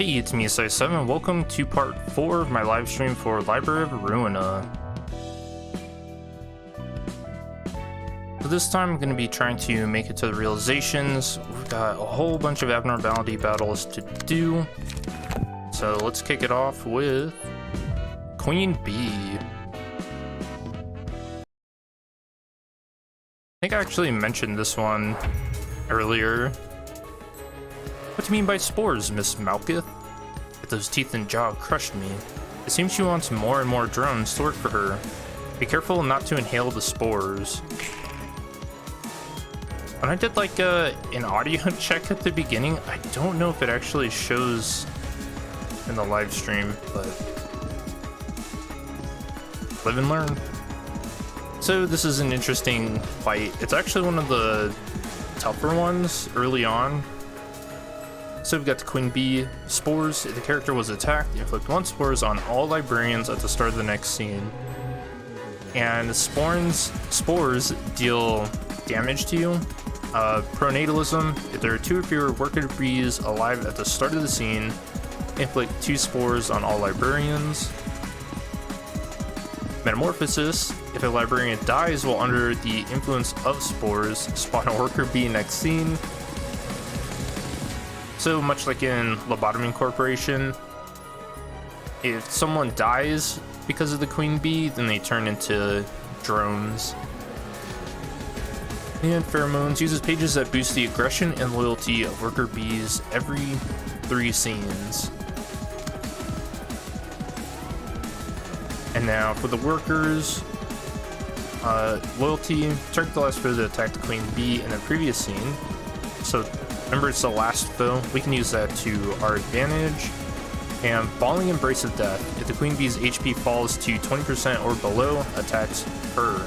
Hey, it's me, Sai7. Welcome to part 4 of my live stream for Library of Ruina. So this time I'm going to be trying to make it to the realizations. We've got a whole bunch of abnormality battles to do. So let's kick it off with Queen Bee. I think I actually mentioned this one earlier. What do you mean by spores, Miss Malkith? Those teeth and jaw crushed me. It seems she wants more and more drones to work for her. Be careful not to inhale the spores. When I did like an audio check at the beginning, I don't know if it actually shows in the live stream, but live and learn. So this is an interesting fight. It's actually one of the tougher ones early on. So we've got the Queen Bee spores. If the character was attacked, inflict 1 spores on all librarians at the start of the next scene. And the spores deal damage to you. Pronatalism, if there are 2 or fewer worker bees alive at the start of the scene, inflict 2 spores on all librarians. Metamorphosis, if a librarian dies while under the influence of spores, spawn a worker bee next scene. So much like in Lobotomy Corporation, if someone dies because of the Queen Bee, then they turn into drones. And Pheromones uses pages that boost the aggression and loyalty of worker bees every 3 scenes. And now for the workers, loyalty, target the last foe that attacked the Queen Bee in the previous scene. So remember, it's the last foe. We can use that to our advantage. And Falling Embrace of Death. If the Queen Bee's HP falls to 20% or below, attacks her.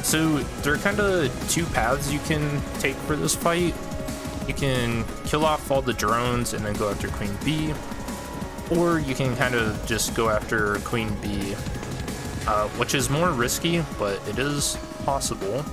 So there are kind of 2 paths you can take for this fight. You can kill off all the drones and then go after Queen Bee. Or you can kind of just go after Queen Bee, which is more risky, but it is possible.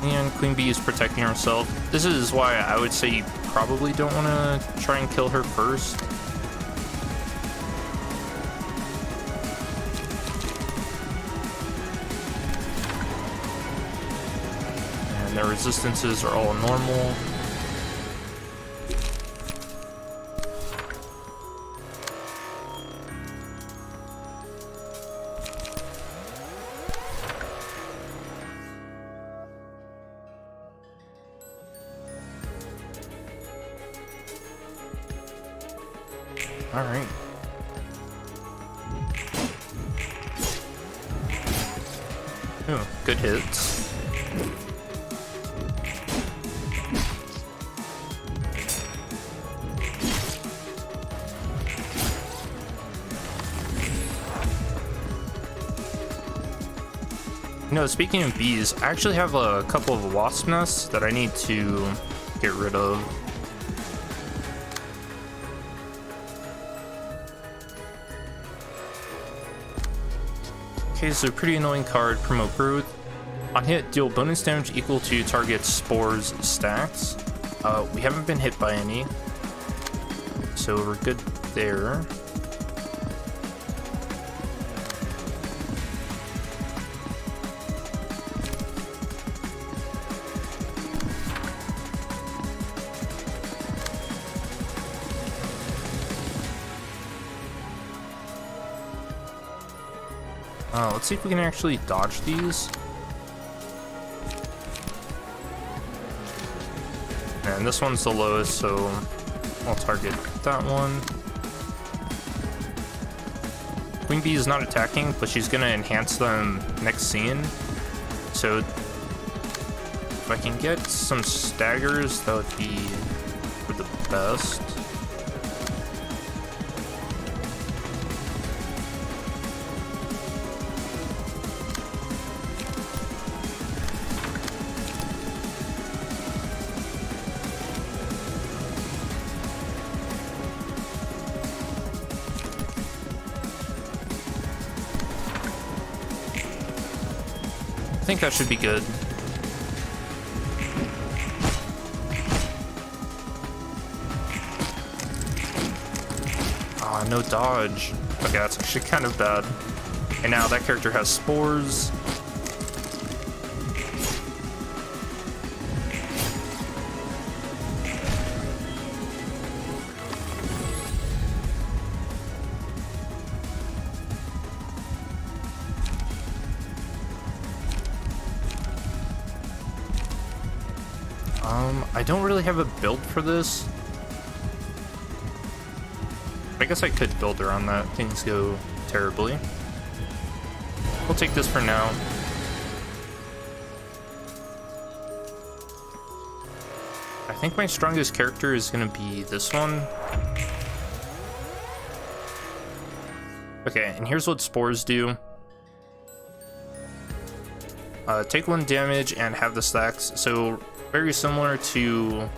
And Queen Bee is protecting herself. This is why I would say you probably don't want to try and kill her first. And their resistances are all normal. Alright. Oh, good hits. No, speaking of bees, I actually have a couple of wasp nests that I need to get rid of. Okay, so pretty annoying card, Promote Growth. On hit, deal bonus damage equal to target's spores stats. We haven't been hit by any, so we're good there. Let's see if we can actually dodge these. And this one's the lowest, so I'll target that one. Queen Bee is not attacking, but she's gonna enhance them next scene. So if I can get some staggers, that would be for the best. think that should be good. Ah, no dodge. Okay, that's actually kind of bad. And now that character has spores. I don't really have a build for this. I guess I could build around that. Things go terribly. We'll take this for now. I think my strongest character is going to be this one. Okay, and here's what spores do. Take 1 damage and have the stacks. So very similar to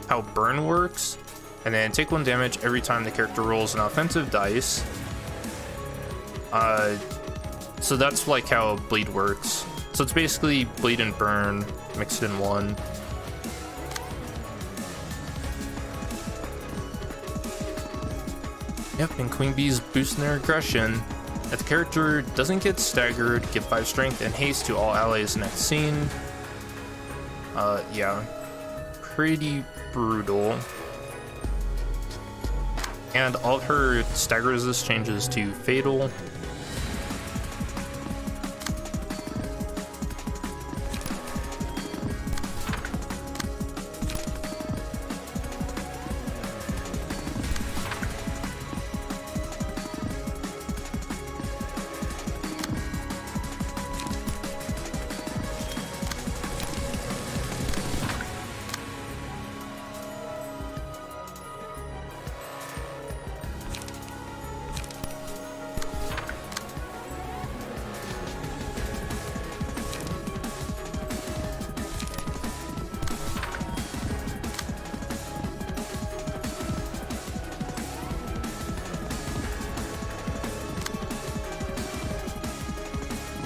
how burn works. And then take 1 damage every time the character rolls an offensive dice. So that's like how bleed works. So it's basically bleed and burn mixed in one. Yep, and Queen Bee's boosting their aggression. If the character doesn't get staggered, give 5 strength and haste to all allies next scene. Yeah, pretty brutal. And all of her stagger resist changes to fatal.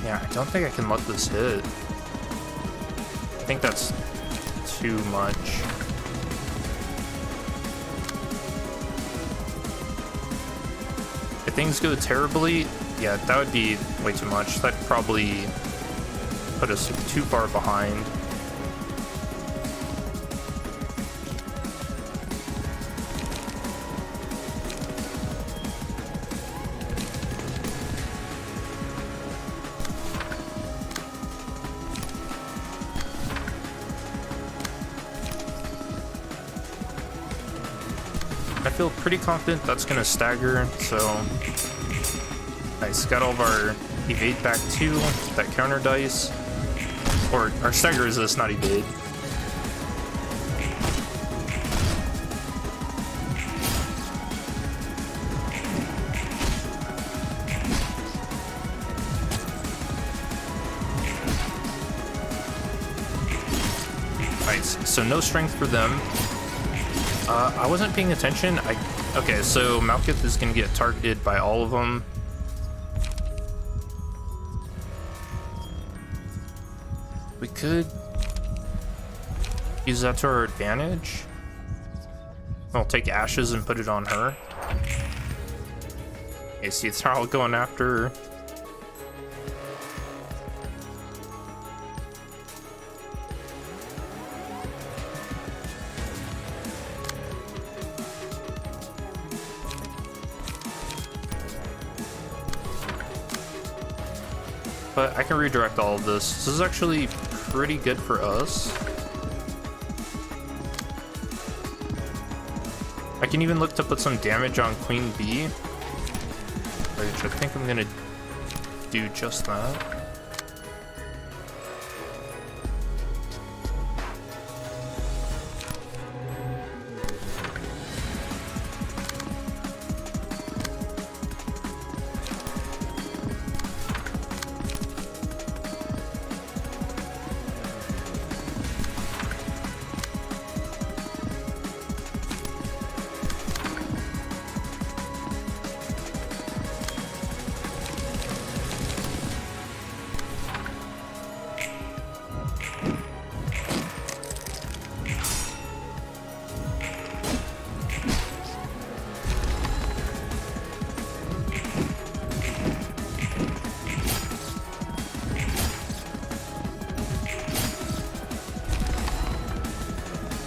Yeah, I don't think I can let this hit. I think that's too much. If things go terribly, yeah, that would be way too much. That'd probably put us too far behind. I feel pretty confident that's gonna stagger, so nice. Got all of our evade back too, that counter dice. Or our stagger resist, not evade. Nice. So no strength for them. I wasn't paying attention. Okay, so Malkuth is gonna get targeted by all of them. We could use that to our advantage. I'll take Ashes and put it on her. Okay, see, they're all going after her. But I can redirect all of this. This is actually pretty good for us. I can even look to put some damage on Queen Bee, which I think I'm gonna do just that.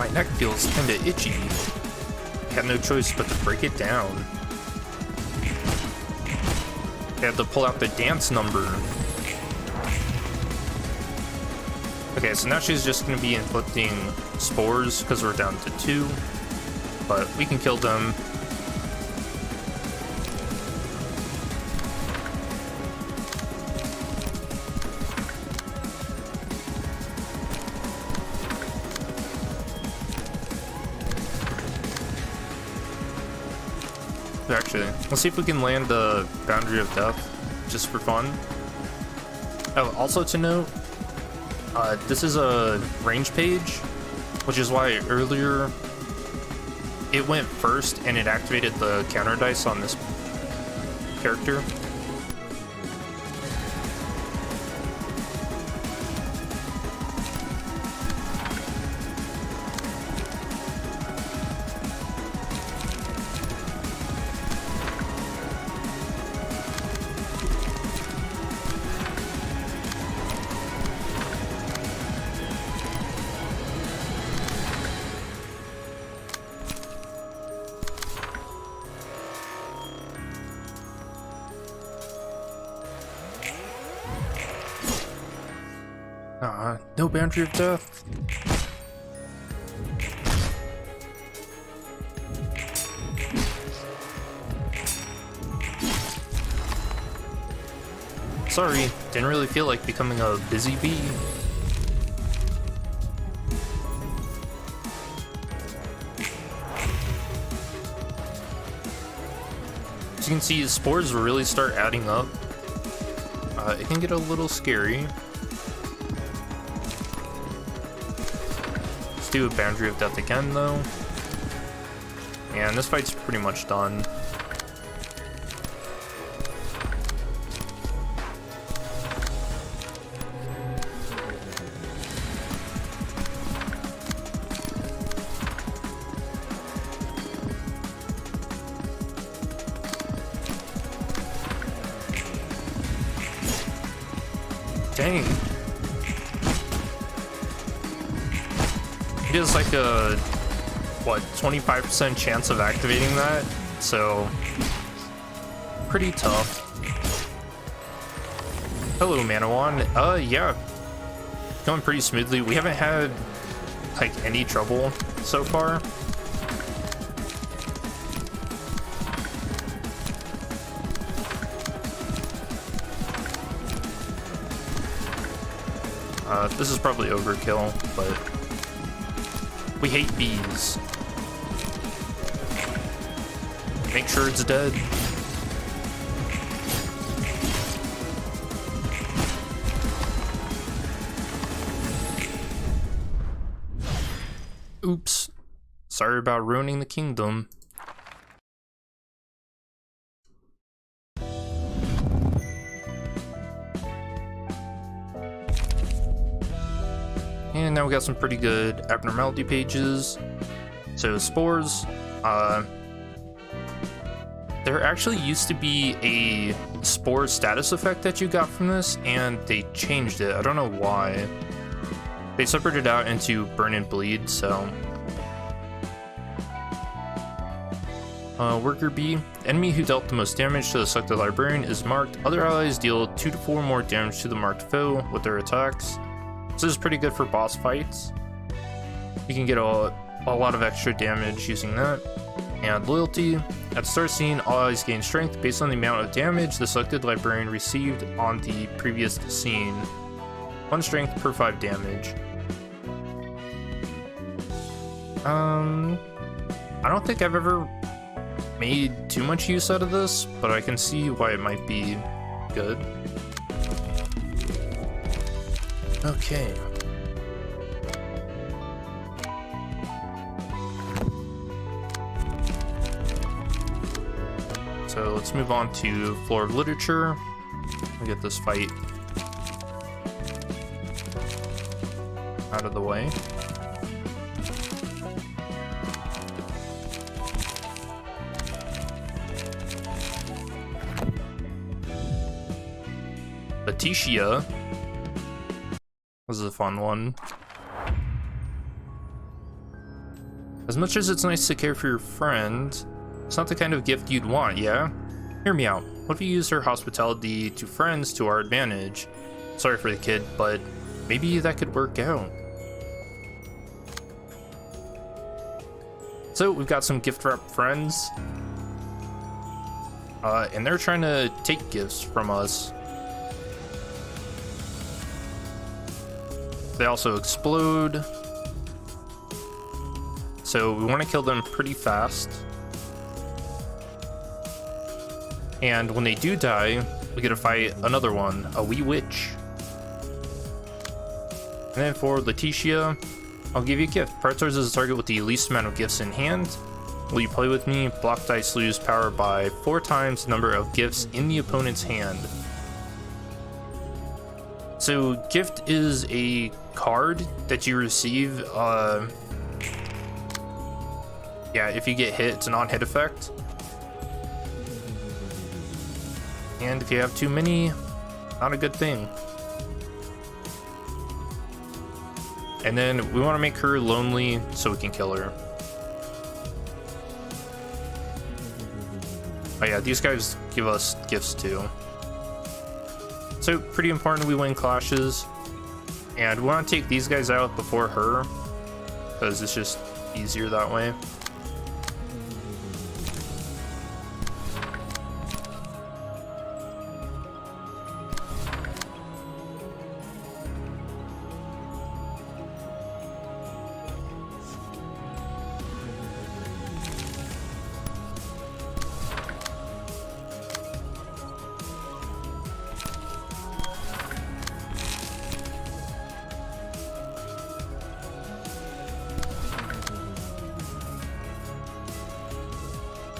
My neck feels kinda itchy. I had no choice but to break it down. I had to pull out the dance number. Okay, so now she's just gonna be inflicting spores because we're down to 2. But we can kill them. Actually, let's see if we can land the Boundary of Death, just for fun. Oh, also to note, this is a range page, which is why earlier it went first and it activated the counter dice on this character. No Boundary of Death. Sorry, didn't really feel like becoming a busy bee. As you can see, spores really start adding up. It can get a little scary. Do a Boundary of Death again though, and this fight's pretty much done. Dang. It is like a, what, 25% chance of activating that, so pretty tough. Hello, Manawan. Yeah, going pretty smoothly. We haven't had, like, any trouble so far. This is probably overkill, but we hate bees. Make sure it's dead. Oops. Sorry about ruining the kingdom. And now we got some pretty good abnormality pages. So spores, there actually used to be a spore status effect that you got from this, and they changed it. I don't know why. They separated it out into burn and bleed, so. Worker bee. Enemy who dealt the most damage to the selected librarian is marked. Other allies deal 2 to 4 more damage to the marked foe with their attacks. So this is pretty good for boss fights. You can get a lot of extra damage using that. And loyalty. At the start scene, all allies gain strength based on the amount of damage the selected librarian received on the previous scene. 1 strength per 5 damage. I don't think I've ever made too much use out of this, but I can see why it might be good. Okay. So let's move on to Floor of Literature. We'll get this fight out of the way. Letitia. This is a fun one. As much as it's nice to care for your friend, it's not the kind of gift you'd want, yeah? Hear me out. What if we use her hospitality to friends to our advantage? Sorry for the kid, but maybe that could work out. So we've got some gift wrap friends. And they're trying to take gifts from us. They also explode. So we want to kill them pretty fast. And when they do die, we get to fight another one, a wee witch. And then for Letitia, I'll give you a gift. Prioritizes the target with the least amount of gifts in hand. Will you play with me? Block dice lose power by 4 times the number of gifts in the opponent's hand. So gift is a card that you receive. Yeah, if you get hit, it's a non-hit effect. And if you have too many, not a good thing. And then we want to make her lonely so we can kill her. Oh yeah, these guys give us gifts too. So pretty important we win clashes. And we want to take these guys out before her, because it's just easier that way.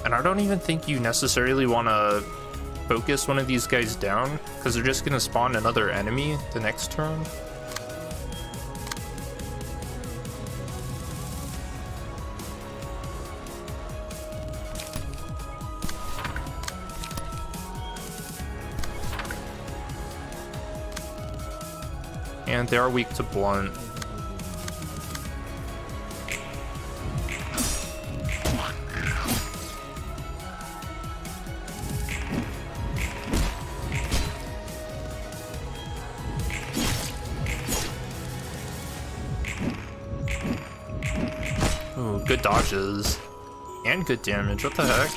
And I don't even think you necessarily want to focus one of these guys down, because they're just going to spawn another enemy the next turn. And they are weak to blunt. Ooh, good dodges. And good damage, what the heck?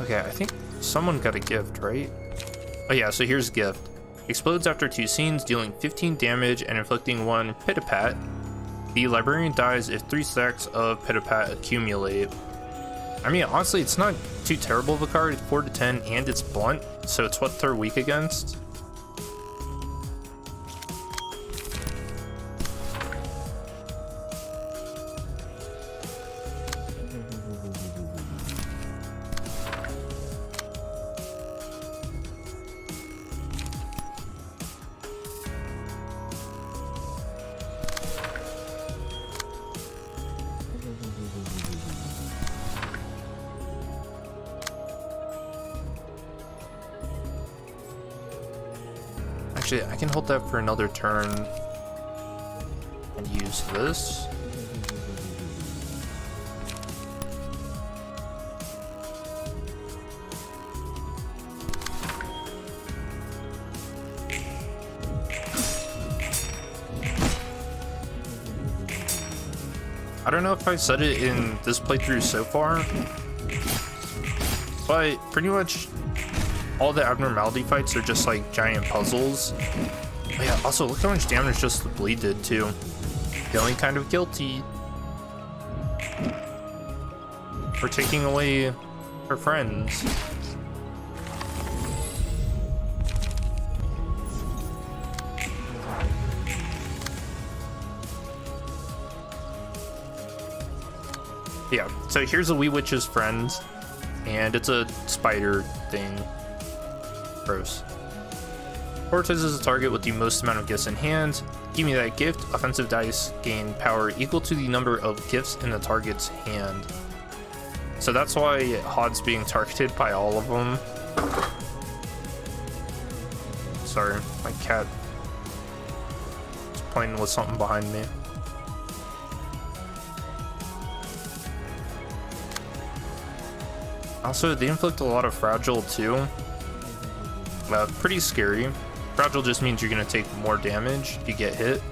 Okay, I think someone got a gift, right? Oh yeah, so here's gift. Explodes after 2 scenes, dealing 15 damage and inflicting 1 pit-a-pat. The librarian dies if 3 stacks of pit-a-pat accumulate. I mean, honestly, it's not too terrible of a card. It's 4 to 10 and it's blunt, so it's what they're weak against. Actually, I can hold that for another turn and use this. I don't know if I said it in this playthrough so far, but pretty much all the abnormality fights are just like giant puzzles. Oh yeah, also look how much damage just the bleed did too. Feeling kind of guilty for taking away her friends. Yeah, so here's a wee witch's friend, and it's a spider thing. Gross. Prioritizes a target with the most amount of gifts in hand. Give me that gift. Offensive dice gain power equal to the number of gifts in the target's hand. So that's why Hod's being targeted by all of them. Sorry, my cat is playing with something behind me. Also, they inflict a lot of fragile too. Pretty scary. Fragile just means you're gonna take more damage if you get hit.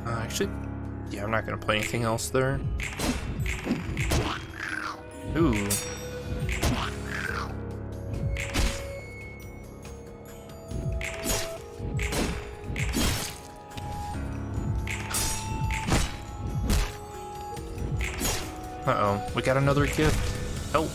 Actually, yeah, I'm not gonna play anything else there. Ooh. Uh-oh, we got another gift. Help.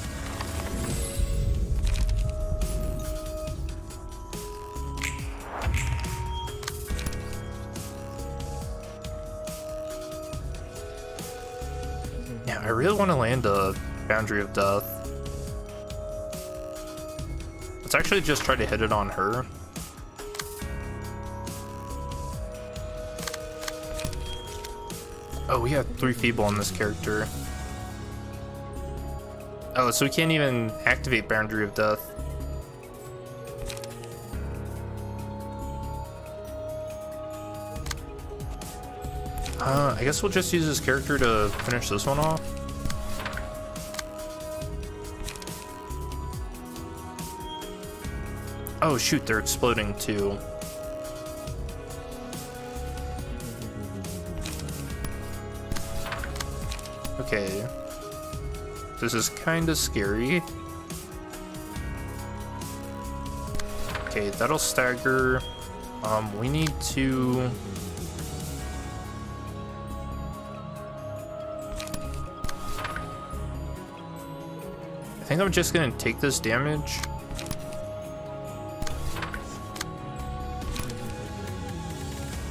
Yeah, I really want to land a Boundary of Death. Let's actually just try to hit it on her. Oh, we got 3 feeble on this character. Oh, so we can't even activate Boundary of Death. I guess we'll just use this character to finish this one off. Oh shoot, they're exploding too. Okay. This is kinda scary. Okay, that'll stagger. We need to... I think I'm just gonna take this damage.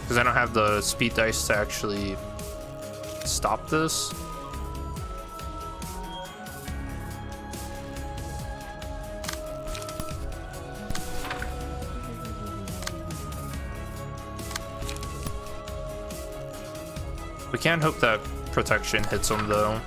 Because I don't have the speed dice to actually stop this. We can't hope that protection hits him though.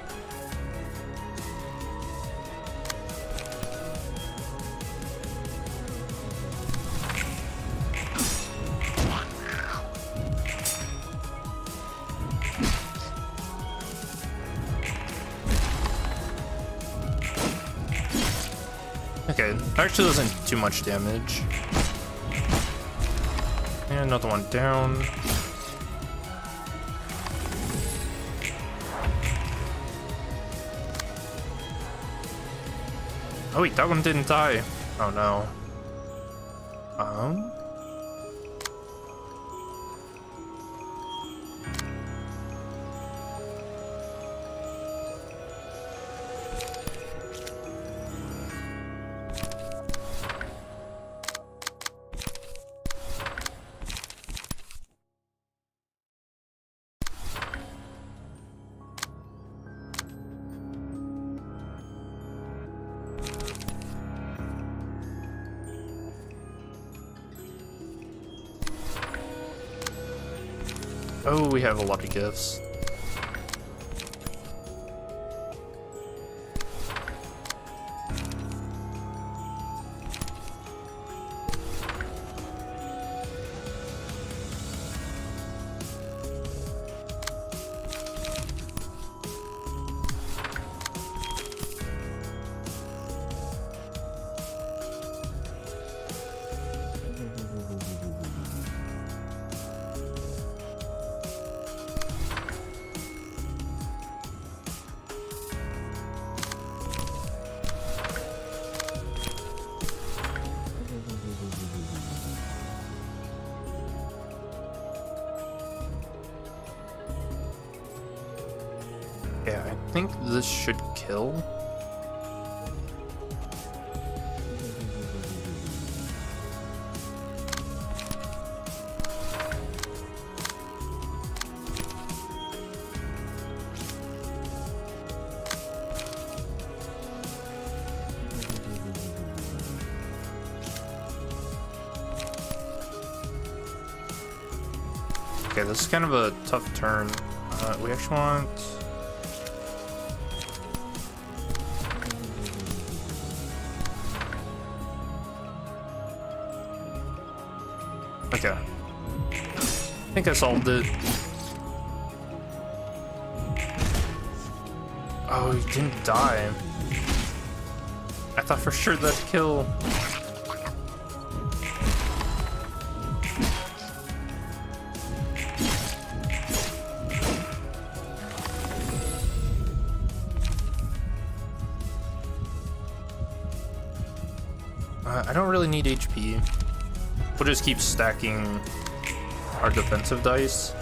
Okay, that actually doesn't do much damage. And another one down. Oh wait, that one didn't die. Oh no. Oh, we have a lot of gifts. think this should kill. Okay, this is kind of a tough turn. We actually want... Okay. I think I solved it. Oh, he didn't die. I thought for sure that'd kill. I don't really need HP. We'll just keep stacking our defensive dice.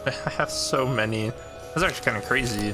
I have so many. That's actually kind of crazy.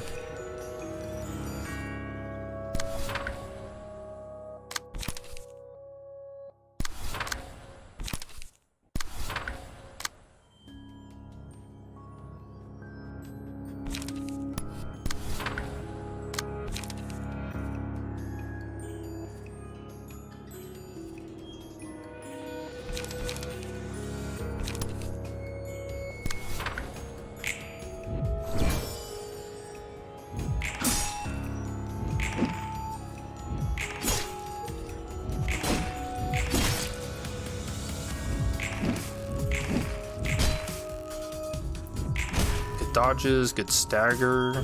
Dodges, good stagger.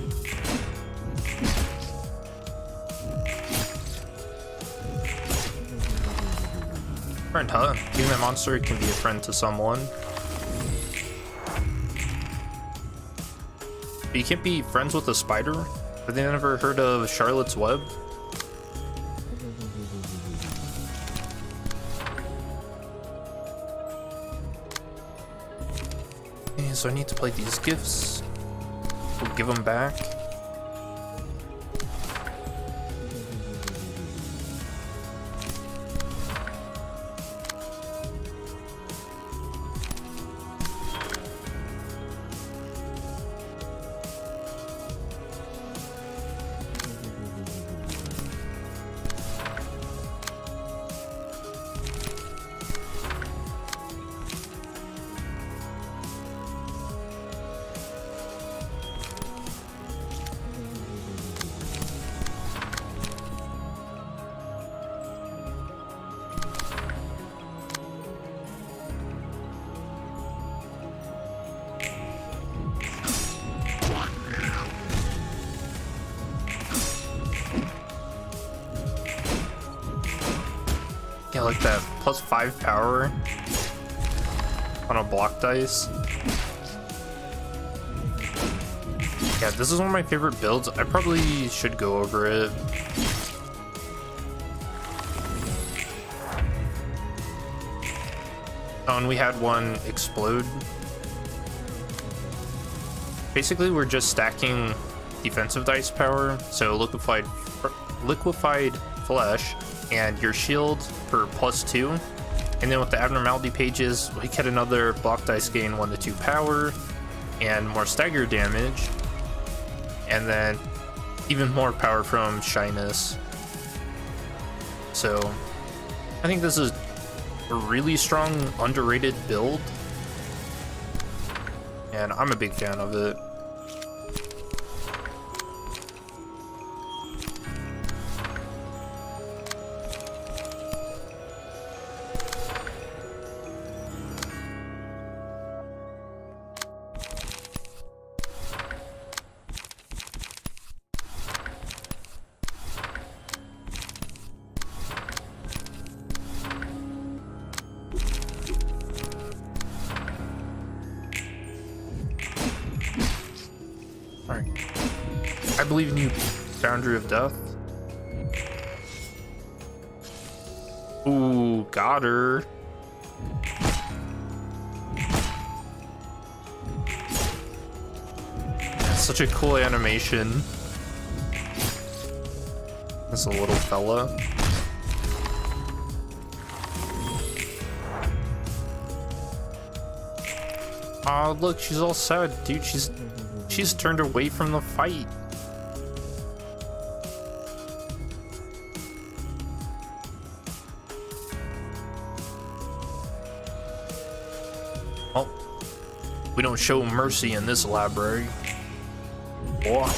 Friend, huh? Being that monster can be a friend to someone. But you can't be friends with a spider? Have they never heard of Charlotte's Web? Okay, so I need to play these gifts. We'll give them back. Yeah, like that +5 power on a block dice. Yeah, this is one of my favorite builds. I probably should go over it. Oh, and we had one explode. Basically, we're just stacking defensive dice power, so liquefied flesh, and your shield for +2. And then with the abnormality pages, we get another block dice gain 1 to 2 power, and more stagger damage, and then even more power from shyness. So I think this is a really strong, underrated build, and I'm a big fan of it. I believe in you, Boundary of Death. Ooh, got her. Such a cool animation. That's a little fella. Aw, look, she's all sad, dude. She's turned away from the fight. Oh, we don't show mercy in this library. Boy.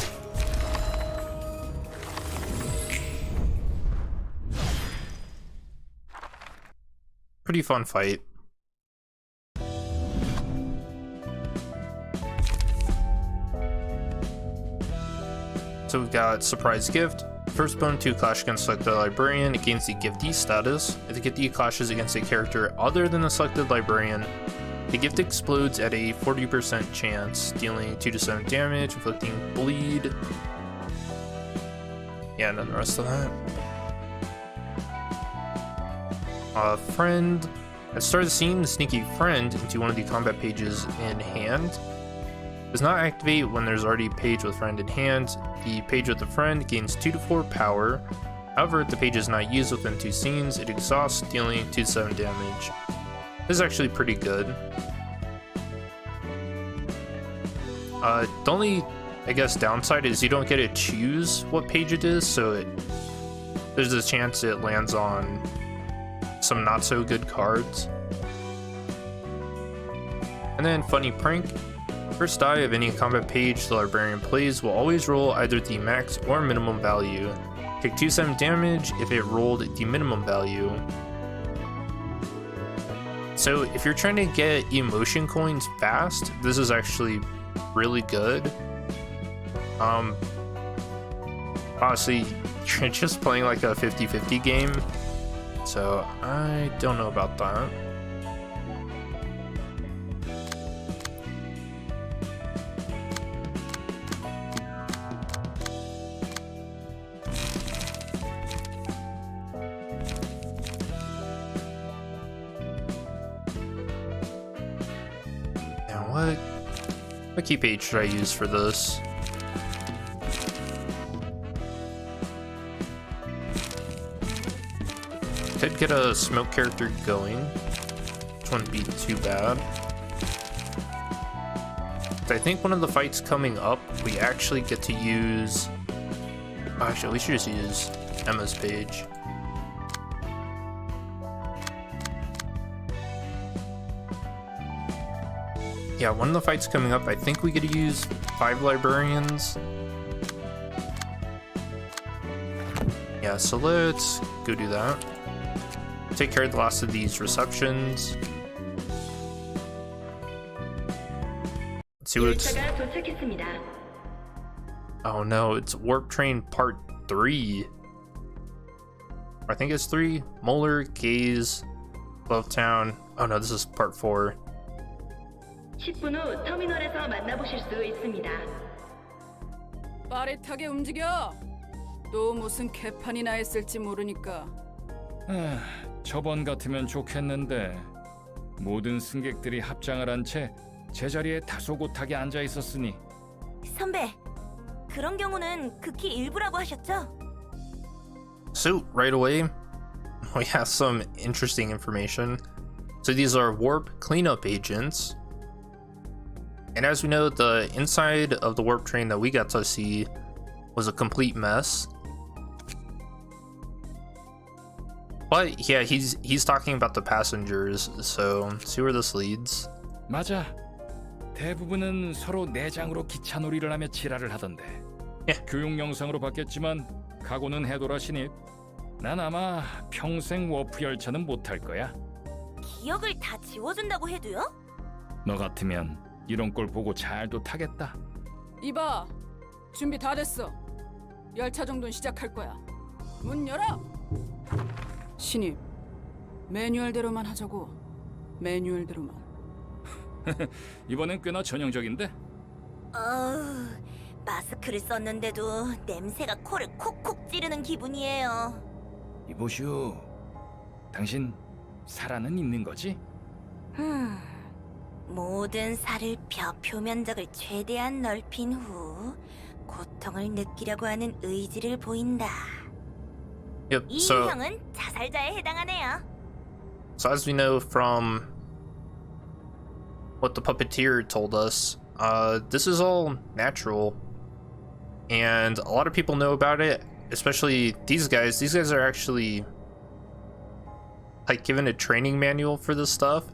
Pretty fun fight. So we've got surprise gift. First bone to clash against selected librarian, it gains the giftee status. If the giftee clashes against a character other than the selected librarian, the gift explodes at a 40% chance, dealing 2 to 7 damage, inflicting bleed. Yeah, and then the rest of that. Friend. At the start of the scene, the sneaky friend into one of the combat pages in hand does not activate when there's already a page with friend in hand. The page with the friend gains 2 to 4 power. However, if the page is not used within 2 scenes, it exhausts, dealing 2 to 7 damage. This is actually pretty good. The only, I guess, downside is you don't get to choose what page it is, so there's a chance it lands on some not so good cards. And then funny prank. First die of any combat page the librarian plays will always roll either the max or minimum value. Take 2/7 damage if it rolled the minimum value. So if you're trying to get emotion coins fast, this is actually really good. Honestly, you're just playing like a 50-50 game, so I don't know about that. What key page should I use for this? Could get a smoke character going, which wouldn't be too bad. I think one of the fights coming up, we actually get to use... Actually, we should just use Emma's page. Yeah, one of the fights coming up, I think we get to use 5 librarians. Yeah, so let's go do that. Take care of the last of these receptions. Let's see what's... Oh no, it's Warp Train Part 3. I think it's 3. Molar, Gaze, Lovetown. Oh no, this is Part 4. 10분 후 터미널에서 만나보실 수 있습니다. 빠릿하게 움직여. 또 무슨 개판이나 했을지 모르니까. 저번 같으면 좋겠는데 모든 승객들이 합장을 한 채 제자리에 다소곳하게 앉아 있었으니. 선배, 그런 경우는 극히 일부라고 하셨죠? So right away, we have some interesting information. So these are warp cleanup agents. And as we know, the inside of the warp train that we got to see was a complete mess. But yeah, he's talking about the passengers, so see where this leads. 맞아. 대부분은 서로 내장으로 기차놀이를 하며 지랄을 하던데. 교육 영상으로 봤겠지만 각오는 해둬라 신입. 난 아마 평생 워프 열차는 못할 거야. 기억을 다 지워준다고 해도요? 너 같으면 이런 걸 보고 잘도 타겠다. 이봐, 준비 다 됐어. 열차 정도는 시작할 거야. 문 열어. 신입, 매뉴얼대로만 하자고. 매뉴얼대로만. 이번엔 꽤나 전형적인데? 마스크를 썼는데도 냄새가 코를 콕콕 찌르는 기분이에요. 이보슈, 당신 살아는 있는 거지? 모든 살을 뼈 표면적을 최대한 넓힌 후 고통을 느끼려고 하는 의지를 보인다. Yep. 이 So 유형은 자살자에 해당하네요. as we know from what the puppeteer told us, this is all natural, and a lot of people know about it. Especially these guys. These guys are actually like given a training manual for this stuff,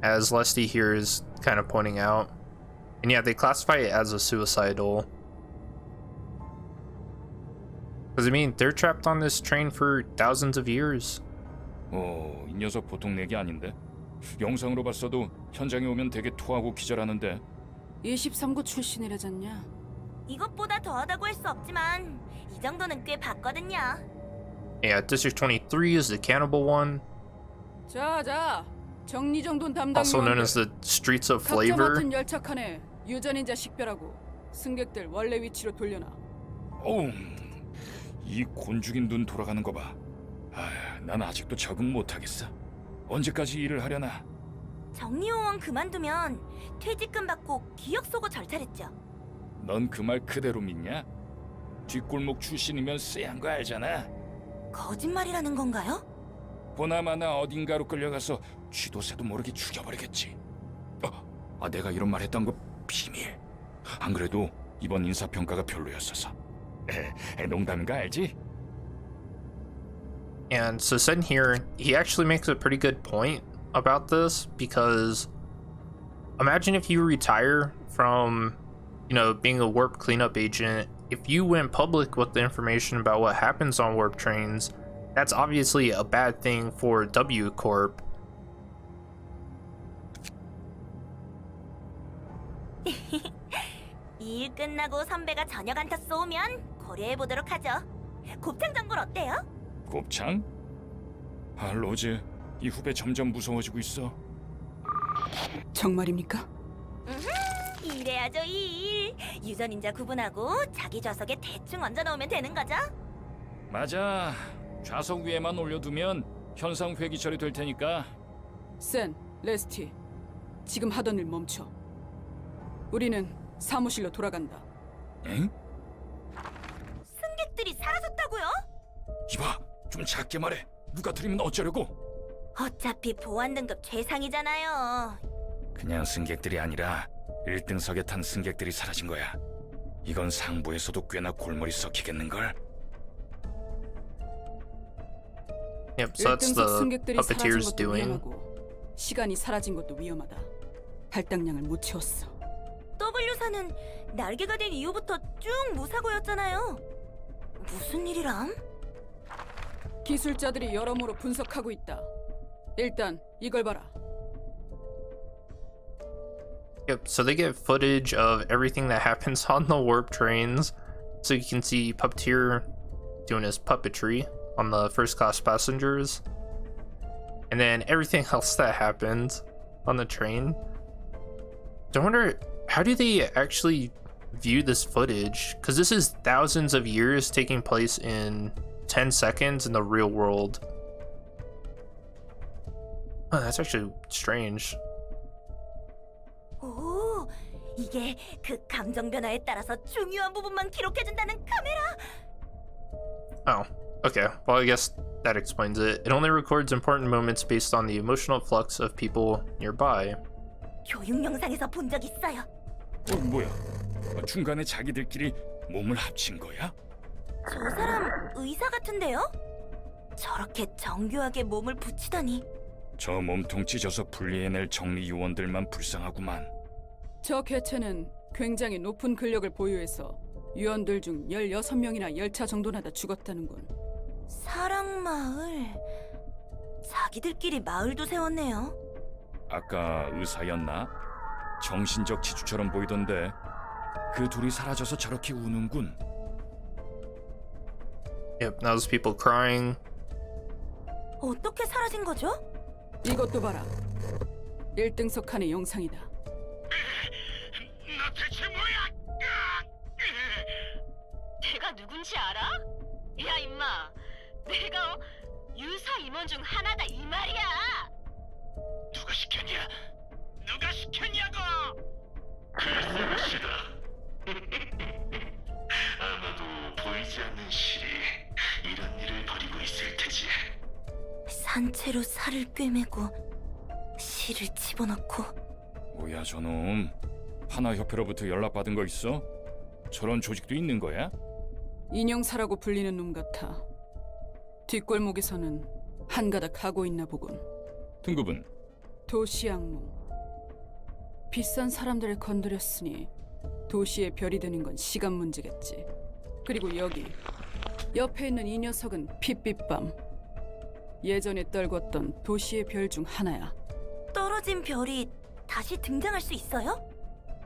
as Lusty here is kind of pointing out. And yeah, they classify it as a suicidal. Because I mean, they're trapped on this train for thousands of years. 이 녀석 보통 내기 아닌데? 영상으로 봤어도 현장에 오면 되게 토하고 기절하는데. 23구 출신이라잖냐. 이것보다 더하다고 할 수 없지만 이 정도는 꽤 봤거든요. Yeah, District 23 is the cannibal one, 자, 정리정돈 담당 also known 요원들. as the Streets of 각자 Flavor. 맡은 열차 칸에 유전인자 식별하고 승객들 원래 위치로 돌려놔. 어우, 이 곤죽인 눈 돌아가는 거 봐. 난 아직도 적응 못하겠어. 언제까지 일을 하려나? 정리요원 그만두면 퇴직금 받고 기억 속어 절차랬죠. 넌 그 말 그대로 믿냐? 뒷골목 출신이면 쎄한 거 알잖아. 거짓말이라는 건가요? 보나마나 어딘가로 끌려가서 쥐도 새도 모르게 죽여버리겠지. 내가 이런 말 했던 거 비밀. 안 그래도 이번 인사평가가 별로였어서. 농담인가 알지? And so Sen here, he actually makes a pretty good point about this, because imagine if you retire from, being a warp cleanup agent. If you went public with the information about what happens on warp trains, that's obviously a bad thing for W Corp. 일 끝나고 선배가 저녁 안타 쏘면 고려해보도록 하죠. 곱창 전골 어때요? 곱창? 로즈, 이 후배 점점 무서워지고 있어. 정말입니까? 이래야죠 일. 유전인자 구분하고 자기 좌석에 대충 얹어놓으면 되는 거죠? 맞아. 좌석 위에만 올려두면 현상 회귀 처리될 테니까. 센, 레스티, 지금 하던 일 멈춰. 우리는 사무실로 돌아간다. 응? 승객들이 사라졌다고요? 이봐, 좀 작게 말해. 누가 들으면 어쩌려고? 어차피 보안 등급 최상이잖아요. 그냥 승객들이 아니라 1등석에 탄 승객들이 사라진 거야. 이건 상부에서도 꽤나 골머리 썩히겠는걸? Yep, so that's 1등석 the 승객들이 사라진 puppeteer's 것도 doing. 위험하고 시간이 사라진 것도 위험하다. 할당량을 못 채웠어. W사는 날개가 된 이후부터 쭉 무사고였잖아요. 무슨 일이람? 기술자들이 여러모로 분석하고 있다. 일단 이걸 봐라. Yep, so they get footage of everything that happens on the warp trains. So you can see Puppeteer doing his puppetry on the first class passengers. And then everything else that happens on the train. I wonder, how do they actually view this footage? Because this is thousands of years taking place in 10 seconds in the real world. Oh, that's actually strange. 오, 이게 그 감정 변화에 따라서 중요한 부분만 기록해준다는 카메라. Oh, okay. Well, I guess that explains it. It only records important moments based on the emotional flux of people nearby. 교육 영상에서 본 적 있어요. 뭐야? 중간에 자기들끼리 몸을 합친 거야? 저 사람 의사 같은데요? 저렇게 정교하게 몸을 붙이다니. 저 몸통 찢어서 분리해낼 정리 요원들만 불쌍하구만. 저 개체는 굉장히 높은 근력을 보유해서 유언들 중 16명이나 열차 정돈하다 죽었다는군. 사랑마을. 자기들끼리 마을도 세웠네요. 아까 의사였나? 정신적 지주처럼 보이던데 그 둘이 사라져서 저렇게 우는군. Yep, now there's people crying. 어떻게 사라진 거죠? 이것도 봐라. 1등석 칸의 영상이다. 너 대체 뭐야? 야 임마, 내가 유사 임원 중 하나다 이 말이야. 누가 시켰냐? 누가 시켰냐고! 글쎄 아마도 보이지 않는 실이 이런 일을 벌이고 있을 테지. 산채로 살을 꿰매고 실을 집어넣고. 뭐야 저놈? 하나협회로부터 연락받은 거 있어? 저런 조직도 있는 거야? 인형사라고 불리는 놈 같아. 뒷골목에서는 한가닥 하고 있나 보군. 등급은? 도시 악몽. 비싼 사람들을 건드렸으니 도시의 별이 되는 건 시간 문제겠지. 그리고 여기 옆에 있는 이 녀석은 핏빛밤. 예전에 떨궜던 도시의 별 중 하나야. 떨어진 별이 다시 등장할 수 있어요?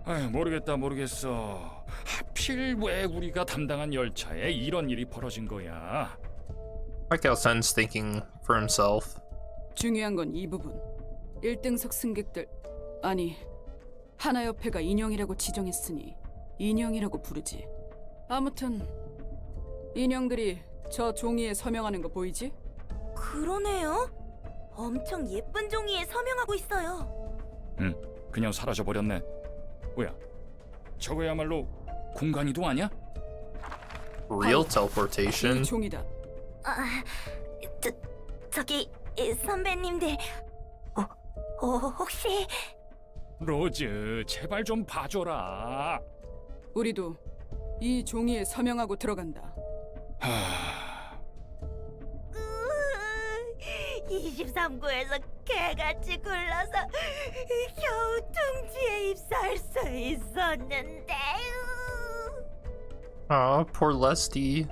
아휴, 모르겠어. 하필 왜 우리가 담당한 열차에 이런 일이 벌어진 거야? Like how Sen's thinking for himself. 중요한 건 이 부분. 1등석 승객들, 아니 하나협회가 인형이라고 지정했으니 인형이라고 부르지. 아무튼 인형들이 저 종이에 서명하는 거 보이지? 그러네요. 엄청 예쁜 종이에 서명하고 있어요. 응, 그냥 사라져버렸네. 뭐야, 저거야말로 공간이동 아냐? Real 이 teleportation. 종이다. 아, 저기 선배님들, 혹시 로즈, 제발 좀 봐줘라. 우리도 이 종이에 서명하고 들어간다. 하... 23구에서 개같이 굴러서 겨우 둥지에 입사할 수 있었는데. Aw, poor Lusty.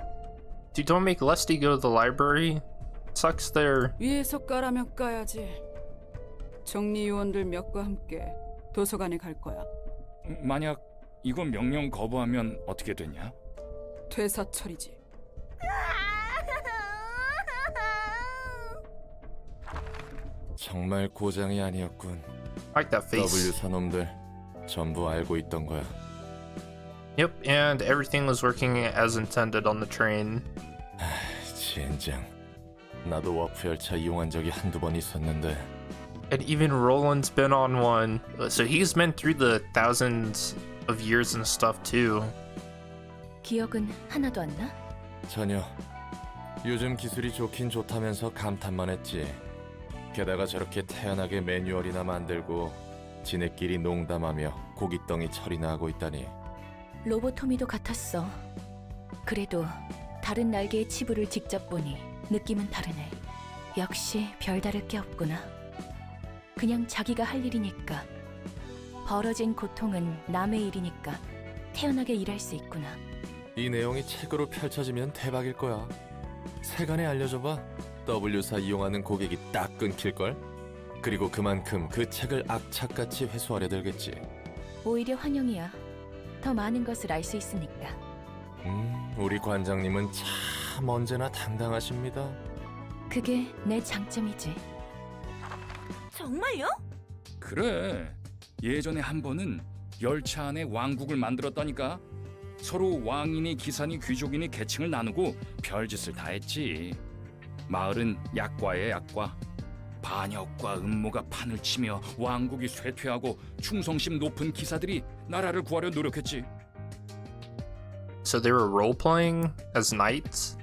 Dude, don't make Lusty go to the library. Sucks there. 위에서 까라면 까야지. 정리요원들 몇과 함께 도서관에 갈 거야. 만약 이건 명령 거부하면 어떻게 되냐? 퇴사 처리지. 정말 고장이 아니었군. I like that face. W 사놈들 전부 알고 있던 거야. Yep, and everything was working as intended on the train. 젠장. 나도 워프 열차 이용한 적이 한두 번 있었는데. And even Roland's been on one. So he's been through the thousands of years and stuff too. 기억은 하나도 안 나? 전혀. 요즘 기술이 좋긴 좋다면서 감탄만 했지. 게다가 저렇게 태연하게 매뉴얼이나 만들고 지네끼리 농담하며 고깃덩이 처리나 하고 있다니. 로보토미도 같았어. 그래도 다른 날개의 치부를 직접 보니 느낌은 다르네. 역시 별다를 게 없구나. 그냥 자기가 할 일이니까. 벌어진 고통은 남의 일이니까 태연하게 일할 수 있구나. 이 내용이 책으로 펼쳐지면 대박일 거야. 세간에 알려줘봐. W사 이용하는 고객이 딱 끊길걸? 그리고 그만큼 그 책을 악착같이 회수하려 들겠지. 오히려 환영이야. 더 많은 것을 알 수 있으니까. 우리 관장님은 참 언제나 당당하십니다. 그게 내 장점이지. 정말요? 그래, 예전에 한 번은 열차 안에 왕국을 만들었다니까. 서로 왕이니 기사니 귀족이니 계층을 나누고 별짓을 다 했지. 마을은 약과에 약과, 반역과 음모가 판을 치며 왕국이 쇠퇴하고 충성심 높은 기사들이 나라를 구하려 노력했지. So they were role-playing as knights?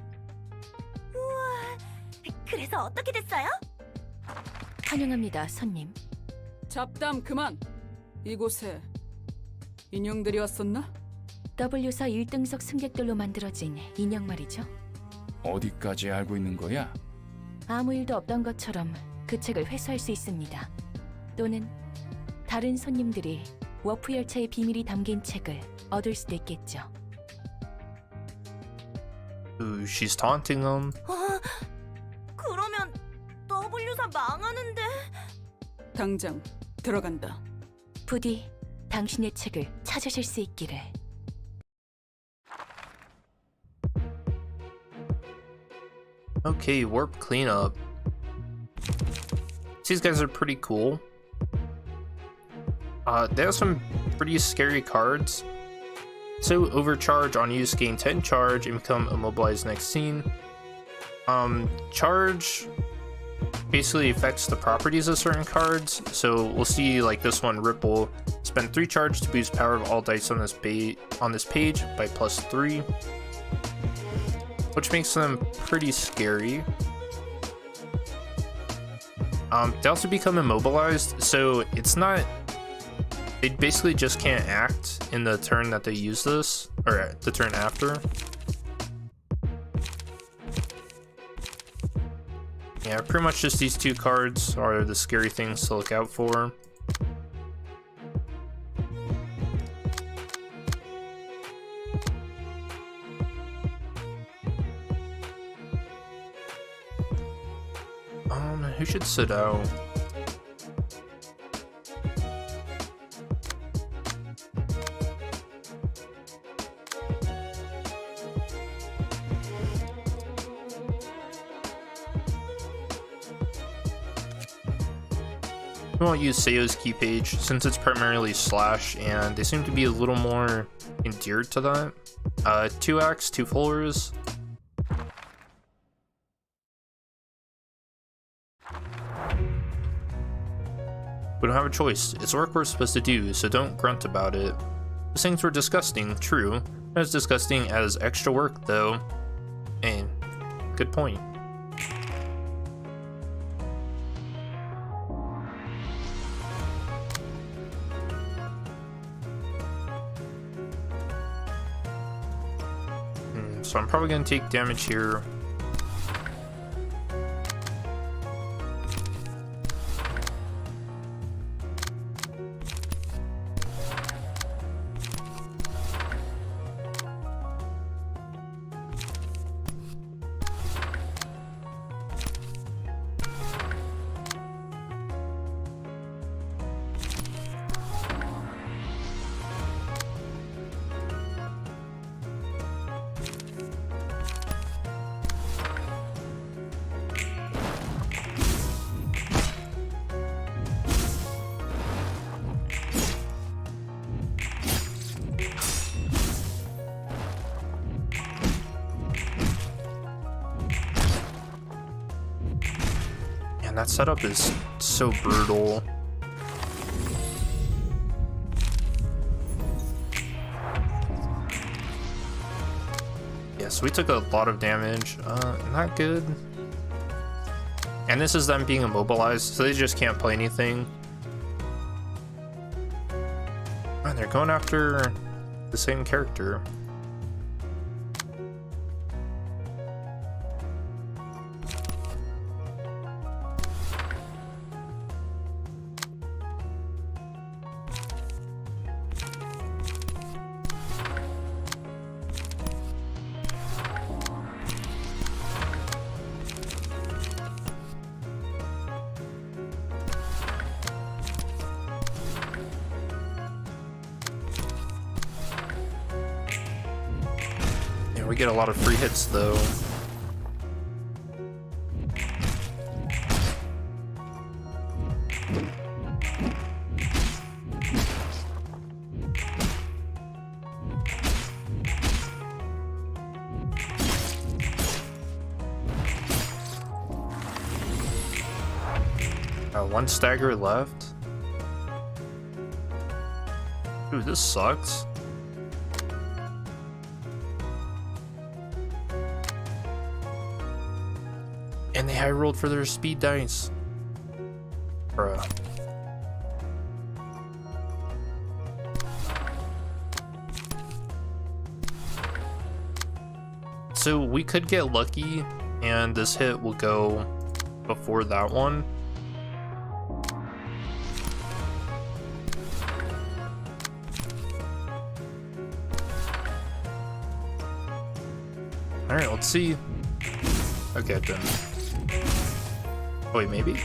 우와, 그래서 어떻게 됐어요? 환영합니다, 손님. 잡담 그만. 이곳에 인형들이 왔었나? W사 1등석 승객들로 만들어진 인형 말이죠. 어디까지 알고 있는 거야? 아무 일도 없던 것처럼 그 책을 회수할 수 있습니다. 또는 다른 손님들이 워프 열차의 비밀이 담긴 책을 얻을 수도 있겠죠. Ooh, she's taunting them. 그러면 W사 망하는데. 당장 들어간다. 부디 당신의 책을 찾으실 수 있기를. Okay, warp cleanup. These guys are pretty cool. They have some pretty scary cards. So overcharge on use, gain 10 charge and become immobilized next scene. Charge basically affects the properties of certain cards. So we'll see like this one, Ripple. Spend 3 charge to boost power of all dice on this page by +3, which makes them pretty scary. They also become immobilized, so it's not. They basically just can't act in the turn that they use this, or the turn after. Yeah, pretty much just these 2 cards are the scary things to look out for. Who should sit out? We won't use Seo's key page since it's primarily slash, and they seem to be a little more endeared to that. 2 acts, 2 floors. We don't have a choice. It's work we're supposed to do, so don't grunt about it. Those things were disgusting, true. Not as disgusting as extra work, though. And good point. So I'm probably going to take damage here. That setup is so brutal. Yeah, so we took a lot of damage. Not good. And this is them being immobilized, so they just can't play anything. And they're going after the same character. We get a lot of free hits though. One stagger left. Dude, this sucks. And they high rolled for their speed dice. Bruh. So we could get lucky and this hit will go before that one. Alright, let's see. Okay, then. Oh, wait, maybe?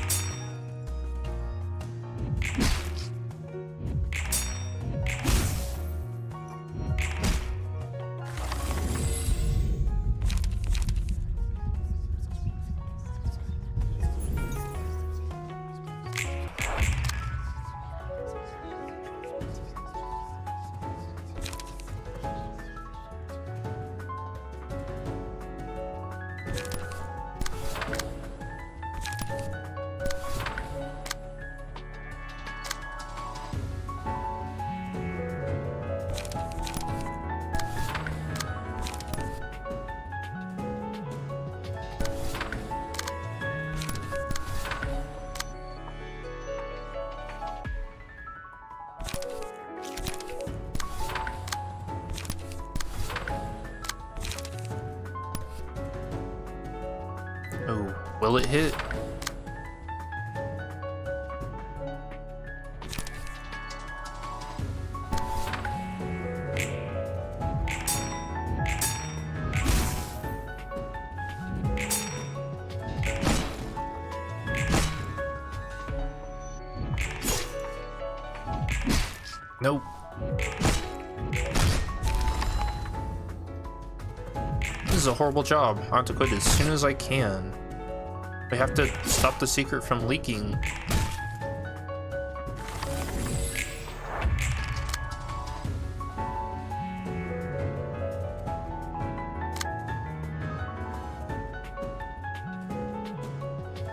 Oh, will it hit? Nope. This is a horrible job. I have to quit as soon as I can. We have to stop the secret from leaking.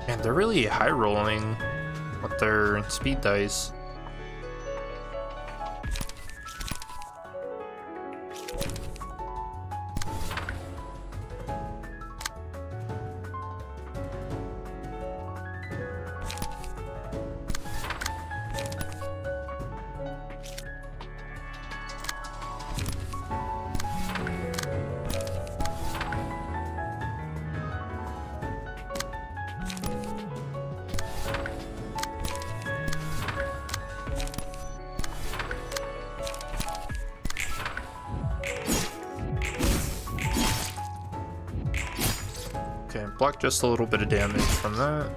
And they're really high rolling with their speed dice. Okay, block just a little bit of damage from that.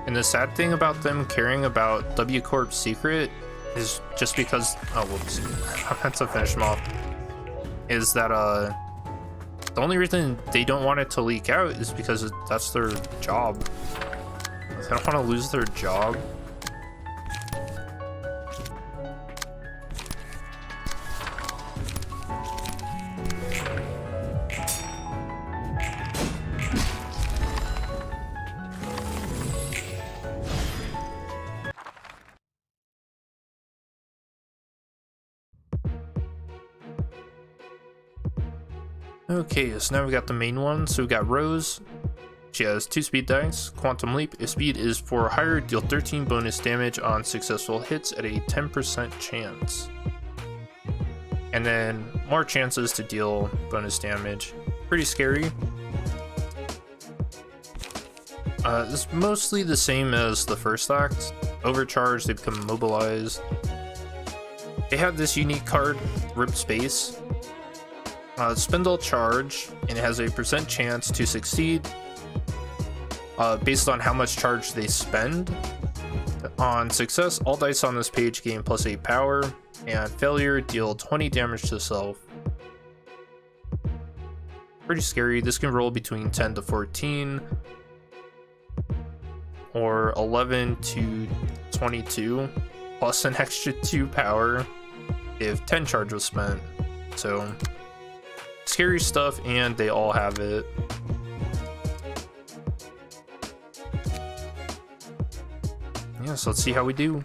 And the sad thing about them caring about W Corp's secret is just because, oh whoops, I meant to finish them off, is that the only reason they don't want it to leak out is because that's their job. They don't want to lose their job. Okay, so now we got the main one. So we got Rose. She has 2 speed dice. Quantum Leap. If speed is 4 or higher, deal 13 bonus damage on successful hits at a 10% chance. And then more chances to deal bonus damage. Pretty scary. It's mostly the same as the first act. Overcharged, they become mobilized. They have this unique card, Rip Space. Spend all charge, and it has a % chance to succeed based on how much charge they spend. On success, all dice on this page gain +8 power, and failure, deal 20 damage to self. Pretty scary. This can roll between 10 to 14, or 11 to 22, plus an extra 2 power if 10 charge was spent. So scary stuff, and they all have it. Yeah, so let's see how we do.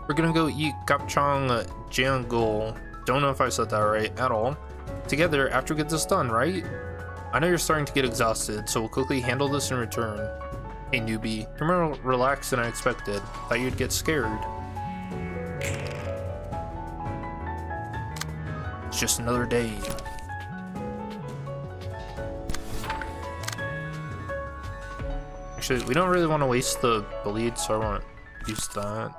We're gonna go eat gapchang janggul. Don't know if I said that right at all. Together after we get this done, right? I know you're starting to get exhausted, so we'll quickly handle this in return. Hey newbie, you're more relaxed than I expected. Thought you'd get scared. It's just another day. Actually, we don't really want to waste the bleed, so I won't use that.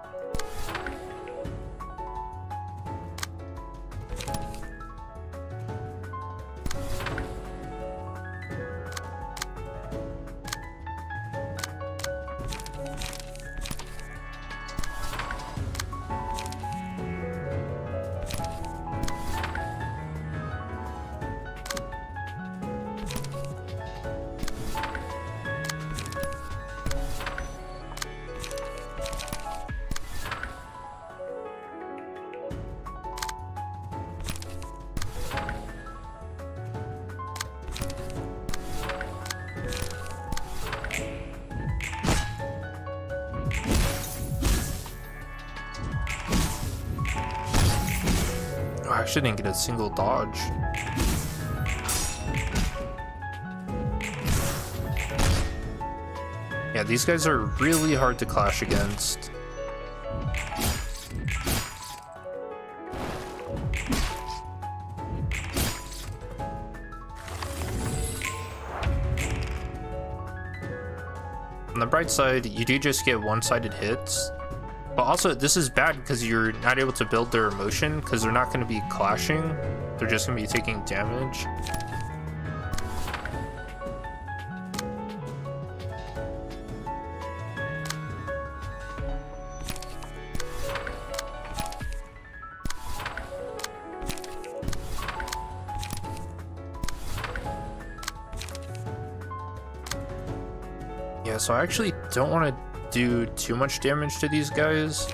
actually didn't get a single dodge. Yeah, these guys are really hard to clash against. On the bright side, you do just get one-sided hits. But also, this is bad because you're not able to build their emotion because they're not going to be clashing. They're just going to be taking damage. Yeah, so I actually don't want to do too much damage to these guys.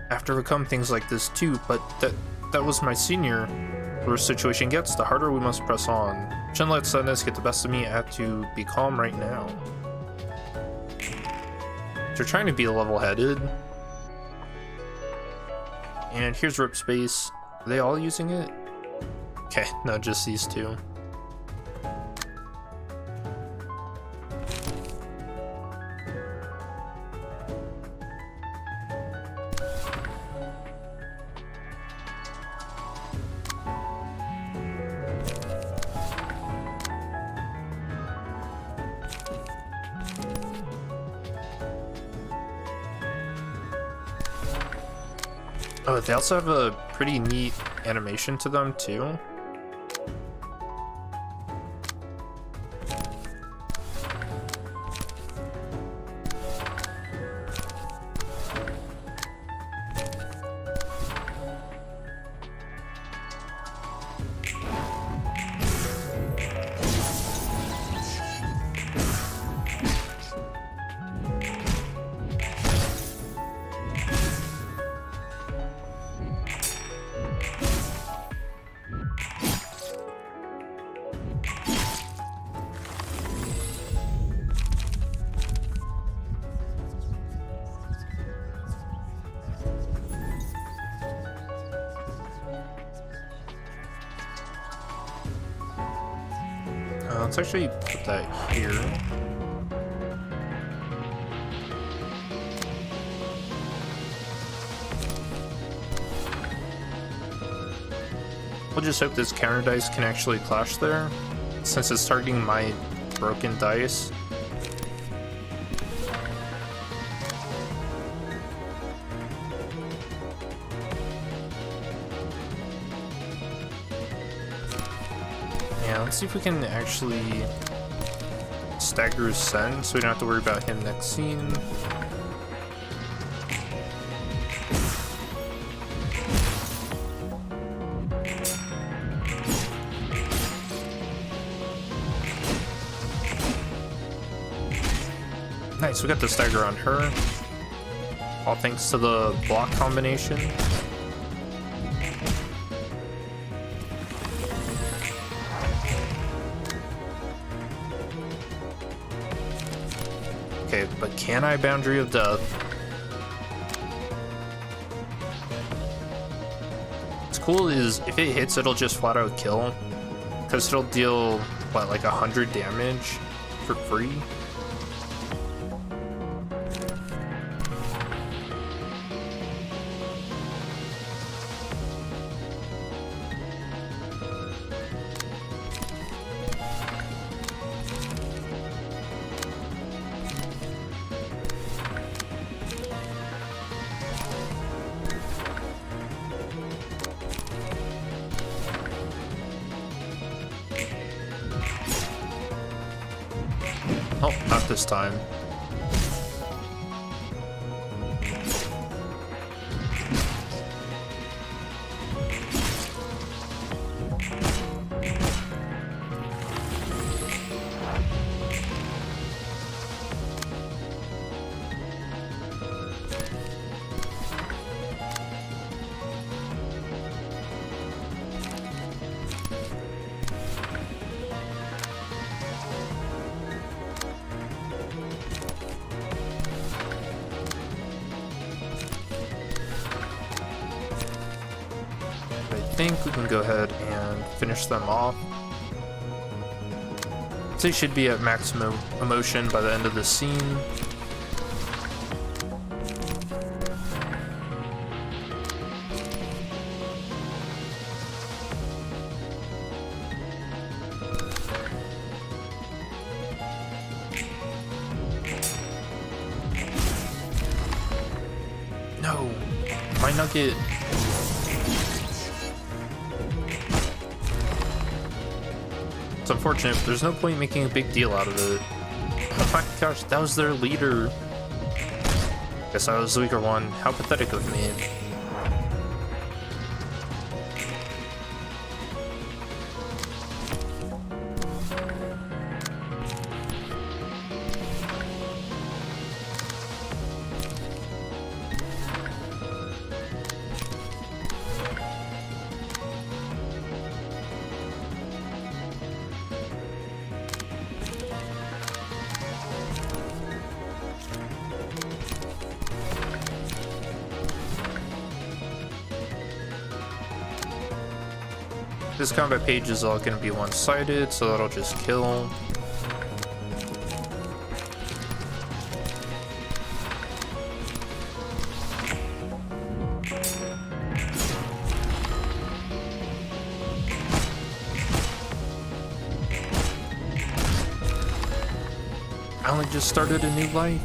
Have to overcome things like this too, but that was my senior. The worse situation gets, the harder we must press on. Shouldn't let sadness get the best of me. I have to be calm right now. They're trying to be level-headed. And here's Rip Space. Are they all using it? Okay, no, just these two. Oh, they also have a pretty neat animation to them, too. Let's actually put that here. We'll just hope this counter dice can actually clash there, since it's targeting my broken dice. Let's see if we can actually stagger his send so we don't have to worry about him next scene. Nice, we got the stagger on her. All thanks to the block combination. Okay, but can I Boundary of Death? What's cool is if it hits, it'll just flat out kill. Because it'll deal, what, like 100 damage for free? Oh, not this time. think we can go ahead and finish them off. They should be at maximum emotion by the end of the scene. No, my nugget. It's unfortunate, but there's no point making a big deal out of it. Oh my gosh, that was their leader. Guess I was the weaker one. How pathetic of me. This combat page is all going to be one-sided, so that'll just kill. I only just started a new life.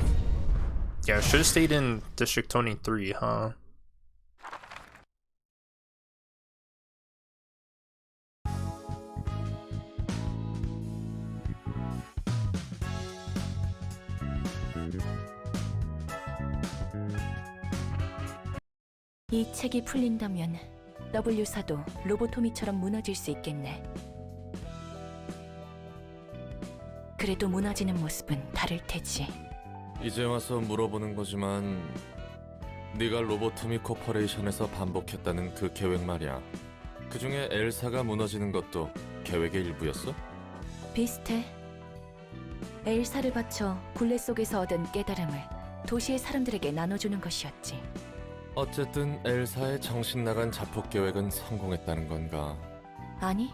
Yeah, I should have stayed in District 23, huh? 이 책이 풀린다면 W사도 로보토미처럼 무너질 수 있겠네. 그래도 무너지는 모습은 다를 테지. 이제 와서 물어보는 거지만 네가 로보토미 코퍼레이션에서 반복했다는 그 계획 말이야. 그중에 엘사가 무너지는 것도 계획의 일부였어? 비슷해. 엘사를 바쳐 굴레 속에서 얻은 깨달음을 도시의 사람들에게 나눠주는 것이었지. 어쨌든 엘사의 정신 나간 자폭 계획은 성공했다는 건가? 아니,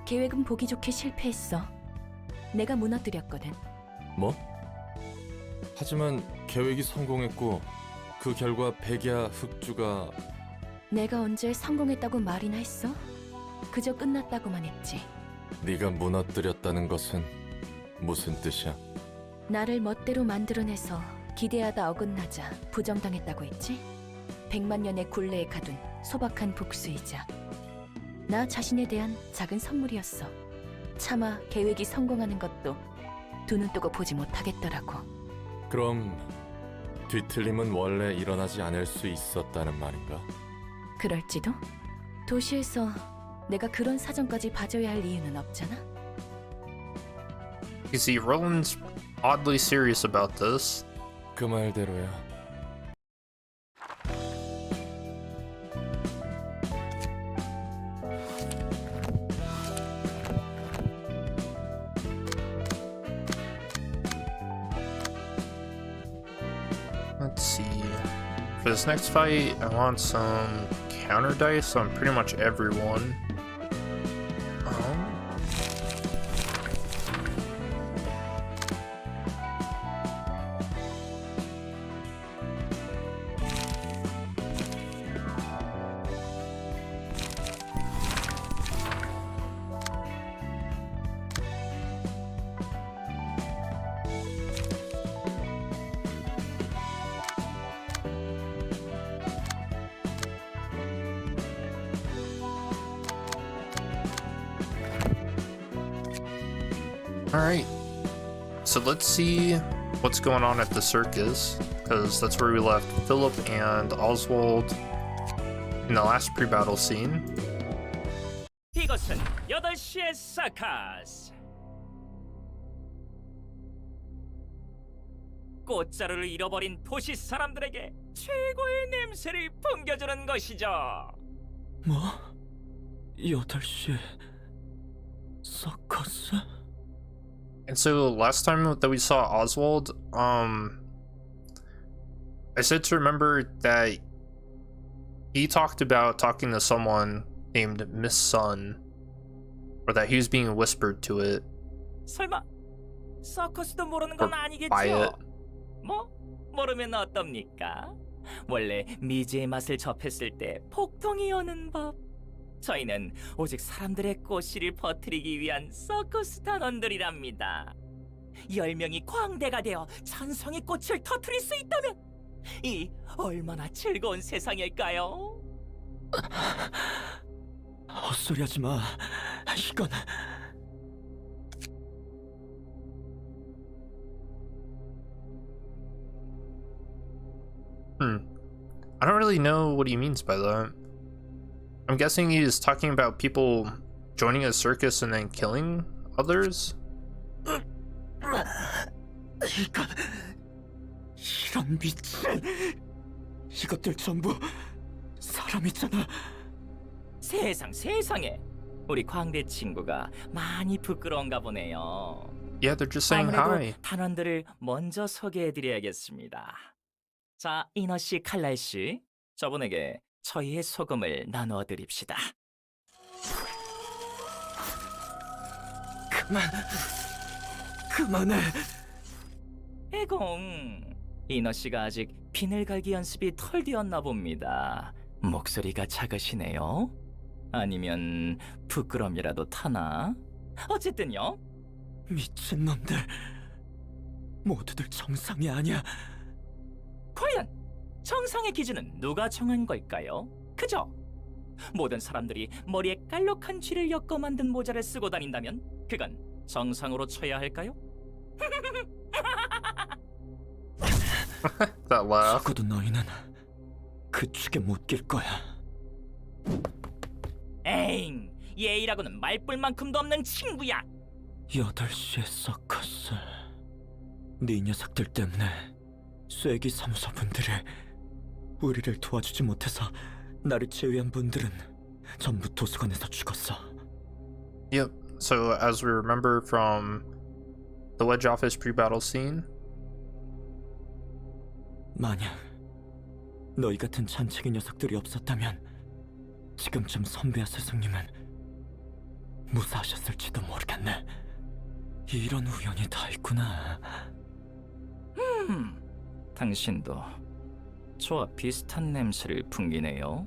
계획은 보기 좋게 실패했어. 내가 무너뜨렸거든. 뭐? 하지만 계획이 성공했고 그 결과 백야 흑주가... 내가 언제 성공했다고 말이나 했어? 그저 끝났다고만 했지. 네가 무너뜨렸다는 것은 무슨 뜻이야? 나를 멋대로 만들어내서 기대하다 어긋나자 부정당했다고 했지? 100만 년의 굴레에 가둔 소박한 복수이자 나 자신에 대한 작은 선물이었어. 차마 계획이 성공하는 것도 두 눈 뜨고 보지 못하겠더라고. 그럼 뒤틀림은 원래 일어나지 않을 수 있었다는 말인가? 그럴지도? 도시에서 내가 그런 사정까지 봐줘야 할 이유는 없잖아? You see, Roland's oddly serious about this. 그 말대로야. Let's see. For this next fight, I want some counter dice on pretty much everyone. Alright, so let's see what's going on at the circus, because that's where we left Philip and Oswald in the last pre-battle scene. 이것은 8시의 사카스. 꽃자루를 잃어버린 도시 사람들에게 최고의 냄새를 풍겨주는 것이죠. 뭐? 8시에 사카스? And so last time that we saw Oswald, I said to remember that he talked about talking to someone named Miss Sun, or that he was being whispered to it. 설마 서커스도 모르는 Or 건 by 아니겠죠? it. 뭐 모르면 어떻습니까? 원래 미지의 맛을 접했을 때 폭동이 오는 법. 저희는 오직 사람들의 꽃씨를 퍼뜨리기 위한 서커스 단원들이랍니다. 10명이 광대가 되어 천성의 꽃을 터뜨릴 수 있다면 이 얼마나 즐거운 세상일까요? 헛소리하지 마. 이건 I don't really know what he means by that. I'm guessing he's talking about people joining a circus and then killing others? 이건 이런 미친 이것들 전부 사람이잖아. 세상에 우리 광대 친구가 많이 부끄러운가 보네요. Yeah, they're just saying 아무래도 hi. 단원들을 먼저 소개해드려야겠습니다. 자, 이너 씨, 칼날 씨, 저분에게 저희의 소금을 나누어 드립시다. 그만해. 에공, 이너 씨가 아직 비늘 갈기 연습이 덜 되었나 봅니다. 목소리가 작으시네요. 아니면 부끄럼이라도 타나? 어쨌든요. 미친놈들 모두들 정상이 아니야. 과연 정상의 기준은 누가 정한 걸까요? 그죠? 모든 사람들이 머리에 깔록한 쥐를 엮어 만든 모자를 쓰고 다닌다면 그건 정상으로 쳐야 할까요? That laugh. 적어도 너희는 그 축에 못 낄 거야. 에잉, 예의라고는 말뿔만큼도 없는 친구야. 8시에 서커스. 네 녀석들 때문에 쐐기 사무소 분들이 우리를 도와주지 못해서 나를 제외한 분들은 전부 도서관에서 죽었어. Yep. So as we remember from the Wedge Office pre-battle scene, 만약 너희 같은 잔챙이 녀석들이 없었다면 지금쯤 선배와 스승님은 무사하셨을지도 모르겠네. 이런 우연이 다 있구나. 당신도 저와 비슷한 냄새를 풍기네요.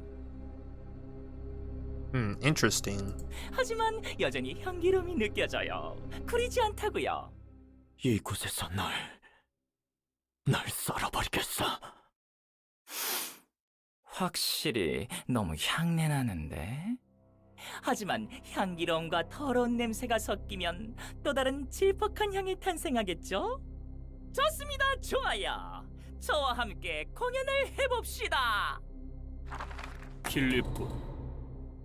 interesting. 하지만 여전히 향기로움이 느껴져요. 구리지 않다고요. 이곳에서 널 썰어버리겠어. 확실히 너무 향내 나는데. 하지만 향기로움과 더러운 냄새가 섞이면 또 다른 질퍽한 향이 탄생하겠죠? 좋습니다, 좋아요. 저와 함께 공연을 해봅시다. 필립군,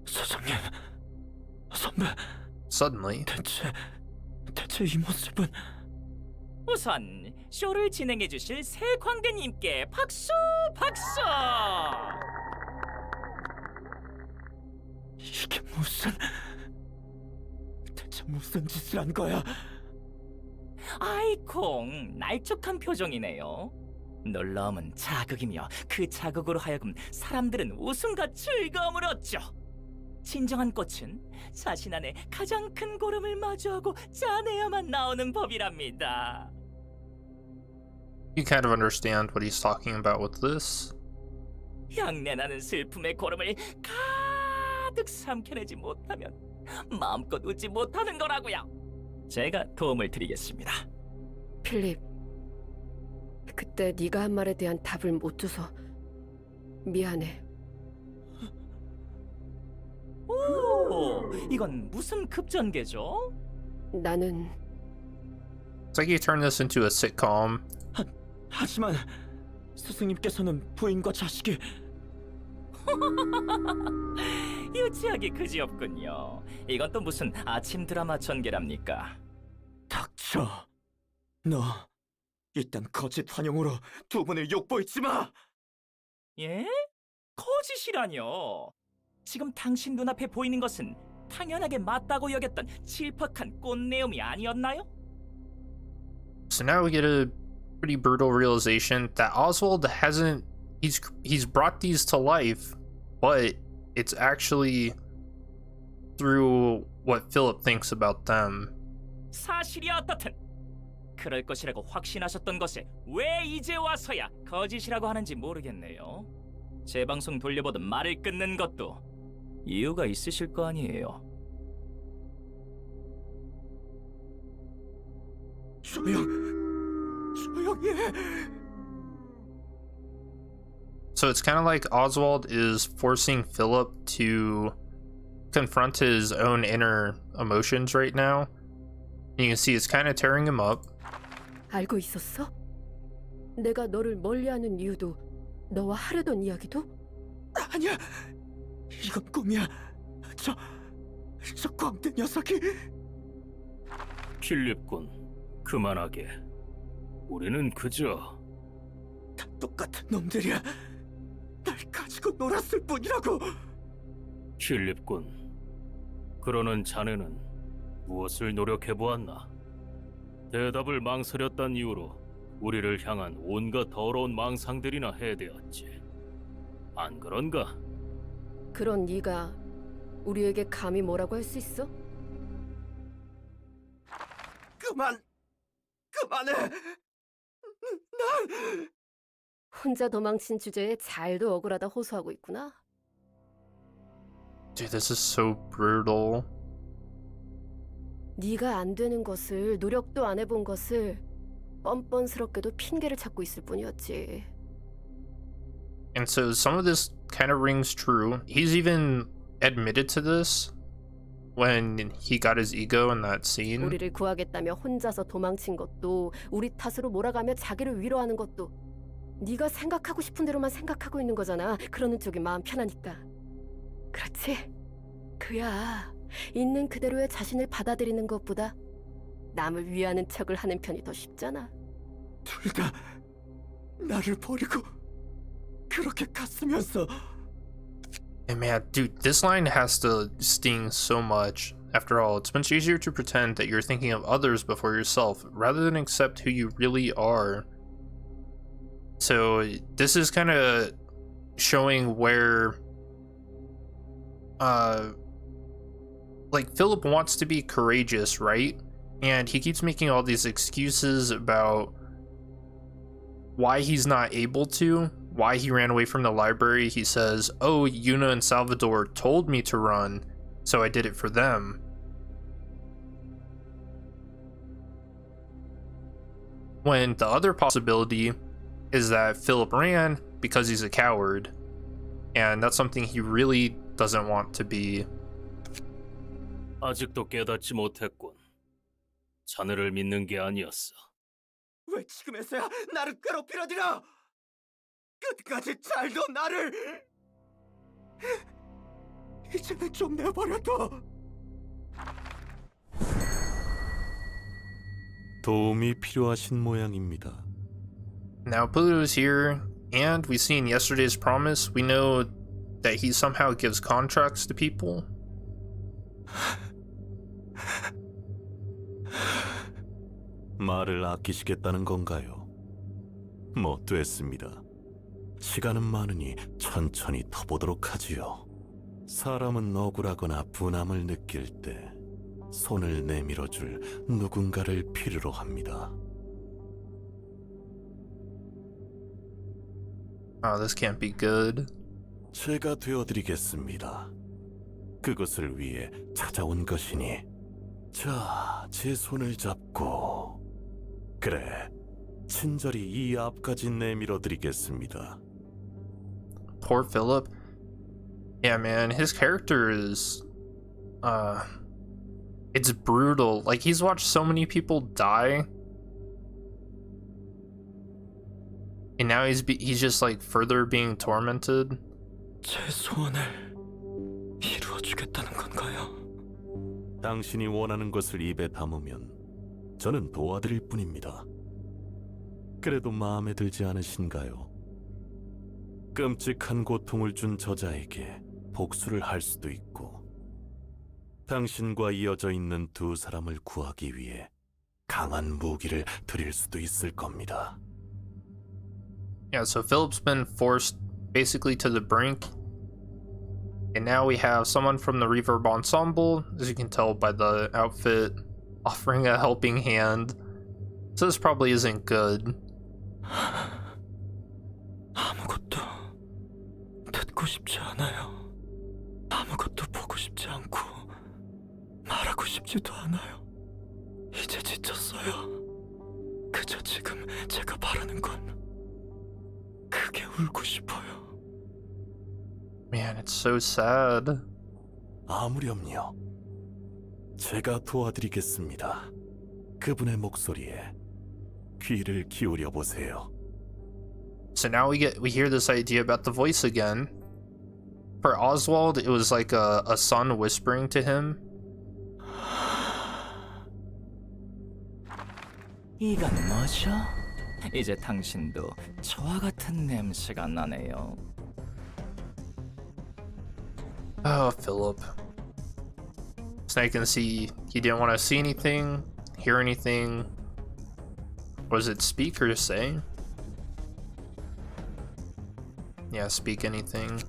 사장님, 선배, Suddenly, 대체 이 모습은... 우선 쇼를 진행해 주실 새 광대님께 박수! 이게 대체 무슨 짓을 한 거야? 아이콩, 날쭉한 표정이네요. 놀라움은 자극이며 그 자극으로 하여금 사람들은 웃음과 즐거움을 얻죠. 진정한 꽃은 자신 안에 가장 큰 고름을 마주하고 짜내야만 나오는 법이랍니다. you kind of understand what he's talking about with this. 향내나는 슬픔의 고름을 가득 삼켜내지 못하면 마음껏 웃지 못하는 거라고요. 제가 도움을 드리겠습니다. 필립, 그때 네가 한 말에 대한 답을 못 줘서 미안해. 오, 이건 무슨 급전개죠? 나는 It's like you turn this into a sitcom. 하지만 스승님께서는 부인과 자식이... 유치하기 그지없군요. 이건 또 무슨 아침 드라마 전개랍니까? 닥쳐. 너 일단 거짓 환영으로 두 분을 욕보이지 마. 예? 거짓이라뇨. 지금 당신 눈앞에 보이는 것은 당연하게 맞다고 여겼던 질퍽한 꽃내음이 아니었나요? So now we get a pretty brutal realization that Oswald hasn't he's brought these to life, but it's actually through what Philip thinks about them. 사실이 어떻든 그럴 것이라고 확신하셨던 것에 왜 이제 와서야 거짓이라고 하는지 모르겠네요. 제 방송 돌려보던 말을 끊는 것도 이유가 있으실 거 아니에요. 조용히. So it's kind of like Oswald is forcing Philip to confront his own inner emotions right now. You can see it's kind of tearing him up. 알고 있었어? 내가 너를 멀리하는 이유도 너와 하려던 이야기도? 아니야. 이건 꿈이야. 저 광대 녀석이. 필립군, 그만하게. 우리는 그저 다 똑같은 놈들이야. 날 가지고 놀았을 뿐이라고. 필립군, 그러는 자네는 무엇을 노력해 보았나? 대답을 망설였단 이유로 우리를 향한 온갖 더러운 망상들이나 해대었지. 안 그런가? 그런 네가 우리에게 감히 뭐라고 할 수 있어? 그만해. 난 혼자 도망친 주제에 잘도 억울하다 호소하고 있구나. Dude, this is so brutal. 네가 안 되는 것을, 노력도 안 해본 것을 뻔뻔스럽게도 핑계를 찾고 있을 뿐이었지. And so some of this kind of rings true. He's even admitted to this when he got his ego in that scene. 우리를 구하겠다며 혼자서 도망친 것도, 우리 탓으로 몰아가며 자기를 위로하는 것도 네가 생각하고 싶은 대로만 생각하고 있는 거잖아. 그러는 쪽이 마음 편하니까. 그렇지? 그야. 있는 그대로의 자신을 받아들이는 것보다 남을 위하는 척을 하는 편이 더 쉽잖아. 둘 다 나를 버리고 그렇게 갔으면서. And man, dude, this line has to sting so much. After all, it's much easier to pretend that you're thinking of others before yourself, rather than accept who you really are. So this is kind of showing where like Philip wants to be courageous, right? And he keeps making all these excuses about why he's not able to, why he ran away from the library. He says, oh, Yuna and Salvador told me to run, so I did it for them. When the other possibility is that Philip ran because he's a coward, and that's something he really doesn't want to be. 아직도 깨닫지 못했군. 자네를 믿는 게 아니었어. 왜 지금에서야 나를 괴롭히려들어? 끝까지 잘도 나를. 이제는 좀 내버려둬. 도움이 필요하신 모양입니다. Now Pluto's here, and we see in yesterday's promise, we know that he somehow gives contracts to people. 말을 아끼시겠다는 건가요? 뭐 됐습니다. 시간은 많으니 천천히 터보도록 하지요. 사람은 억울하거나 분함을 느낄 때 손을 내밀어줄 누군가를 필요로 합니다. Oh, this can't be good. 제가 되어드리겠습니다. 그것을 위해 찾아온 것이니. 자, 제 손을 잡고. 그래, 친절히 이 앞까지 내밀어드리겠습니다. Poor Philip. Yeah, man, his character is it's brutal. Like, he's watched so many people die, and now he's just like further being tormented. 제 소원을 이루어주겠다는 건가요? 당신이 원하는 것을 입에 담으면 저는 도와드릴 뿐입니다. 그래도 마음에 들지 않으신가요? 끔찍한 고통을 준 저자에게 복수를 할 수도 있고, 당신과 이어져 있는 두 사람을 구하기 위해 강한 무기를 드릴 수도 있을 겁니다. Yeah, so Philip's been forced basically to the brink, And now we have someone from the Reverb Ensemble, as you can tell by the outfit, offering a helping hand. So this probably isn't good. 아무것도 듣고 싶지 않아요. 아무것도 보고 싶지 않고 말하고 싶지도 않아요. 이제 지쳤어요. 그저 지금 제가 바라는 건 크게 울고 싶어요. Man, it's so sad. 아무렴요. 제가 도와드리겠습니다. 그분의 목소리에 귀를 기울여 보세요. So now we hear this idea about the voice again. For Oswald, it was like a son whispering to him. 이건 뭐죠? 이제 당신도 저와 같은 냄새가 나네요. Oh, Philip. So now you can see he didn't want to see anything, hear anything. Was it speak or say? Yeah, speak anything.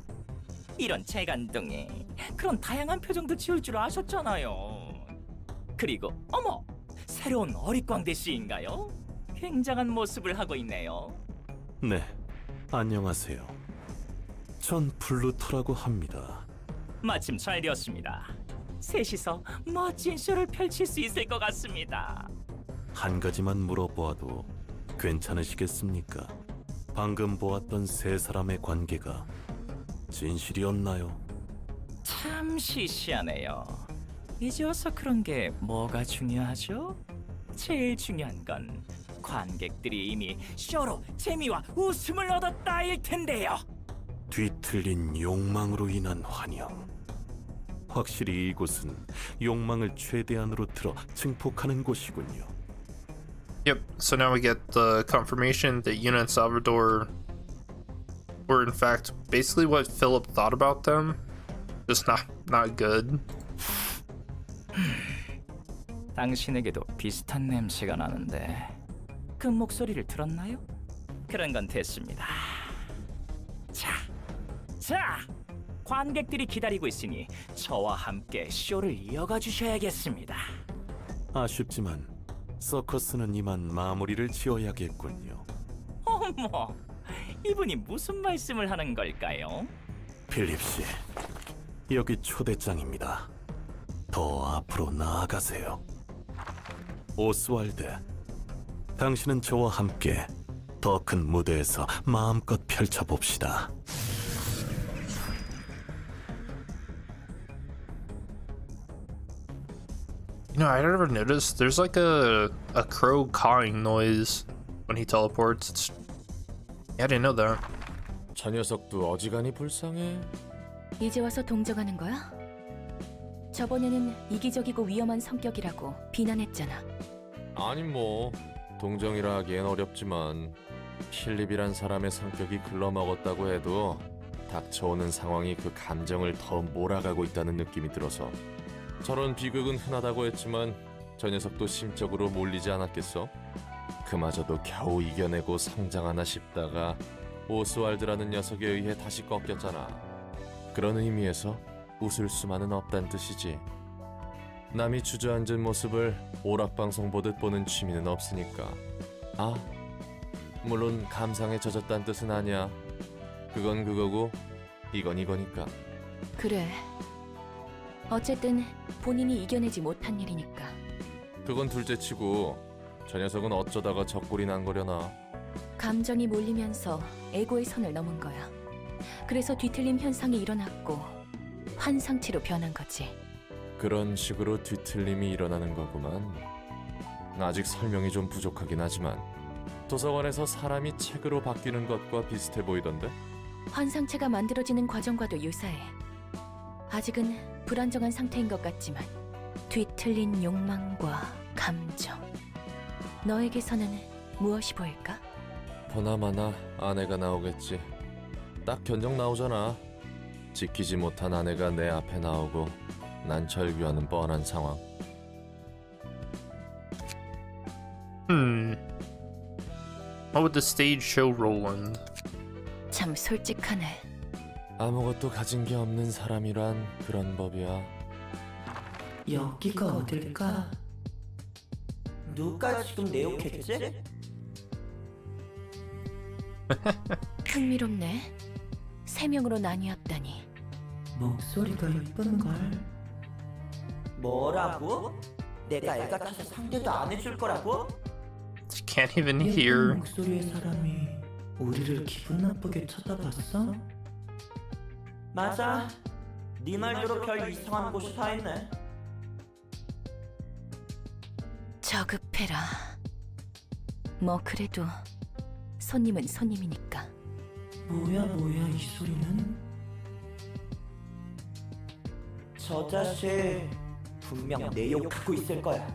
이런 재간둥이. 그런 다양한 표정도 지을 줄 아셨잖아요. 그리고 어머! 새로운 어릿광대 씨인가요? 굉장한 모습을 하고 있네요. 네, 안녕하세요. 전 플루토라고 합니다. 마침 잘 되었습니다. 셋이서 멋진 쇼를 펼칠 수 있을 것 같습니다. 한 가지만 물어보아도 괜찮으시겠습니까? 방금 보았던 세 사람의 관계가 진실이었나요? 참 시시하네요. 이제 와서 그런 게 뭐가 중요하죠? 제일 중요한 건 관객들이 이미 쇼로 재미와 웃음을 얻었다일 텐데요. 뒤틀린 욕망으로 인한 환영. 확실히 이곳은 욕망을 최대한으로 들어 증폭하는 곳이군요. Yep, so now we get the confirmation that Yuna and Salvador were in fact basically what Philip thought about them. Just not good. 당신에게도 비슷한 냄새가 나는데 그 목소리를 들었나요? 그런 건 됐습니다. 자, 관객들이 기다리고 있으니 저와 함께 쇼를 이어가 주셔야겠습니다. 아쉽지만 서커스는 이만 마무리를 지어야겠군요. 어머, 이분이 무슨 말씀을 하는 걸까요? 필립 씨, 여기 초대장입니다. 더 앞으로 나아가세요. 오스왈드, 당신은 저와 함께 더 큰 무대에서 마음껏 펼쳐봅시다. You know, I never noticed. There's like a crow cawing noise when he teleports. Yeah, I didn't know that. 저 녀석도 어지간히 불쌍해. 이제 와서 동정하는 거야? 저번에는 이기적이고 위험한 성격이라고 비난했잖아. 아니 뭐 동정이라 하기엔 어렵지만 필립이란 사람의 성격이 글러먹었다고 해도 닥쳐오는 상황이 그 감정을 더 몰아가고 있다는 느낌이 들어서 저런 비극은 흔하다고 했지만 저 녀석도 심적으로 몰리지 않았겠어? 그마저도 겨우 이겨내고 성장하나 싶다가 오스왈드라는 녀석에 의해 다시 꺾였잖아. 그런 의미에서 웃을 수만은 없단 뜻이지. 남이 주저앉은 모습을 오락방송 보듯 보는 취미는 없으니까. 아, 물론 감상에 젖었단 뜻은 아니야. 그건 그거고 이건 이거니까. 그래. 어쨌든 본인이 이겨내지 못한 일이니까. 그건 둘째치고 저 녀석은 어쩌다가 적골이 난 거려나. 감정이 몰리면서 에고의 선을 넘은 거야. 그래서 뒤틀림 현상이 일어났고 환상체로 변한 거지. 그런 식으로 뒤틀림이 일어나는 거구만. 아직 설명이 좀 부족하긴 하지만 도서관에서 사람이 책으로 바뀌는 것과 비슷해 보이던데? 환상체가 만들어지는 과정과도 유사해. 아직은 불안정한 상태인 것 같지만 뒤틀린 욕망과 감정. 너에게서는 무엇이 보일까? 보나마나 아내가 나오겠지. 딱 견적 나오잖아. 지키지 못한 아내가 내 앞에 나오고 난 절규하는 뻔한 상황. What would the stage show Roland? 참 솔직하네. 아무것도 가진 게 없는 사람이란 그런 법이야. 여기가 어딜까? 누가 지금 내 욕했지? 흥미롭네. 3명으로 나뉘었다니. 목소리가 예쁜걸. 뭐라고? 내가 애 같아서 상대도 안 해줄 거라고? You can't even hear. 목소리의 사람이 우리를 기분 나쁘게 쳐다봤어? 맞아. 네 말대로 별 이상한 곳이 다 있네. 저급해라. 뭐 그래도 손님은 손님이니까. 뭐야 이 소리는? 저 자식 분명 내 욕하고 있을 거야.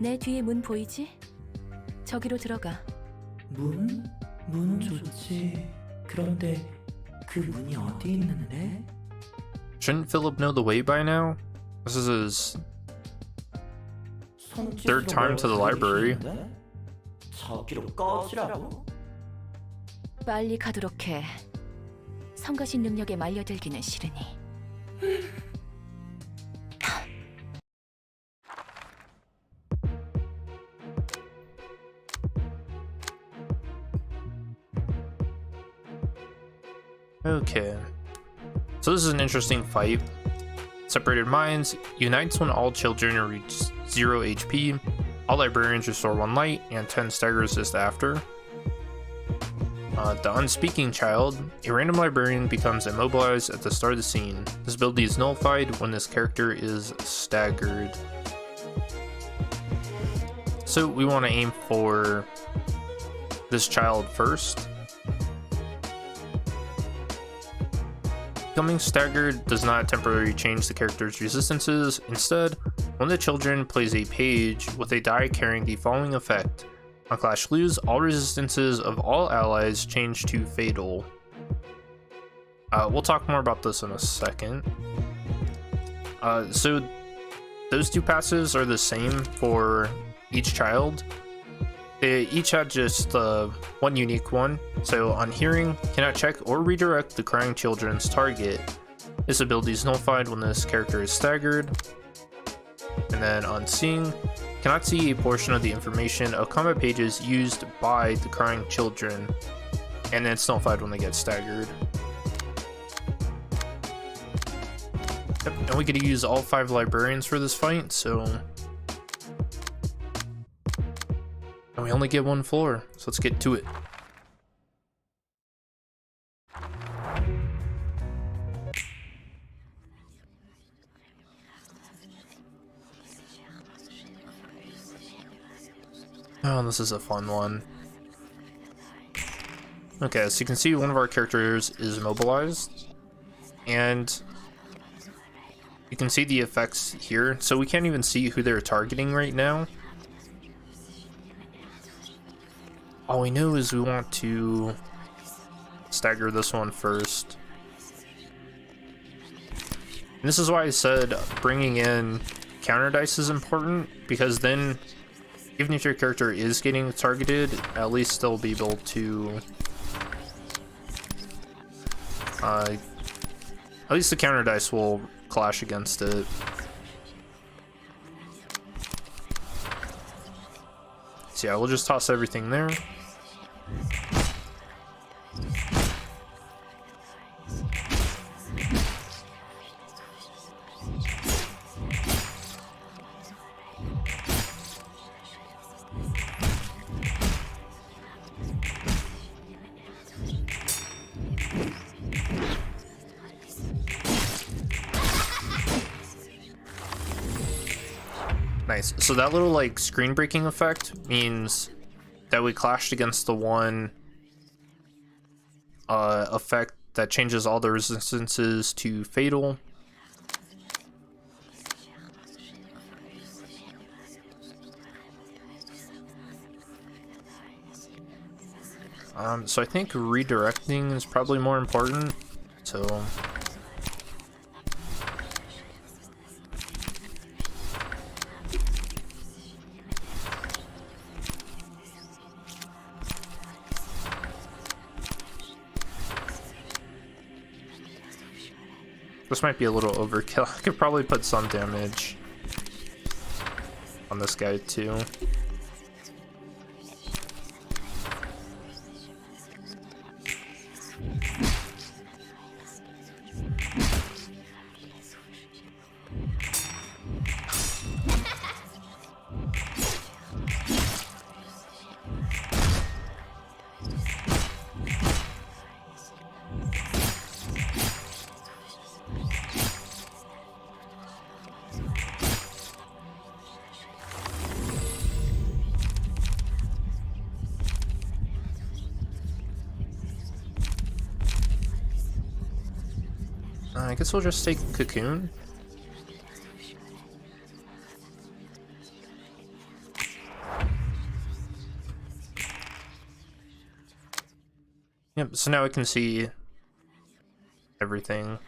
내 뒤에 문 보이지? 저기로 들어가. 문? 문은 좋지. 그런데 그 문이 어디 있는데? Shouldn't Philip know the way by now? This is his third time to the library. 저기로 꺼지라고? 빨리 가도록 해. 성가신 능력에 말려들기는 싫으니. Okay. So this is an interesting fight. Separated Minds unites when all children reach 0 HP. All librarians restore 1 light and 10 stagger resist after. The Unspeaking Child. A random librarian becomes immobilized at the start of the scene. This ability is nullified when this character is staggered. So we want to aim for this child first. Becoming staggered does not temporarily change the character's resistances. Instead, one of the children plays a page with a die carrying the following effect. On Clash Lose, all resistances of all allies change to fatal. We'll talk more about this in a second. So those 2 passives are the same for each child. They each had just 1 unique one. So on hearing, cannot check or redirect the crying children's target. This ability is nullified when this character is staggered. And then on seeing, cannot see a portion of the information of combat pages used by the crying children. And then it's nullified when they get staggered. Yep, and we get to use all 5 librarians for this fight, so... And we only get 1 floor, so let's get to it. Oh, this is a fun one. Okay, so you can see one of our characters is immobilized, and you can see the effects here. So we can't even see who they're targeting right now. All we know is we want to stagger this one first. And this is why I said bringing in counter dice is important, because then even if your character is getting targeted, at least they'll be able to at least the counter dice will clash against it. So yeah, we'll just toss everything there. Nice. So that little like screen breaking effect means that we clashed against the one effect that changes all the resistances to fatal. So I think redirecting is probably more important. So This might be a little overkill. I could probably put some damage on this guy too. I guess we'll just take Cocoon. Yep, so now I can see everything.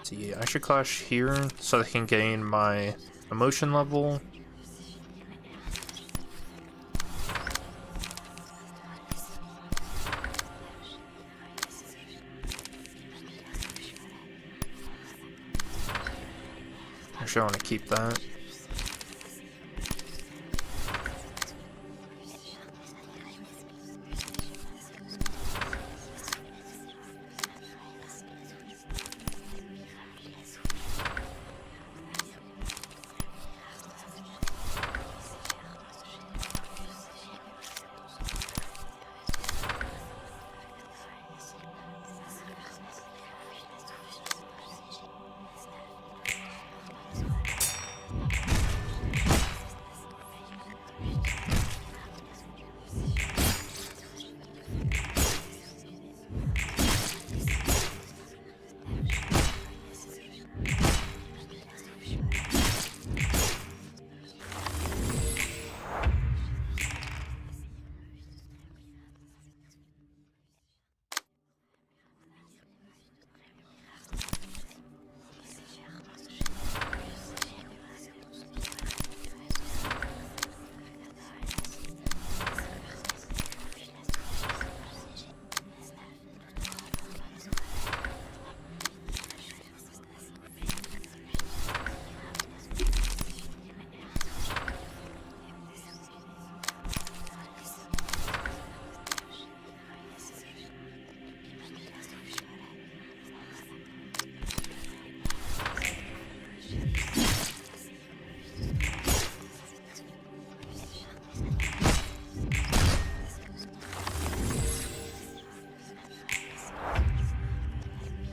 See, I should clash here so I can gain my emotion level. Actually, I want to keep that.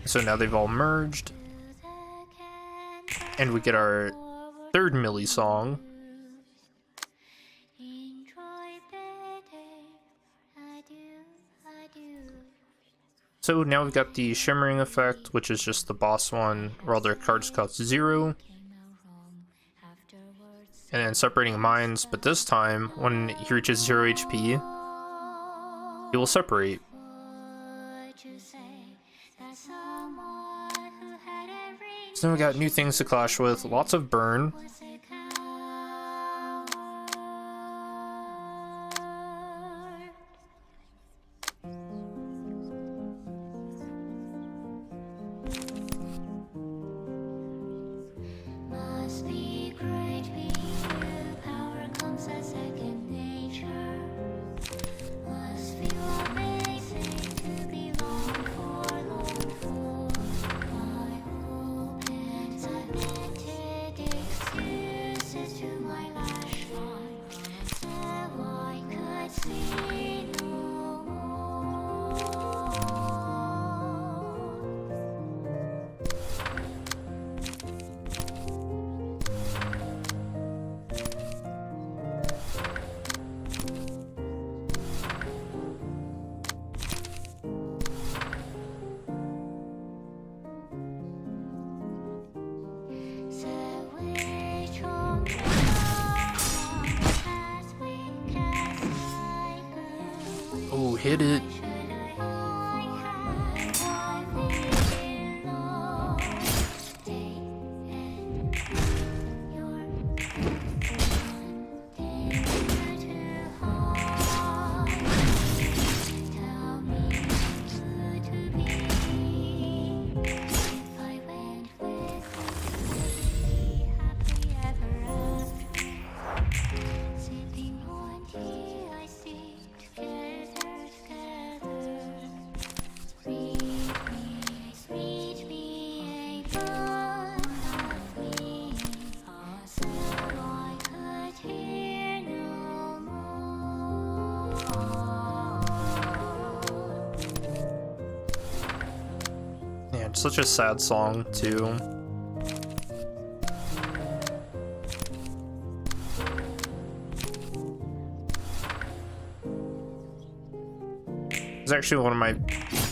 So now they've all merged. And we get our third Millie song. So now we've got the shimmering effect, which is just the boss one, where all their cards cost 0. And then separating minds, but this time, when he reaches 0 HP, he will separate. So then we got new things to clash with, lots of burn. Oh, hit it. Such a sad song, too. It's actually one of my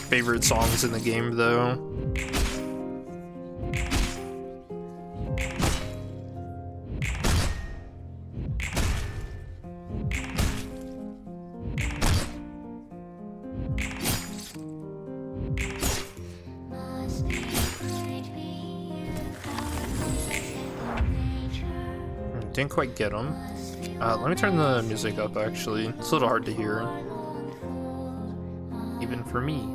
favorite songs in the game, though. Didn't quite get him. Let me turn the music up, actually. It's a little hard to hear. Even for me.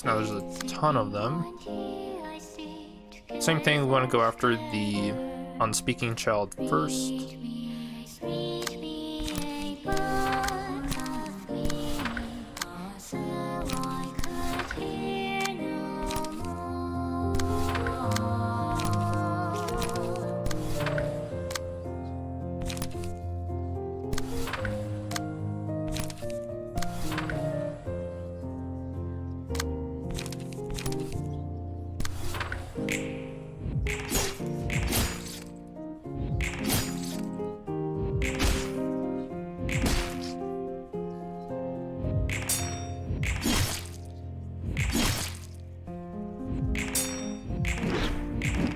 Now there's a ton of them. Same thing, we want to go after the unspeaking child first.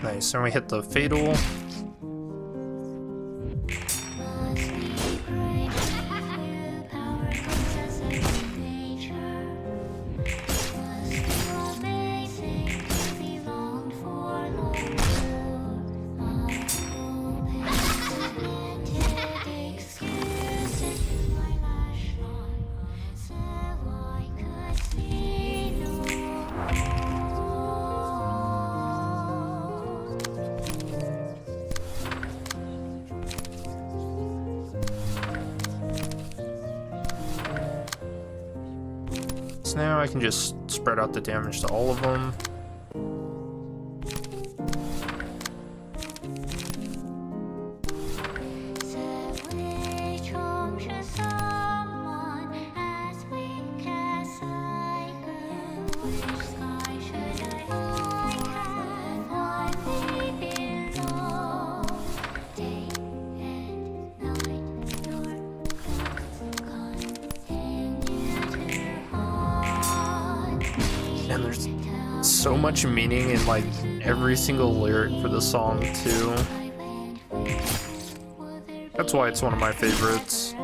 Nice, and we hit the fatal. So now I can just spread out the damage to all of them. And there's so much meaning in like every single lyric for the song too. That's why it's one of my favorites.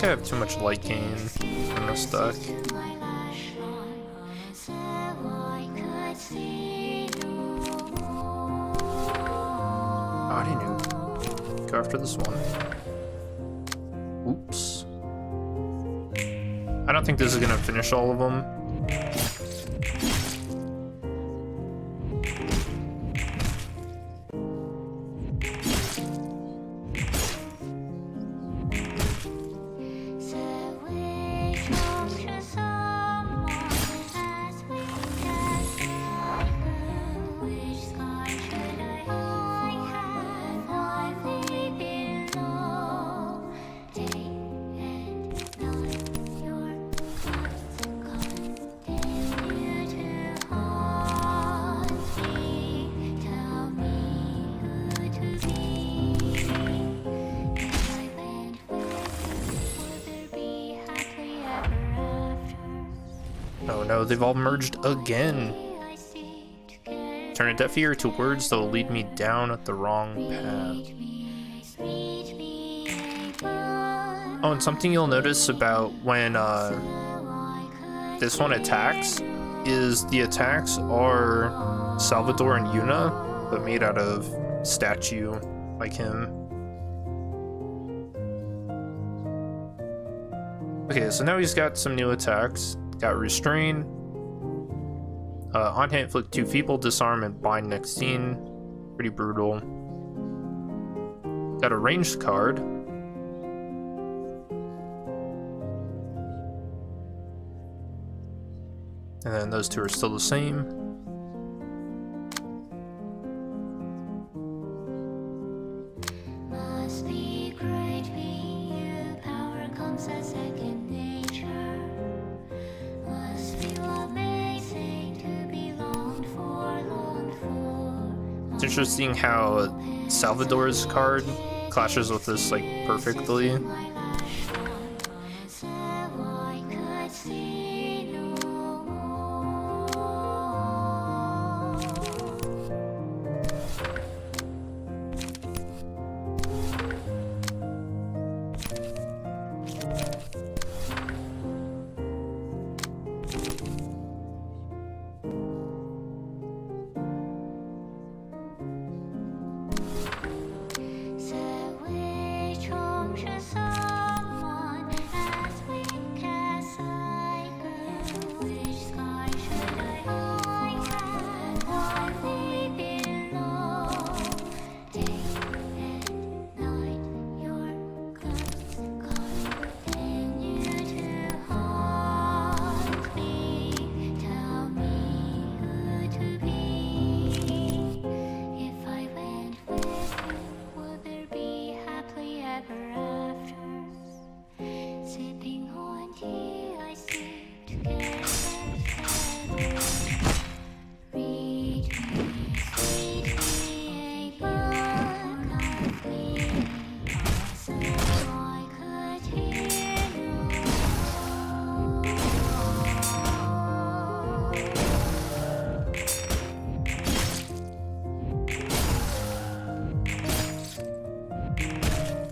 think I have too much light gain in this deck. Oh, I didn't even go after this one. Oops. I don't think this is gonna finish all of them. Oh no, they've all merged again. Turn a deaf ear to words that will lead me down the wrong path. Oh, and something you'll notice about when this one attacks is the attacks are Salvador and Yuna, but made out of statue like him. Okay, so now he's got some new attacks. Got Restrain. On hit, inflict 2 feeble, disarm, and bind next scene. Pretty brutal. Got a ranged card. And then those two are still the same. Must be great being you, power comes as second nature. Must feel amazing to be longed for. It's interesting how Salvador's card clashes with this like perfectly.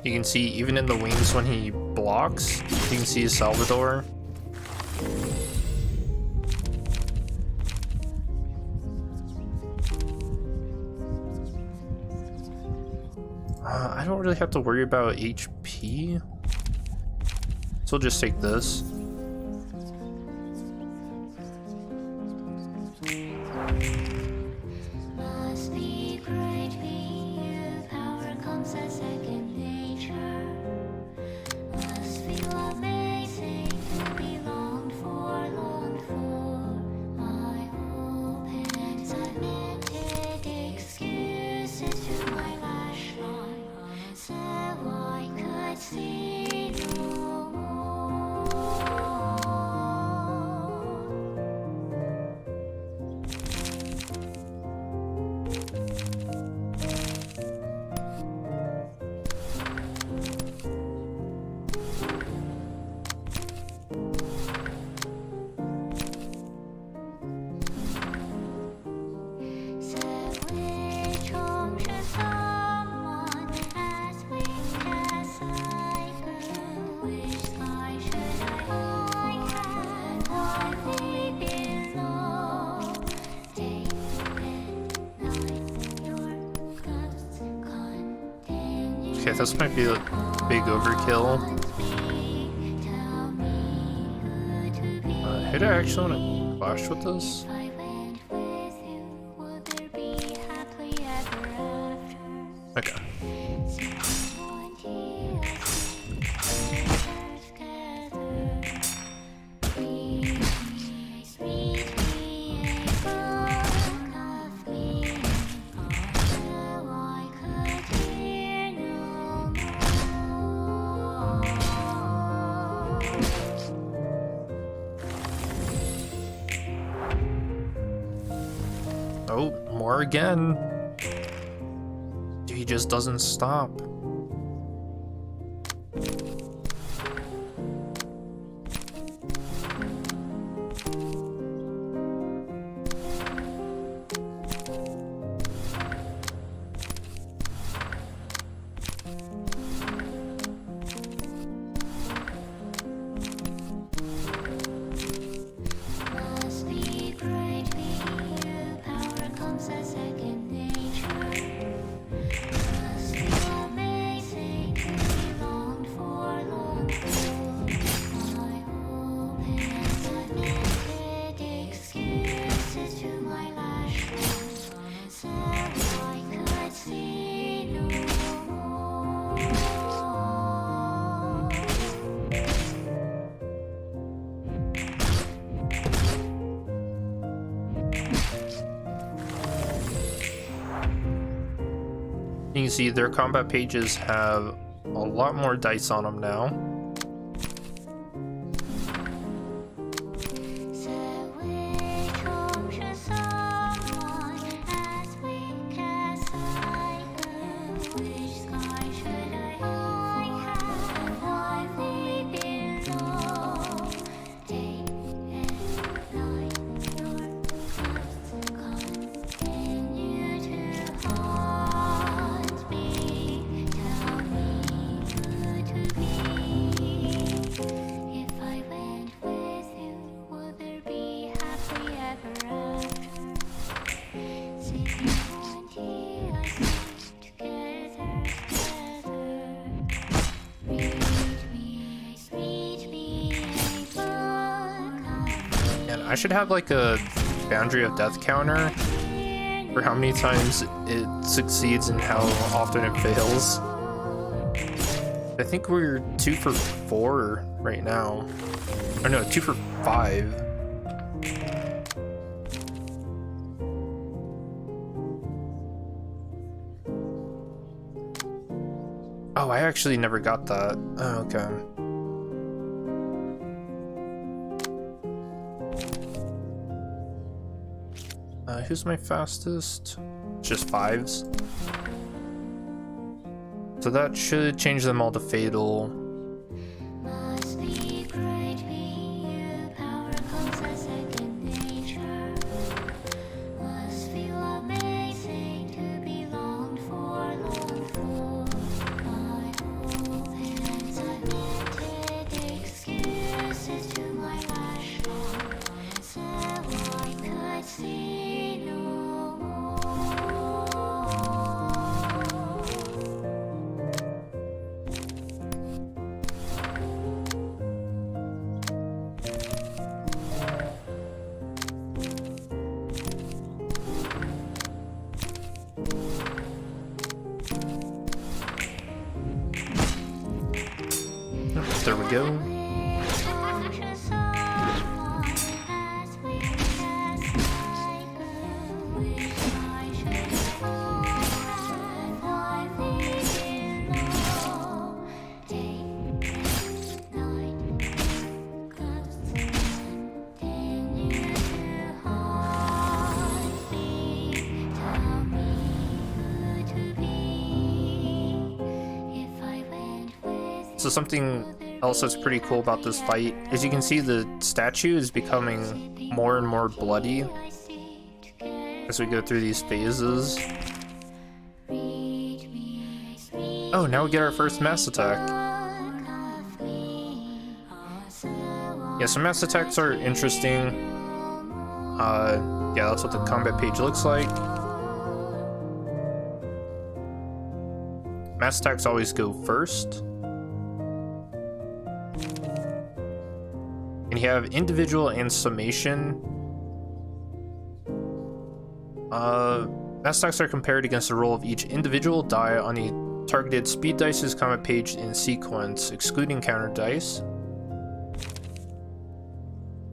You can see even in the wings when he blocks, you can see Salvador. I don't really have to worry about HP, so I'll just take this. Okay, this might be a big overkill. Hey, do I actually want to clash with this? Okay. Oh, more again. Dude, he just doesn't stop. You can see their combat pages have a lot more dice on them now. I should have like a boundary of death counter for how many times it succeeds and how often it fails. I think we're 2 for 4 right now. Or no, 2 for 5. Oh, I actually never got that. Oh, okay. Who's my fastest? Just 5s. So that should change them all to fatal. There we go. So something else that's pretty cool about this fight is you can see the statue is becoming more and more bloody as we go through these phases. Oh, now we get our first mass attack. Yeah, so mass attacks are interesting. Yeah, that's what the combat page looks like. mass attacks always go first. And you have individual and summation. Mass attacks are compared against the roll of each individual die on a targeted speed dice's combat page in sequence, excluding counter dice.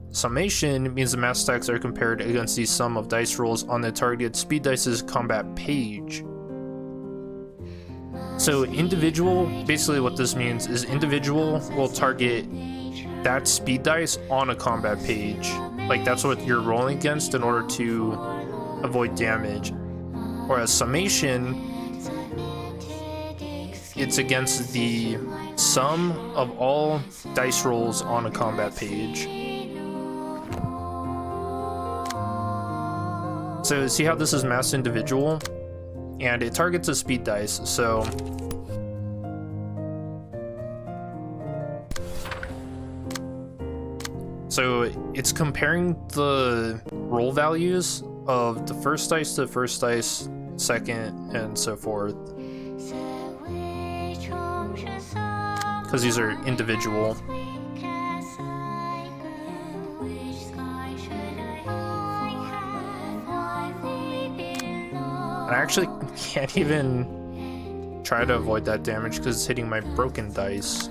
Summation means the mass attacks are compared against the sum of dice rolls on the targeted speed dice's combat page. So individual, basically what this means is individual will target that speed dice on a combat page. Like that's what you're rolling against in order to avoid damage. Whereas summation, it's against the sum of all dice rolls on a combat page. So see how this is mass individual? And it targets a speed dice, so it's comparing the roll values of the first dice to first dice, second, and so forth. Because these are individual. And I actually can't even try to avoid that damage because it's hitting my broken dice.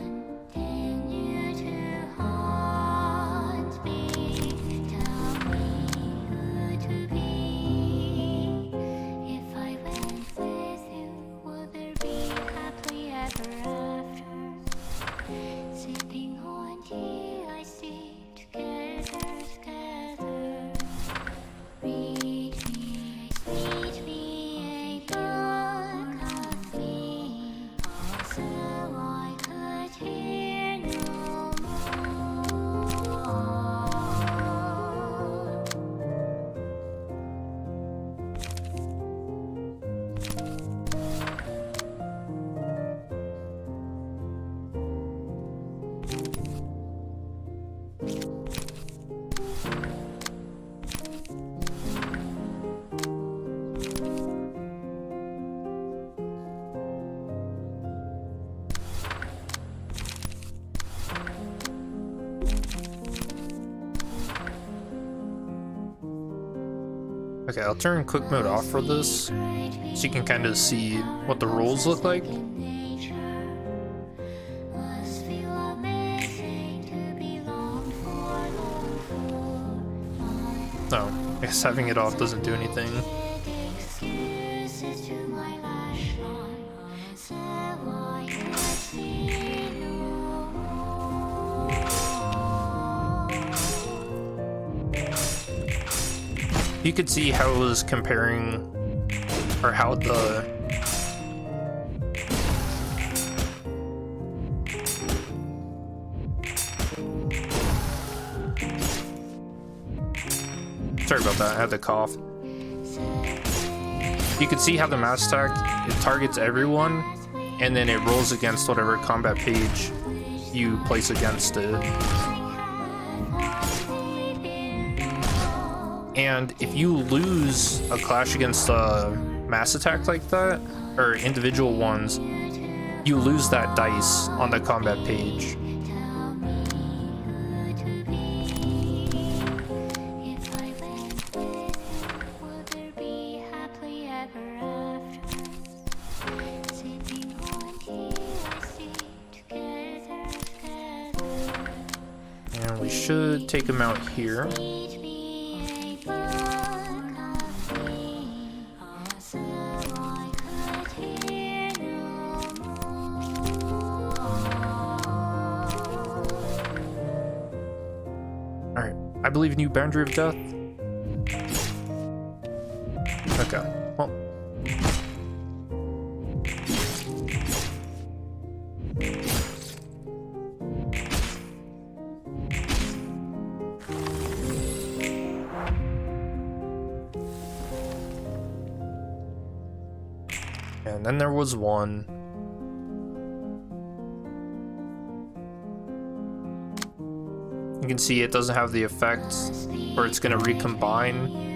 Okay, I'll turn quick mode off for this, so you can kind of see what the rolls look like. Oh, I guess having it off doesn't do anything. You could see how it was comparing, or how the sorry about that, I had to cough. You could see how the mass attack, it targets everyone, and then it rolls against whatever combat page you place against it. And if you lose a clash against a mass attack like that, or individual ones, you lose that dice on the combat page. And we should take him out here. I believe new boundary of death. Okay, well. And then there was one. You can see it doesn't have the effect where it's going to recombine.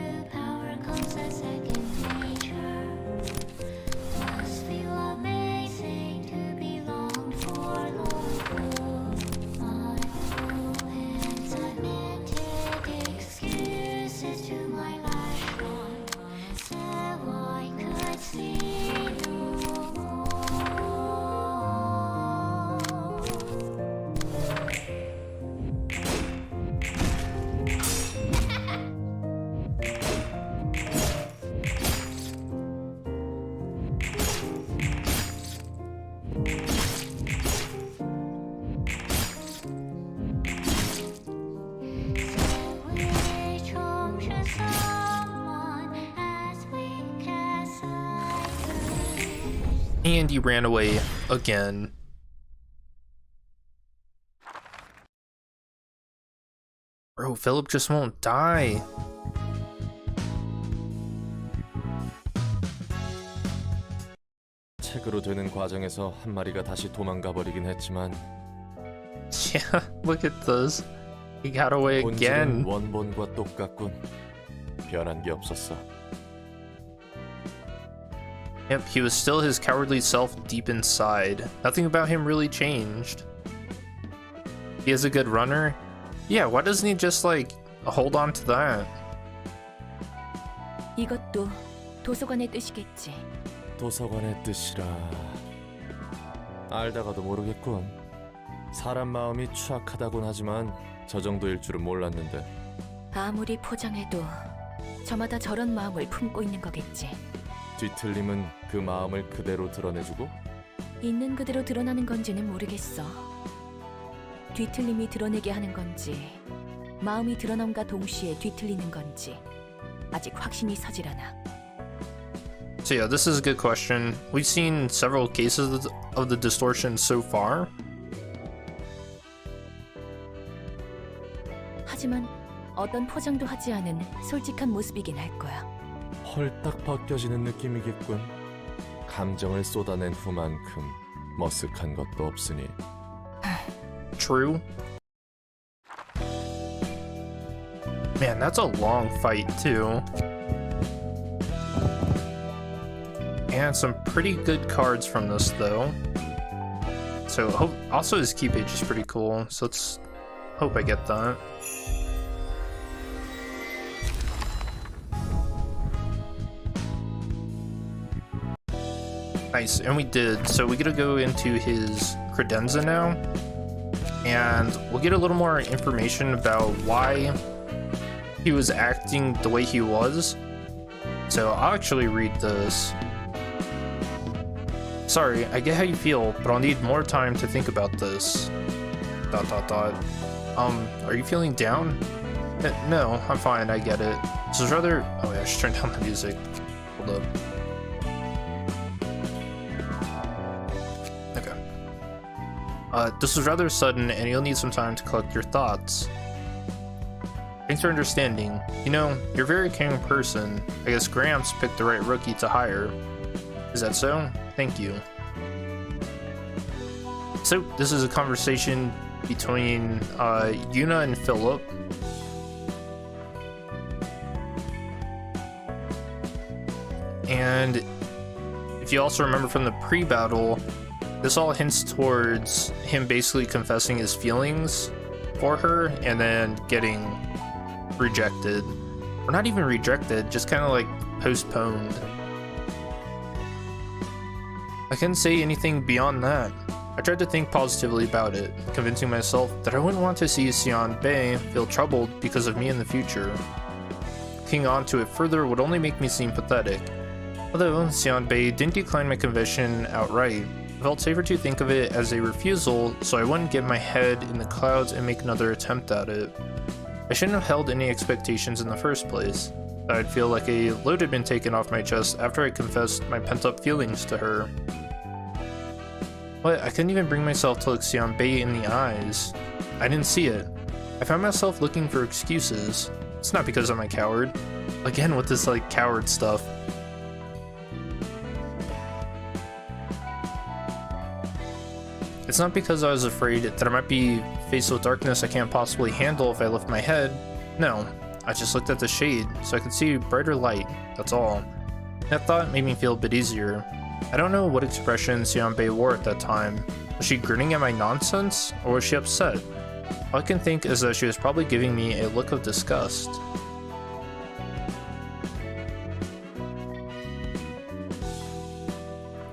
And he ran away again. Bro, Philip just won't die. 책으로 되는 과정에서 한 마리가 다시 도망가 버리긴 했지만 Yeah, look at this. He got away again. 본질은 원본과 똑같군. 변한 게 없었어. Yep, he was still his cowardly self deep inside. Nothing about him really changed. He is a good runner. Yeah, why doesn't he just like hold on to that? 이것도 도서관의 뜻이겠지. 도서관의 뜻이라 알다가도 모르겠군. 사람 마음이 추악하다곤 하지만 저 정도일 줄은 몰랐는데. 아무리 포장해도 저마다 저런 마음을 품고 있는 거겠지. 뒤틀림은 그 마음을 그대로 드러내주고? 있는 그대로 드러나는 건지는 모르겠어. 뒤틀림이 드러내게 하는 건지 마음이 드러남과 동시에 뒤틀리는 건지 아직 확신이 서질 않아. So yeah, this is a good question. We've seen several cases of the distortion so far. 하지만 어떤 포장도 하지 않은 솔직한 모습이긴 할 거야. 헐딱 벗겨지는 느낌이겠군. 감정을 쏟아낸 후만큼 머쓱한 것도 없으니. True. Man, that's a long fight too. And some pretty good cards from this though. So also his key page is pretty cool. So let's hope I get that. Nice, and we did. So we get to go into his credenza now, and we'll get a little more information about why he was acting the way he was. So I'll actually read this. Sorry, I get how you feel, but I'll need more time to think about this. ... Are you feeling down? No, I'm fine, I get it. This is rather... Oh wait, I should turn down the music. Hold up. This was rather sudden, and you'll need some time to collect your thoughts. Thanks for understanding. You know, you're a very caring person. I guess Gramps picked the right rookie to hire. Is that so? Thank you. So, this is a conversation between Yuna and Philip. And if you also remember from the pre-battle, this all hints towards him basically confessing his feelings for her and then getting rejected. Or not even rejected, just kind of like postponed. I couldn't say anything beyond that. I tried to think positively about it, convincing myself that I wouldn't want to see Xian Bei feel troubled because of me in the future. Clinging on to it further would only make me seem pathetic. Although Xian Bei didn't decline my confession outright, it felt safer to think of it as a refusal so I wouldn't get my head in the clouds and make another attempt at it. I shouldn't have held any expectations in the first place. I'd feel like a load had been taken off my chest after I confessed my pent-up feelings to her. But I couldn't even bring myself to look Xian Bei in the eyes. I didn't see it. I found myself looking for excuses. It's not because I'm a coward. Again with this like coward stuff. It's not because I was afraid that I might be faced with darkness I can't possibly handle if I lift my head. No, I just looked at the shade so I could see brighter light, that's all. That thought made me feel a bit easier. I don't know what expression Xian Bei wore at that time. Was she grinning at my nonsense, or was she upset? All I can think is that she was probably giving me a look of disgust.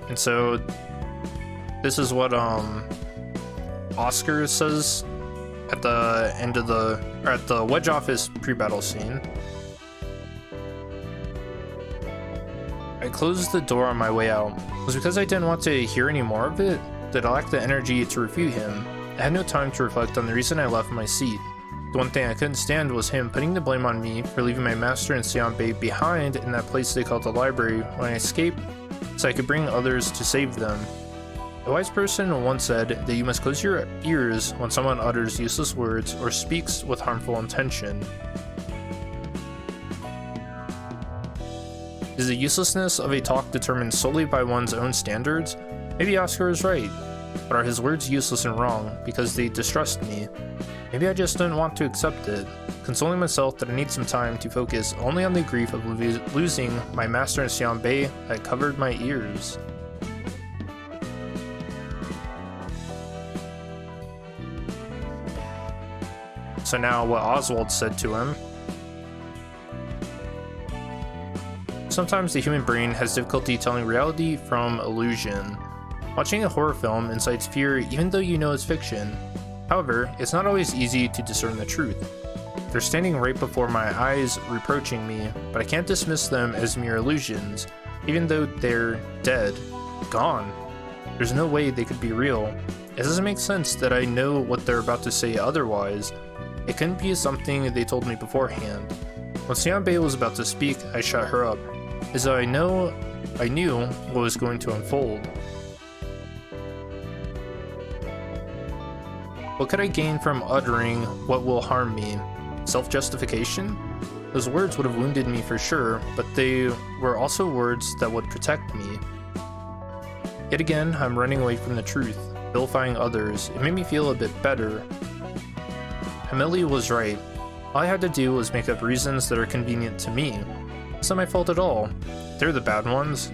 And so this is what Oscar says at the end of at the Wedge office pre-battle scene. I closed the door on my way out. It was because I didn't want to hear any more of it that I lacked the energy to refute him. I had no time to reflect on the reason I left my seat. The one thing I couldn't stand was him putting the blame on me for leaving my master and Xian Bei behind in that place they called the library when I escaped so I could bring others to save them. A wise person once said that you must close your ears when someone utters useless words or speaks with harmful intention. Is the uselessness of a talk determined solely by one's own standards? Maybe Oscar is right, but are his words useless and wrong because they distrust me? Maybe I just don't want to accept it, consoling myself that I need some time to focus only on the grief of losing my master in Xianbei that covered my ears. So now what Oswald said to him. Sometimes the human brain has difficulty telling reality from illusion. Watching a horror film incites fear even though you know it's fiction. However, it's not always easy to discern the truth. They're standing right before my eyes reproaching me, but I can't dismiss them as mere illusions, even though they're dead, gone. There's no way they could be real. It doesn't make sense that I know what they're about to say otherwise. It couldn't be something they told me beforehand. When Xianbei was about to speak, I shut her up, as though I knew what was going to unfold. What could I gain from uttering what will harm me? Self-justification? Those words would have wounded me for sure, but they were also words that would protect me. Yet again, I'm running away from the truth, vilifying others. It made me feel a bit better. Amelie was right. All I had to do was make up reasons that are convenient to me. It's not my fault at all. They're the bad ones.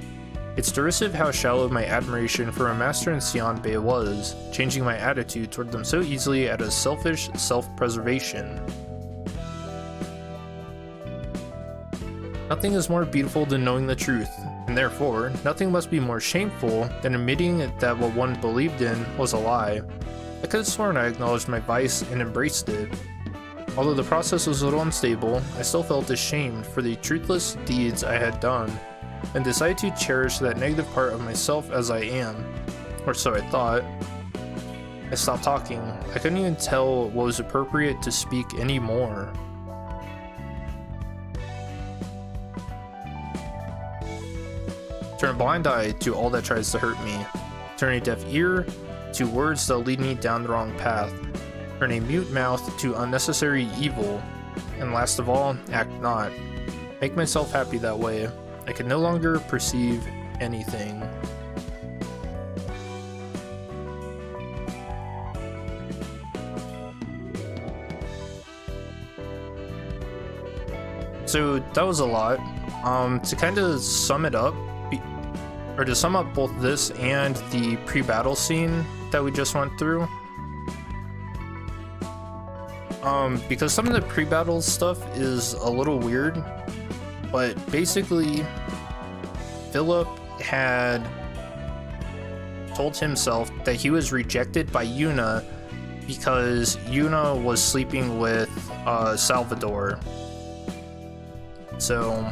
It's derisive how shallow my admiration for a master in Xianbei was, changing my attitude toward them so easily out of selfish self-preservation. Nothing is more beautiful than knowing the truth, and therefore, nothing must be more shameful than admitting that what one believed in was a lie. I could have sworn I acknowledged my vice and embraced it. Although the process was a little unstable, I still felt ashamed for the truthless deeds I had done, and decided to cherish that negative part of myself as I am. Or so I thought. I stopped talking. I couldn't even tell what was appropriate to speak anymore. Turn a blind eye to all that tries to hurt me. Turn a deaf ear to words that lead me down the wrong path. Turn a mute mouth to unnecessary evil. And last of all, act not. Make myself happy that way. I can no longer perceive anything. So that was a lot. To kind of sum it up, or to sum up both this and the pre-battle scene that we just went through, because some of the pre-battle stuff is a little weird, but basically Philip had told himself that he was rejected by Yuna because Yuna was sleeping with Salvador. So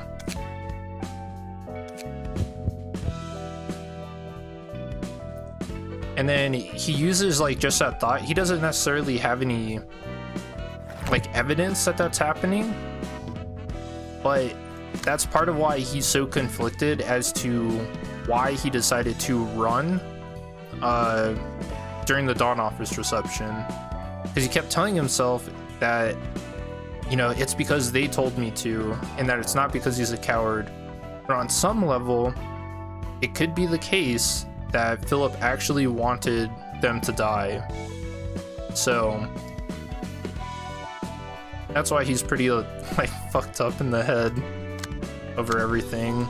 and then he uses like just that thought. He doesn't necessarily have any like evidence that that's happening, but that's part of why he's so conflicted as to why he decided to run during the Dawn Office reception, because he kept telling himself that, you know, it's because they told me to, and that it's not because he's a coward. But on some level, it could be the case that Philip actually wanted them to die. So that's why he's pretty like fucked up in the head over everything.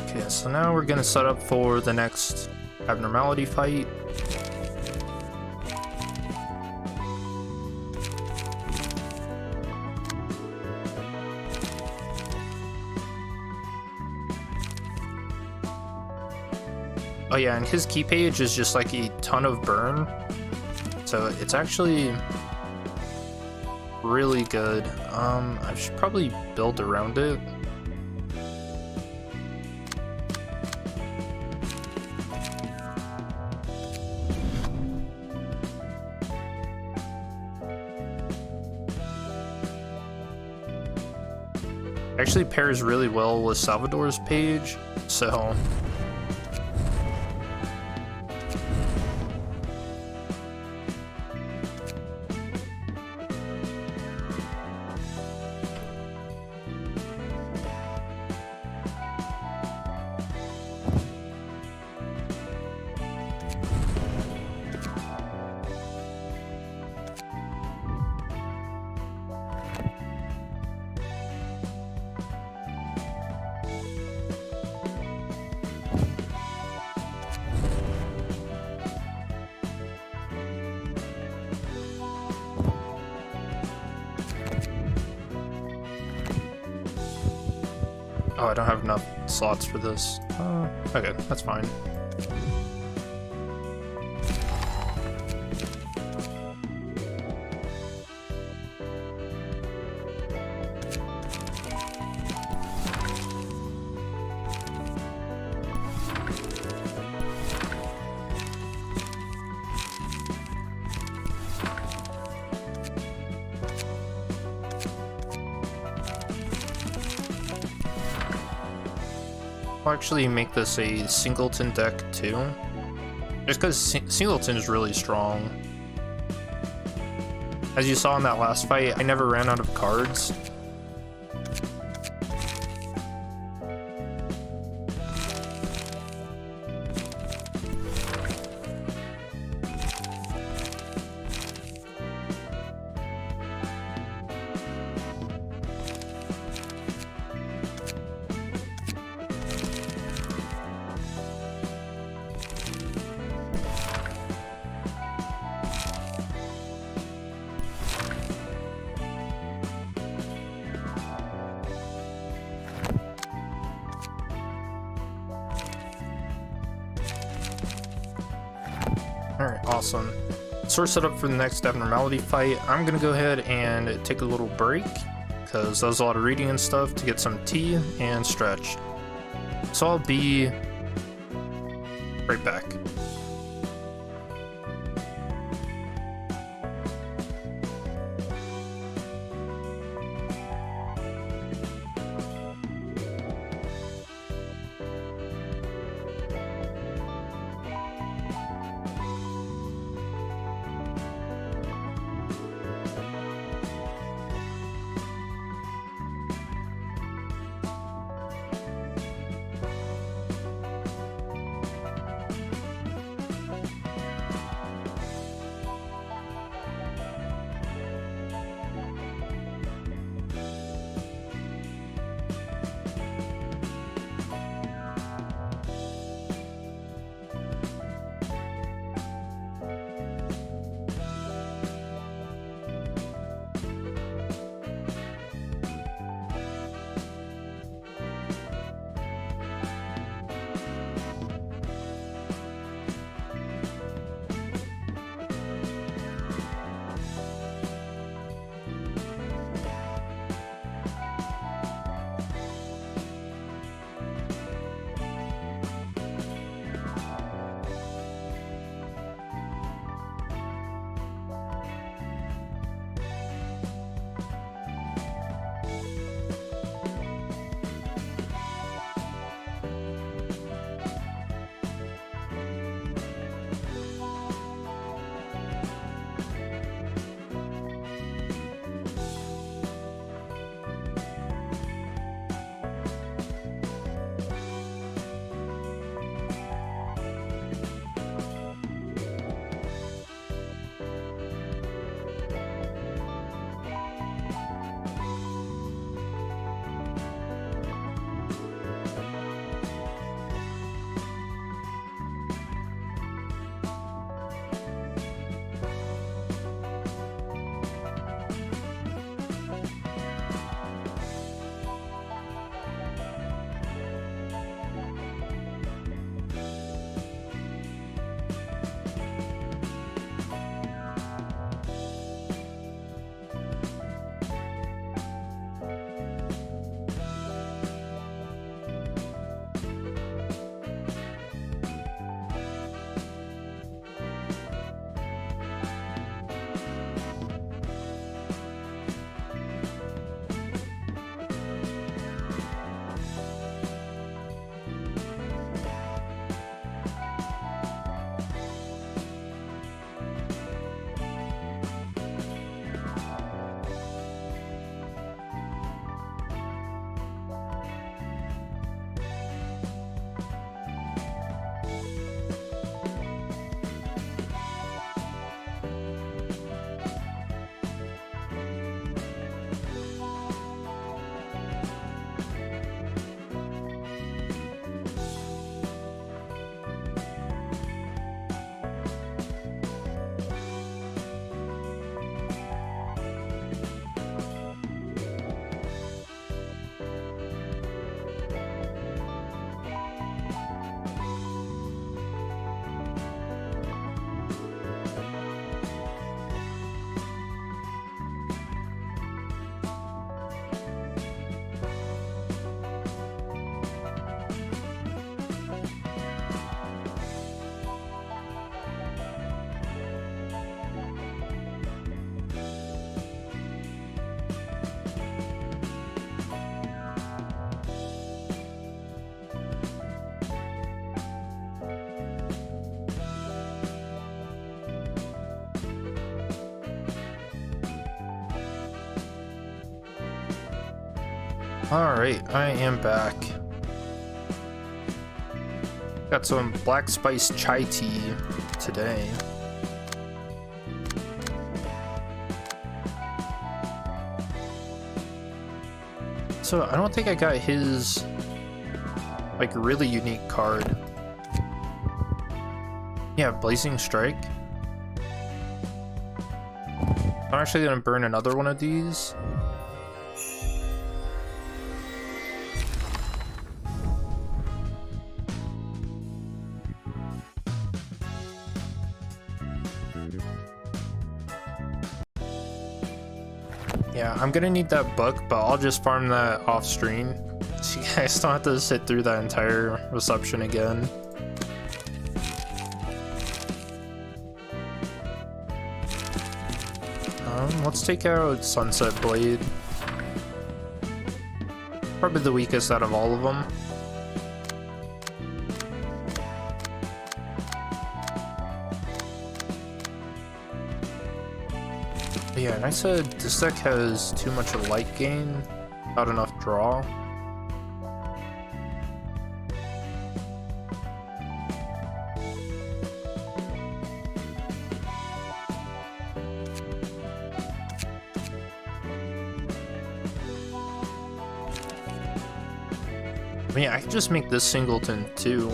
Okay, so now we're gonna set up for the next abnormality fight. Oh yeah, and his key page is just like a ton of burn, so it's actually really good. I should probably build around it. actually pairs really well with Salvador's page, so... Oh, I don't have enough slots for this. Okay, that's fine. I'll actually make this a singleton deck too, just because singleton is really strong. As you saw in that last fight, I never ran out of cards. Alright, awesome. So we're set up for the next abnormality fight. I'm gonna go ahead and take a little break, because that was a lot of reading and stuff, to get some tea and stretch. So I'll be right back. Alright, I am back. Got some black spice chai tea today. So I don't think I got his like really unique card. Yeah, Blazing Strike. I'm actually gonna burn another one of these. Yeah, I'm gonna need that book, but I'll just farm that off stream. So you guys don't have to sit through that entire reception again. Let's take out Sunset Blade. Probably the weakest out of all of them. But yeah, and I said this deck has too much light gain, not enough draw. I mean, I could just make this singleton too.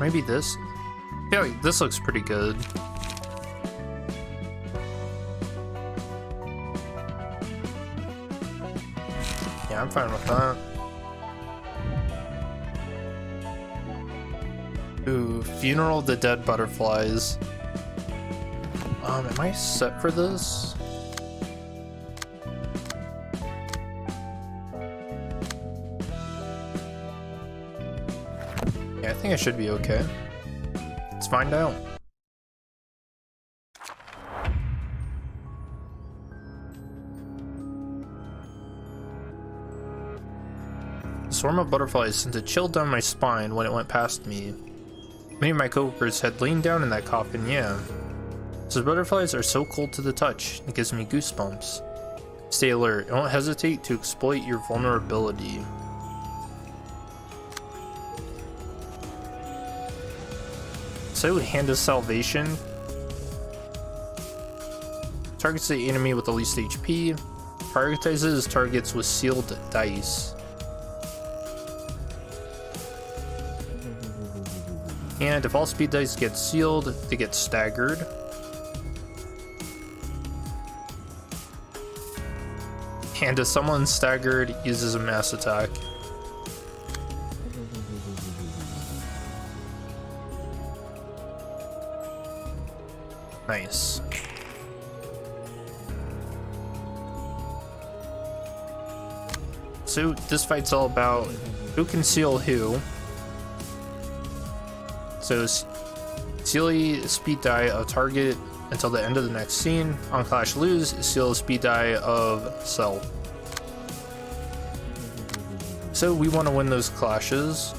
Maybe this? Yeah, this looks pretty good. Yeah, I'm fine with that. Ooh, Funeral of the Dead Butterflies. Am I set for this? Yeah, I think I should be okay. Let's find out. The swarm of butterflies sent a chill down my spine when it went past me. Many of my coworkers had lain down in that coffin, yeah. So butterflies are so cold to the touch, it gives me goosebumps. Stay alert, don't hesitate to exploit your vulnerability. So, Hand of Salvation. Targets the enemy with the least HP. Prioritizes targets with sealed dice. And if all speed dice get sealed, they get staggered. And if someone's staggered, uses a mass attack. Nice. So this fight's all about who can seal who. So seal a speed die of target until the end of the next scene. On Clash Lose, seal a speed die of self. So we want to win those clashes.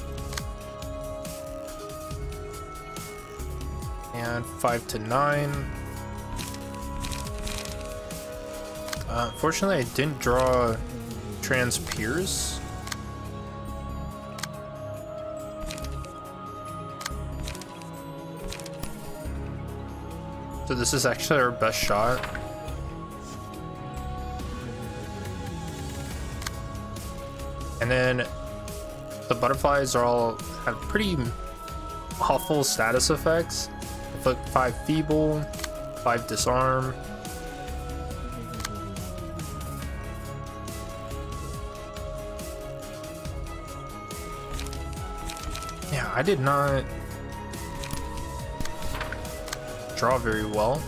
And 5 to 9. Unfortunately, I didn't draw Trans Pierce. So this is actually our best shot. And then the butterflies are all have pretty awful status effects. 5 Feeble, 5 Disarm. Yeah, I did not draw very well.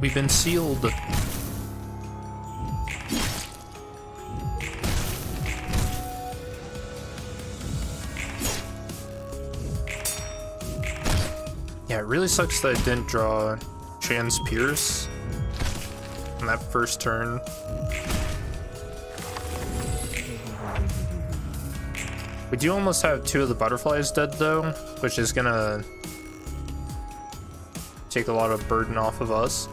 We've been sealed. Yeah, it really sucks that I didn't draw Chance Pierce on that first turn. We do almost have 2 of the butterflies dead though, which is gonna take a lot of burden off of us.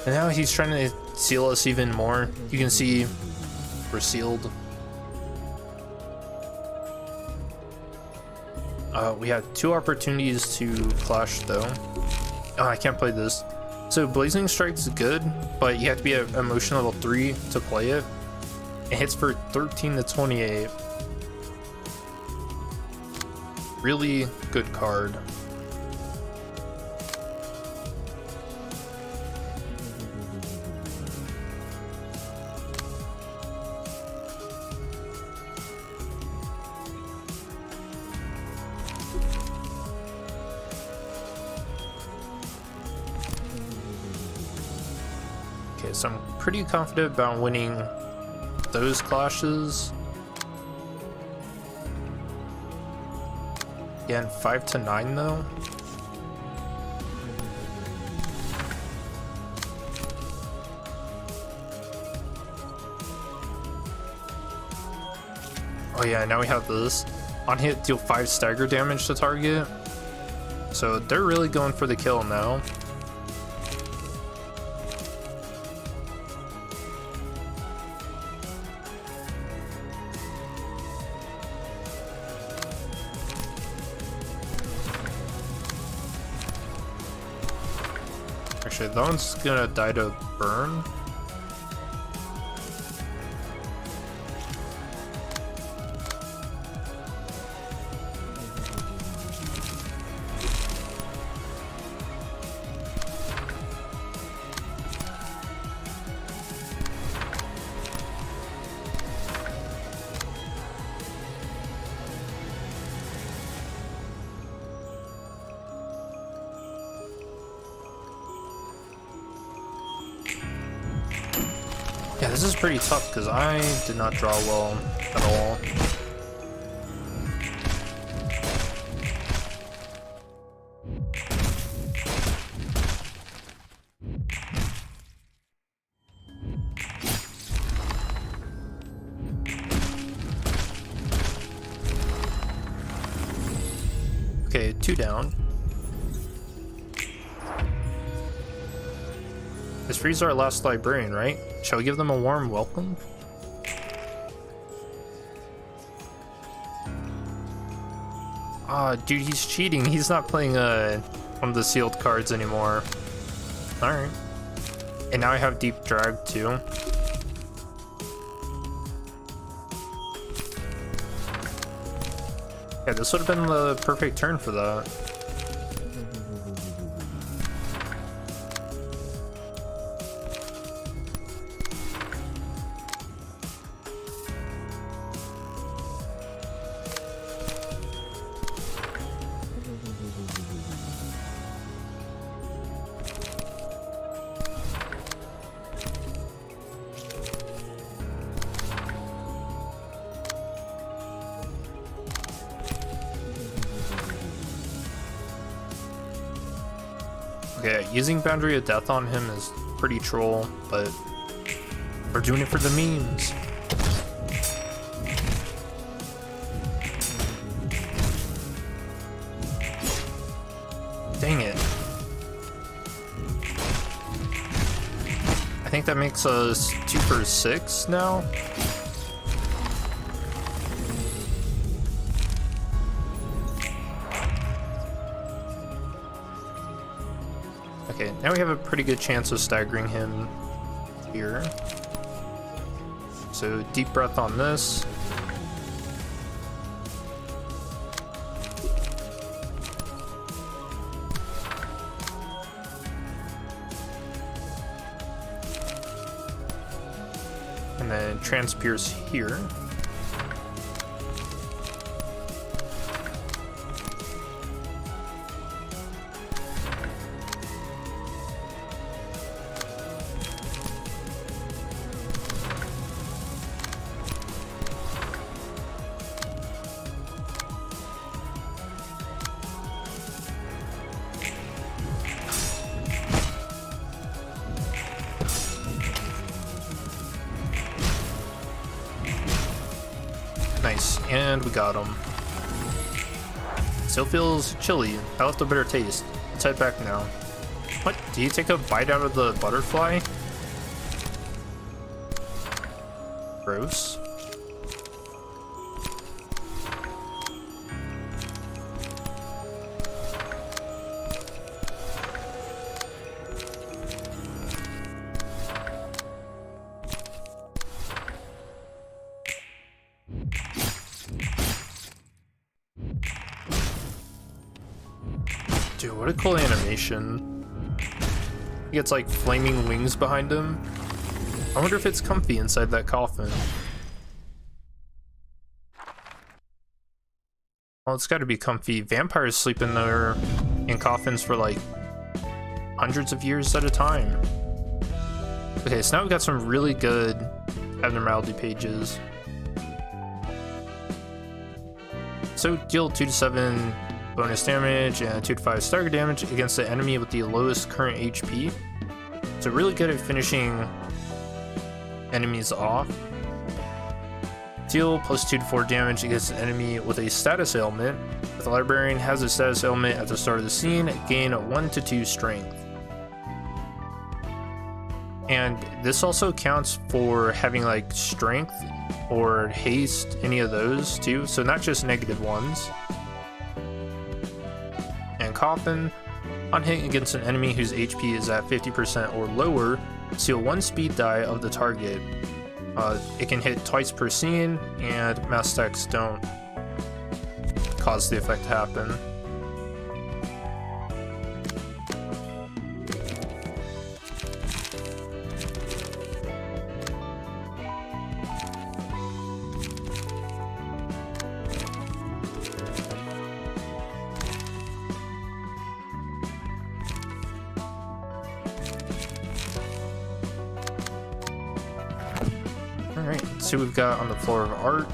And now he's trying to seal us even more. You can see we're sealed. We have 2 opportunities to clash though. Oh, I can't play this. So Blazing Strike's good, but you have to be at emotion level 3 to play it. It hits for 13 to 28. Really good card. Okay, so I'm pretty confident about winning those clashes. Again, 5 to 9 though. Oh yeah, now we have this. On hit, deal 5 stagger damage to target. So they're really going for the kill now. Actually, that one's gonna die to burn. Yeah, this is pretty tough because I did not draw well at all. Okay, 2 down. This frees our last librarian, right? Shall we give them a warm welcome? Ah, dude, he's cheating. He's not playing one of the sealed cards anymore. Alright. And now I have Deep Drag too. Yeah, this would have been the perfect turn for that. Okay, using Boundary of Death on him is pretty troll, but we're doing it for the memes. Dang it. I think that makes us 2 for 6 now. Okay, now we have a pretty good chance of staggering him here. So deep breath on this. And then Transpierce here. Nice, and we got him. Still feels chilly. I left a bitter taste. Let's head back now. What? Do you take a bite out of the butterfly? Gross. Dude, what a cool animation. He gets like flaming wings behind him. I wonder if it's comfy inside that coffin. Well, it's gotta be comfy. Vampires sleep in there in coffins for like hundreds of years at a time. Okay, so now we've got some really good abnormality pages. So deal 2 to 7 bonus damage and 2 to 5 stagger damage against the enemy with the lowest current HP. So really good at finishing enemies off. Deal plus 2 to 4 damage against an enemy with a status ailment. If the librarian has a status ailment at the start of the scene, gain 1 to 2 strength. And this also counts for having like strength or haste, any of those too, so not just negative ones. And coffin, on hitting against an enemy whose HP is at 50% or lower, steal 1 speed die of the target. It can hit twice per scene, and mass attacks don't cause the effect to happen. Alright, let's see what we've got on the floor of art.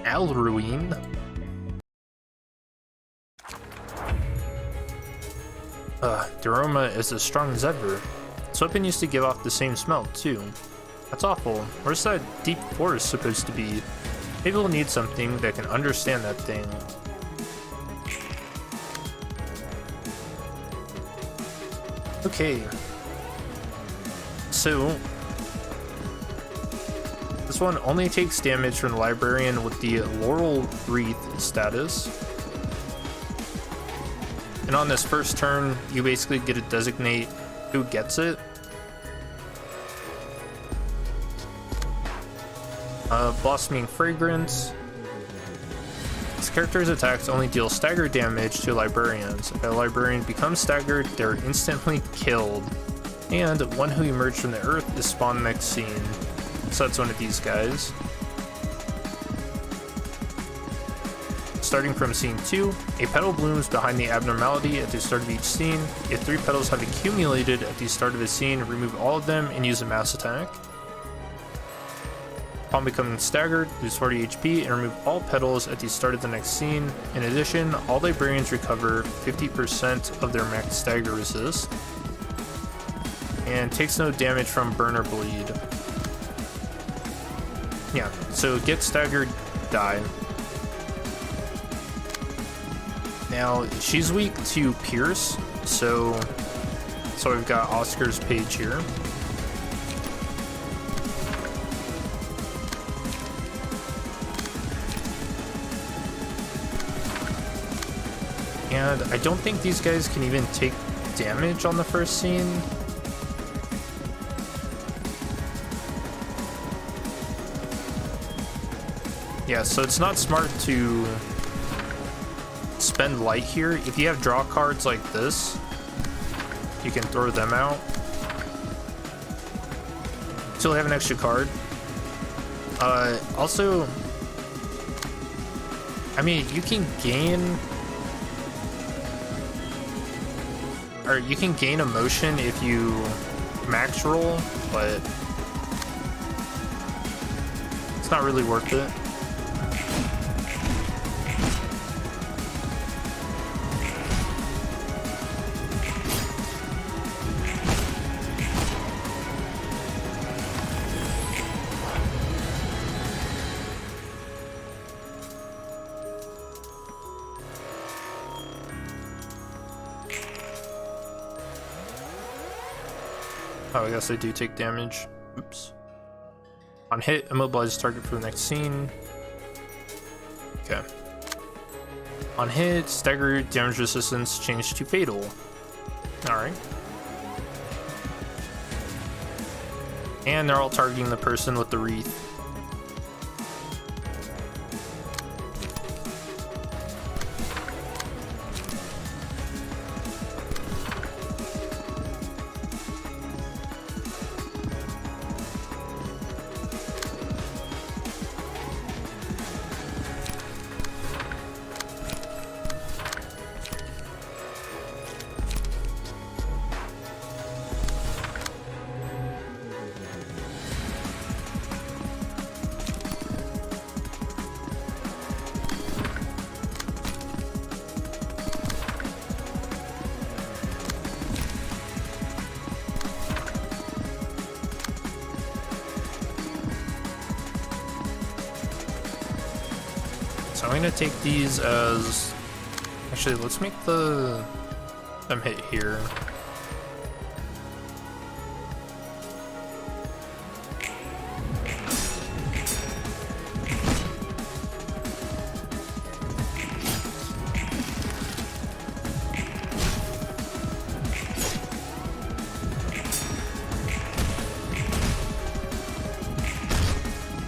Ruina. The aroma is as strong as ever. This weapon used to give off the same smell, too. That's awful. Where's that deep forest supposed to be? Maybe we'll need something that can understand that thing. Okay. So, this one only takes damage from the librarian with the Laurel Wreath status. And on this first turn, you basically get to designate who gets it. Blossoming Fragrance. This character's attacks only deal stagger damage to librarians. If a librarian becomes staggered, they're instantly killed. And one who emerged from the earth is spawned next scene. So that's one of these guys. Starting from scene 2, a petal blooms behind the abnormality at the start of each scene. If 3 petals have accumulated at the start of a scene, remove all of them and use a mass attack. Upon becoming staggered, lose 40 HP and remove all petals at the start of the next scene. In addition, all librarians recover 50% of their max stagger resist. And takes no damage from burn or bleed. Yeah, so get staggered, die. Now, she's weak to Pierce, so we've got Oscar's page here. And I don't think these guys can even take damage on the first scene. Yeah, so it's not smart to spend light here. If you have draw cards like this, you can throw them out. Still have an extra card. Also, I mean, you can gain emotion if you max roll, but it's not really worth it. Oh, I guess they do take damage. Oops. On hit, immobilize target for the next scene. Okay. On hit, stagger damage resistance changed to fatal. Alright. And they're all targeting the person with the wreath. So I'm gonna take these as... Actually, let's make them hit here.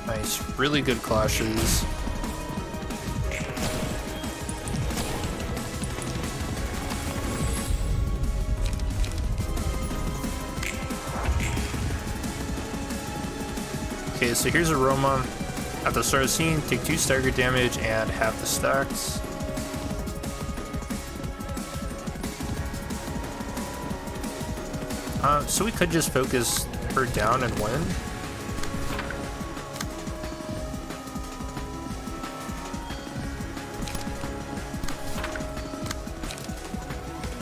Nice, really good clashes. Okay, so here's Aroma. At the start of the scene, take 2 stagger damage and half the stacks. So we could just focus her down and win.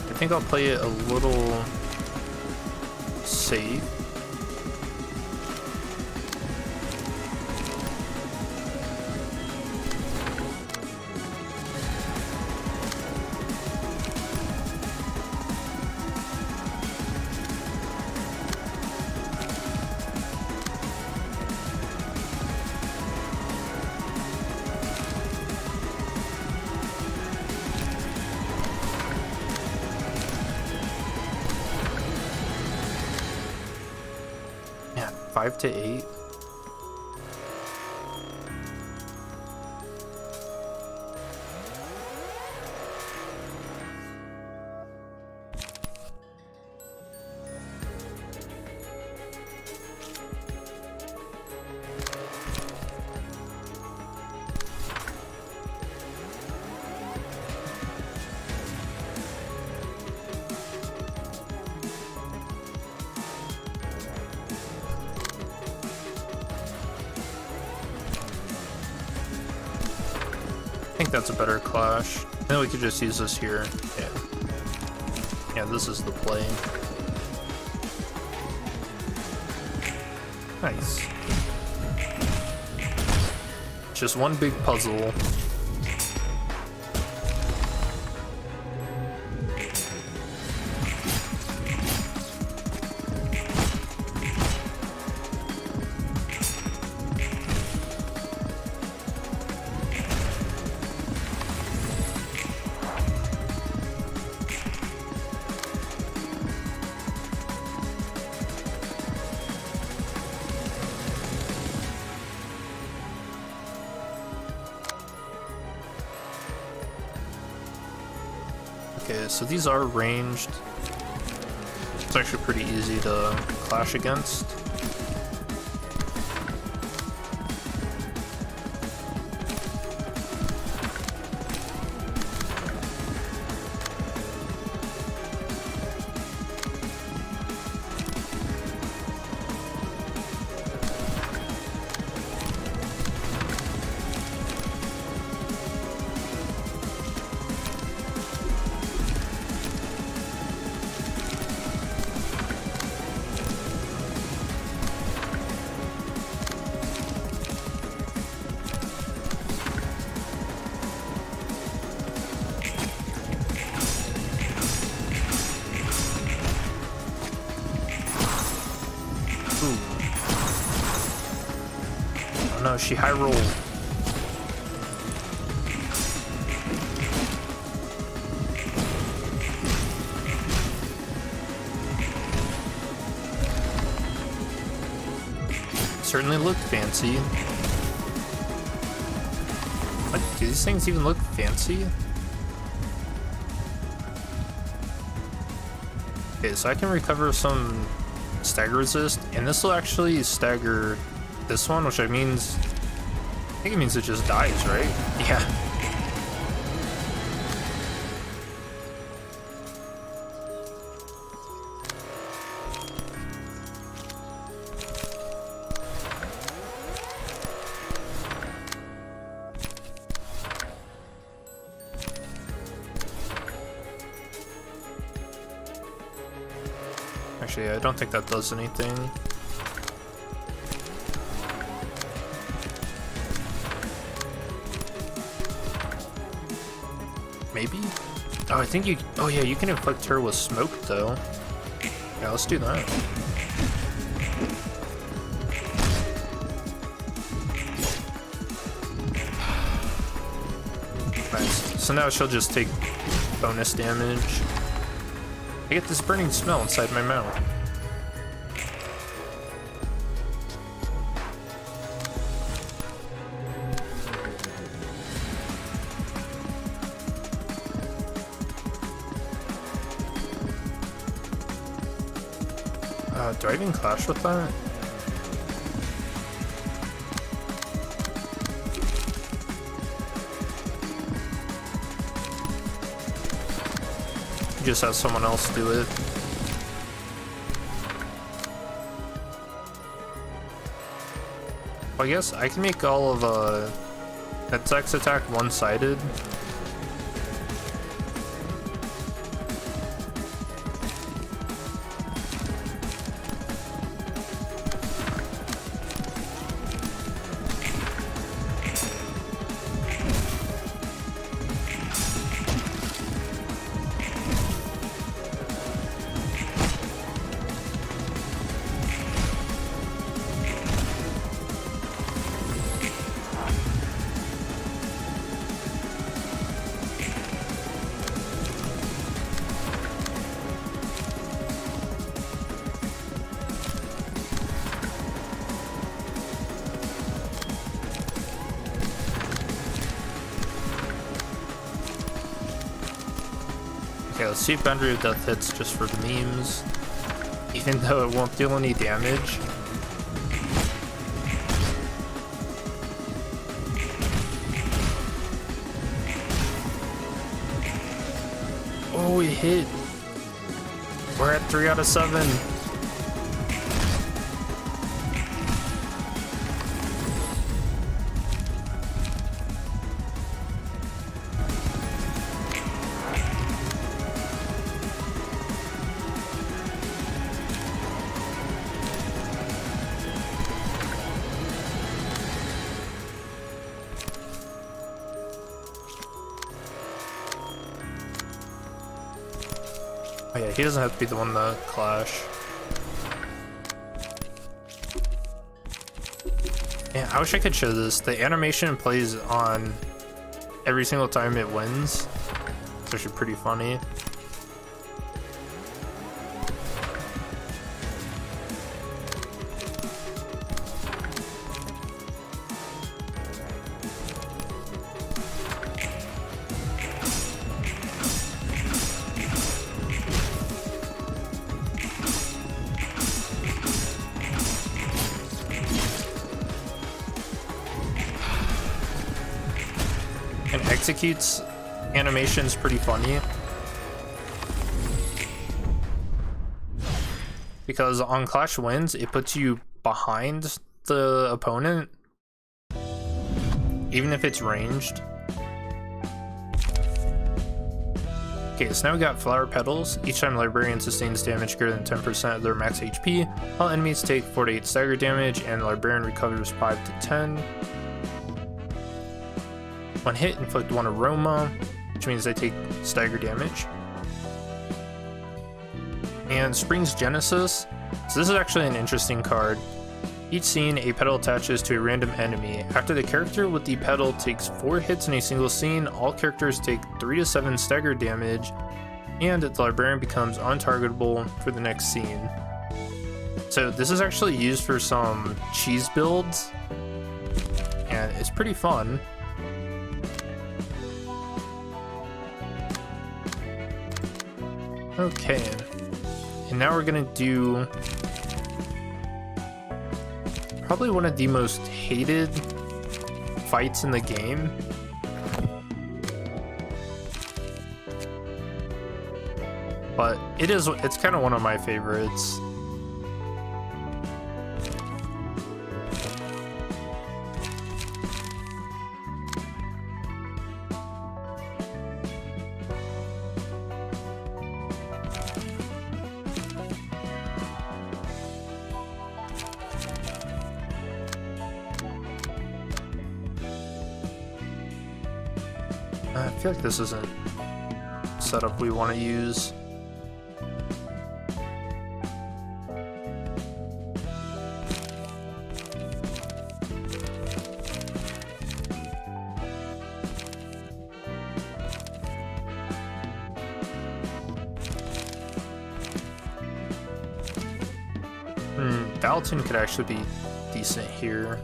I think I'll play it a little safe. Yeah, 5 to 8. I think that's a better clash. And then we could just use this here. Yeah. Yeah, this is the play. Nice. Just one big puzzle. Okay, so these are ranged. It's actually pretty easy to clash against. Ooh. Oh no, she high rolled. Certainly looked fancy. What? Do these things even look fancy? Okay, so I can recover some stagger resist, and this will actually stagger this one, which means I think it means it just dies, right? Yeah. Actually, I don't think that does anything. Maybe? Oh, I think you... Oh yeah, you can inflict her with smoke, though. Yeah, let's do that. Nice. So now she'll just take bonus damage. I get this burning smell inside my mouth. Do I even clash with that? Just have someone else do it. Well, I guess I can make all of Net's attack one-sided. Okay, let's see if Boundary of Death hits just for the memes. Even though it won't deal any damage. Oh, we hit. We're at 3 out of 7. Oh yeah, he doesn't have to be the one to clash. Yeah, I wish I could show this. The animation plays on every single time it wins. It's actually pretty funny. And Execute's animation's pretty funny. Because on Clash Wins, it puts you behind the opponent, even if it's ranged. Okay, so now we got Flower Petals. Each time Librarian sustains damage greater than 10% of their max HP, all enemies take 4 to 8 stagger damage, and the Librarian recovers 5 to 10. When hit, inflict 1 aroma, which means they take stagger damage. And Spring's Genesis, So this is actually an interesting card. Each scene, a petal attaches to a random enemy. After the character with the petal takes 4 hits in a single scene, all characters take 3 to 7 stagger damage, and the librarian becomes untargetable for the next scene. So this is actually used for some cheese builds, and it's pretty fun. Okay, and now we're gonna do probably one of the most hated fights in the game. But it's kind of one of my favorites. I feel like this isn't setup we want to use. Balatin could actually be decent here.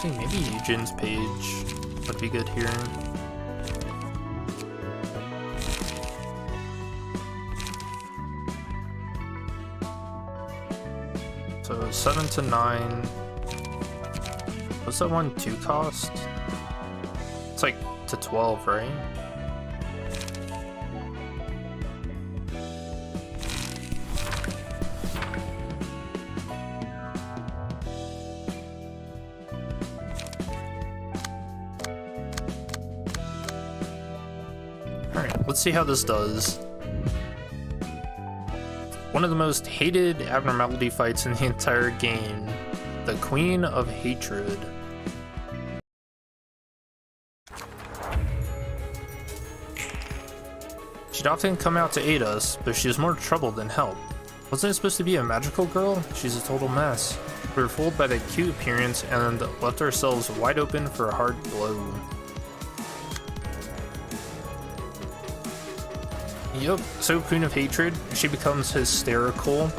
Actually, maybe Eugen's page would be good here. So 7 to 9. What's that one 2 cost? It's like to 12, right? Let's see how this does. One of the most hated abnormality fights in the entire game, the Queen of Hatred. She'd often come out to aid us, but she was more trouble than help. Wasn't it supposed to be a magical girl? She's a total mess. We were fooled by the cute appearance and left ourselves wide open for a hard blow. Yup, so Queen of Hatred, she becomes hysterical.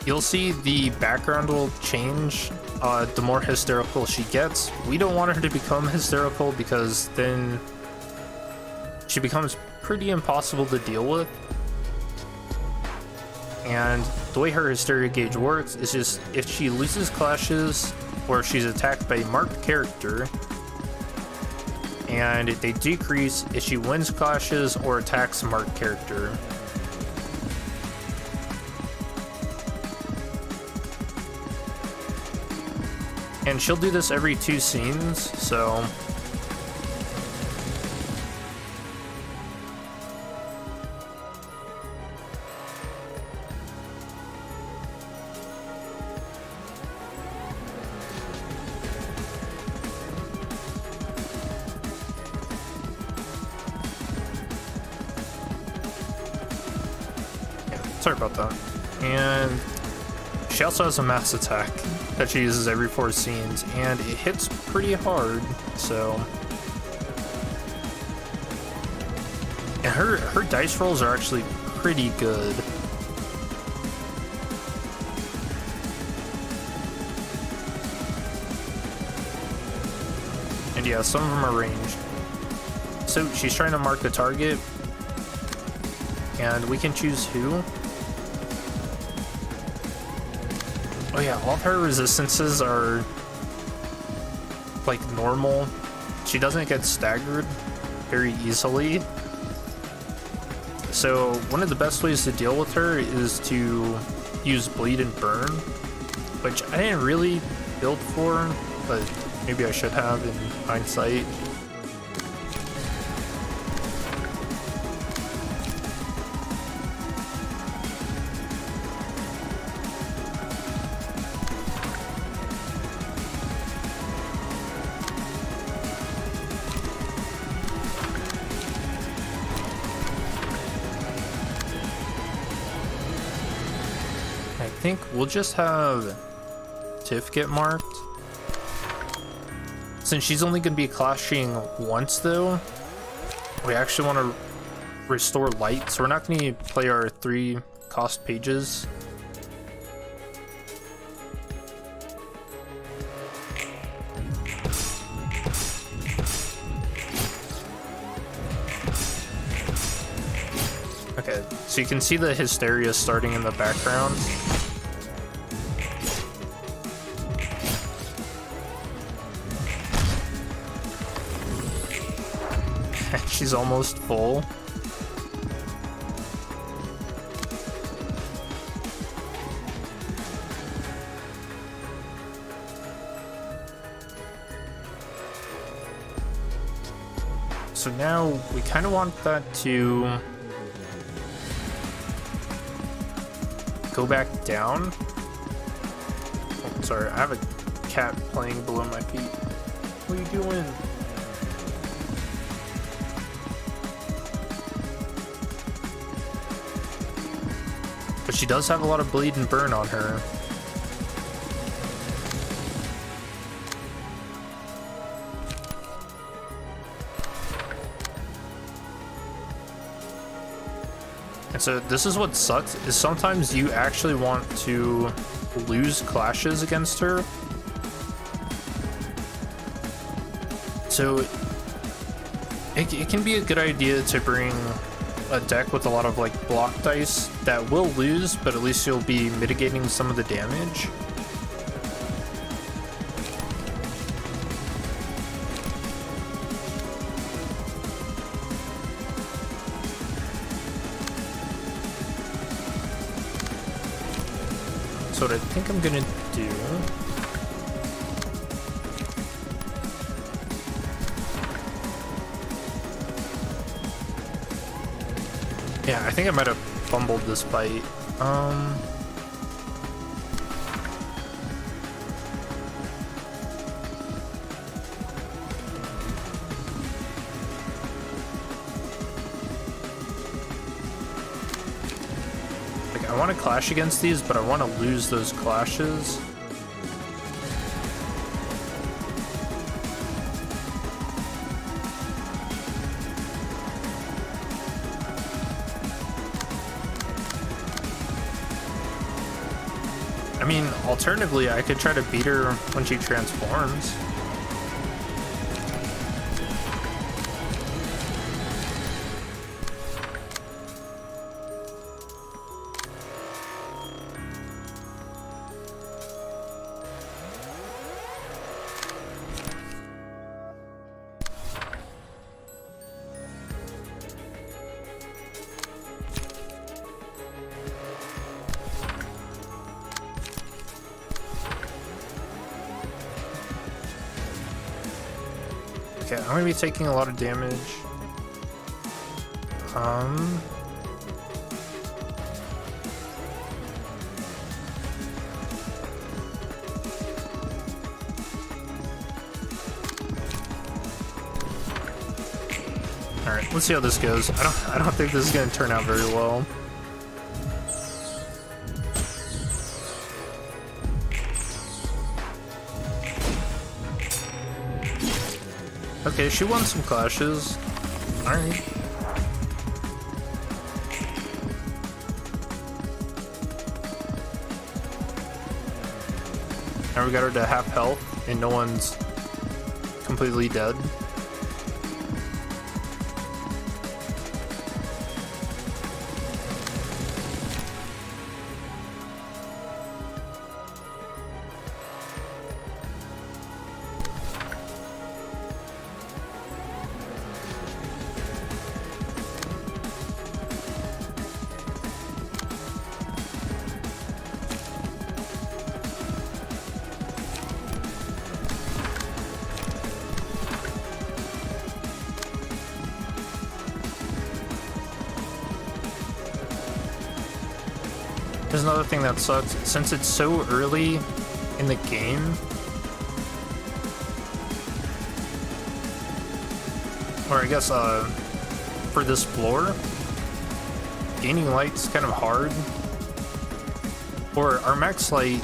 You'll see the background will change the more hysterical she gets. We don't want her to become hysterical because then she becomes pretty impossible to deal with. And the way her hysteria gauge works is just if she loses clashes or if she's attacked by a marked character, and they decrease if she wins clashes or attacks a marked character. And she'll do this every 2 scenes, so sorry about that. And she also has a mass attack that she uses every 4 scenes, and it hits pretty hard, so. And her dice rolls are actually pretty good. And yeah, some of them are ranged. So she's trying to mark the target, And we can choose who. Oh yeah, all of her resistances are like normal. She doesn't get staggered very easily. So one of the best ways to deal with her is to use bleed and burn, which I didn't really build for, but maybe I should have in hindsight. I think we'll just have Tiff get marked. Since she's only going to be clashing once though, we actually want to restore light, so we're not going to play our 3 cost pages. Okay, so you can see the hysteria starting in the background. She's almost full. So now we kind of want that to go back down. Oh, sorry, I have a cat playing below my feet. What are you doing? But she does have a lot of bleed and burn on her. And so this is what sucks, is sometimes you actually want to lose clashes against her. So it can be a good idea to bring a deck with a lot of like block dice that will lose, but at least you'll be mitigating some of the damage. So what I think I'm gonna do, yeah, I think I might have fumbled this fight. Like, I want to clash against these, but I want to lose those clashes. I mean, alternatively, I could try to beat her when she transforms. Okay, I'm gonna be taking a lot of damage. Alright, let's see how this goes. I don't think this is gonna turn out very well. Okay, she won some clashes. Alright. Now we got her to half health and no one's completely dead. Here's another thing that sucks. Since it's so early in the game, or I guess for this floor, gaining light's kind of hard. Or our max light,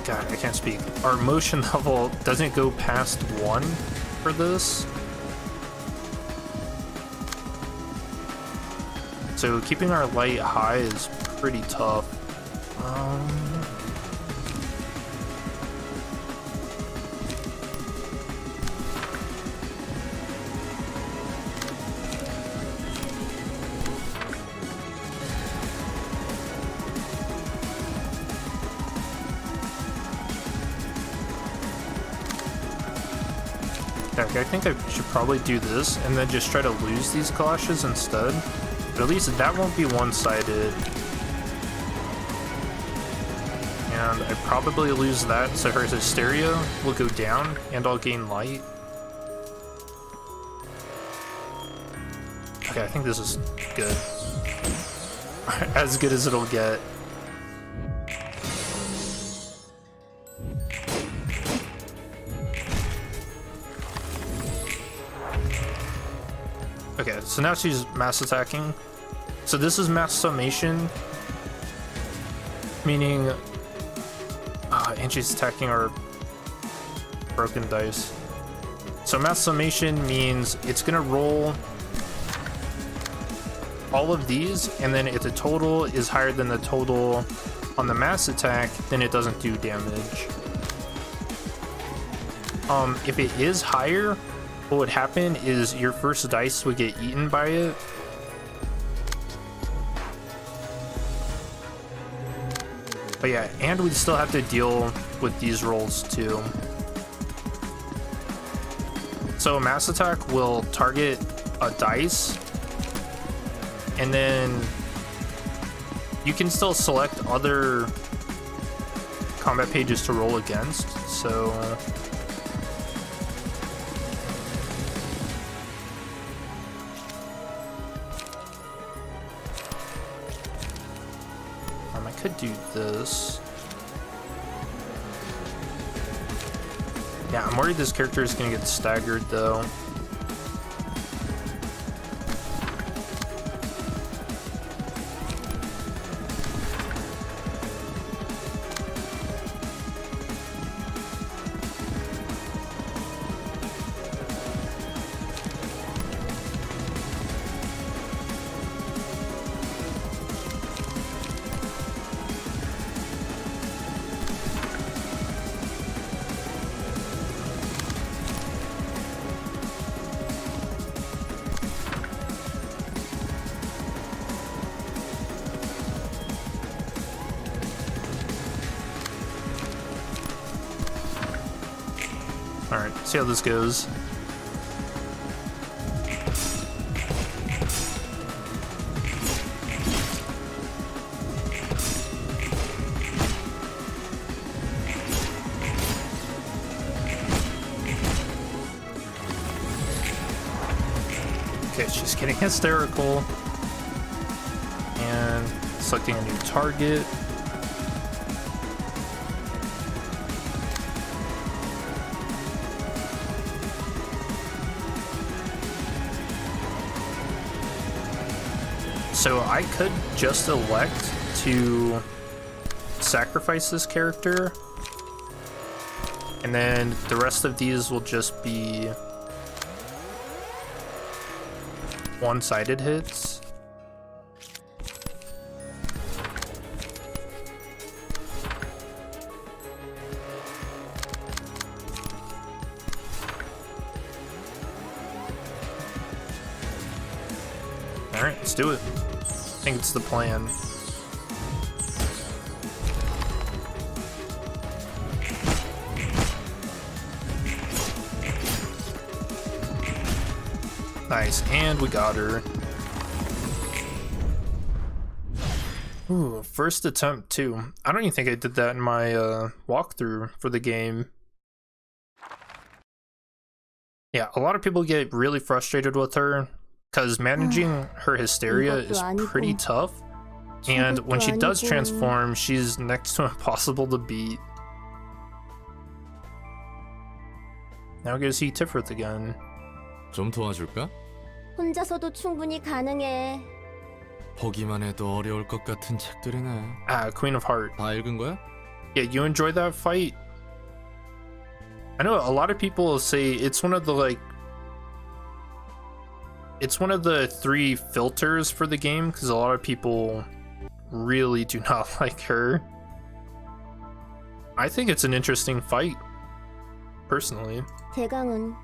God, I can't speak. Our motion level doesn't go past 1 for this. So keeping our light high is pretty tough. Okay, I think I should probably do this and then just try to lose these clashes instead. But at least that won't be one-sided. And I probably lose that, so her hysteria will go down and I'll gain light. Okay, I think this is good. As good as it'll get. Okay, so now she's mass attacking. So this is mass summation, meaning, and she's attacking our broken dice. So mass summation means it's gonna roll all of these, and then if the total is higher than the total on the mass attack, then it doesn't do damage. If it is higher, what would happen is your first dice would get eaten by it. But yeah, and we'd still have to deal with these rolls too. So a mass attack will target a dice, and then you can still select other combat pages to roll against, so I could do this. Yeah, I'm worried this character is gonna get staggered though. Alright, see how this goes. Okay, she's getting hysterical. And selecting a new target. So I could just elect to sacrifice this character, and then the rest of these will just be one-sided hits. All right, let's do it. I think it's the plan. Nice, and we got her. Ooh, first attempt too. I don't even think I did that in my walkthrough for the game. Yeah, a lot of people get really frustrated with her because managing her hysteria is pretty tough. And when she does 아니고. transform, she's next to impossible to beat. Now get to see Tiferet again. 좀 도와줄까? 혼자서도 충분히 가능해. 보기만 해도 어려울 것 같은 책들이네. Ah, Queen of Heart. 다 읽은 거야? Yeah, you enjoyed that fight? I know a lot of people say it's one of the it's one of the 3 filters for the game because a lot of people really do not like her. I think it's an interesting fight, personally. 대강은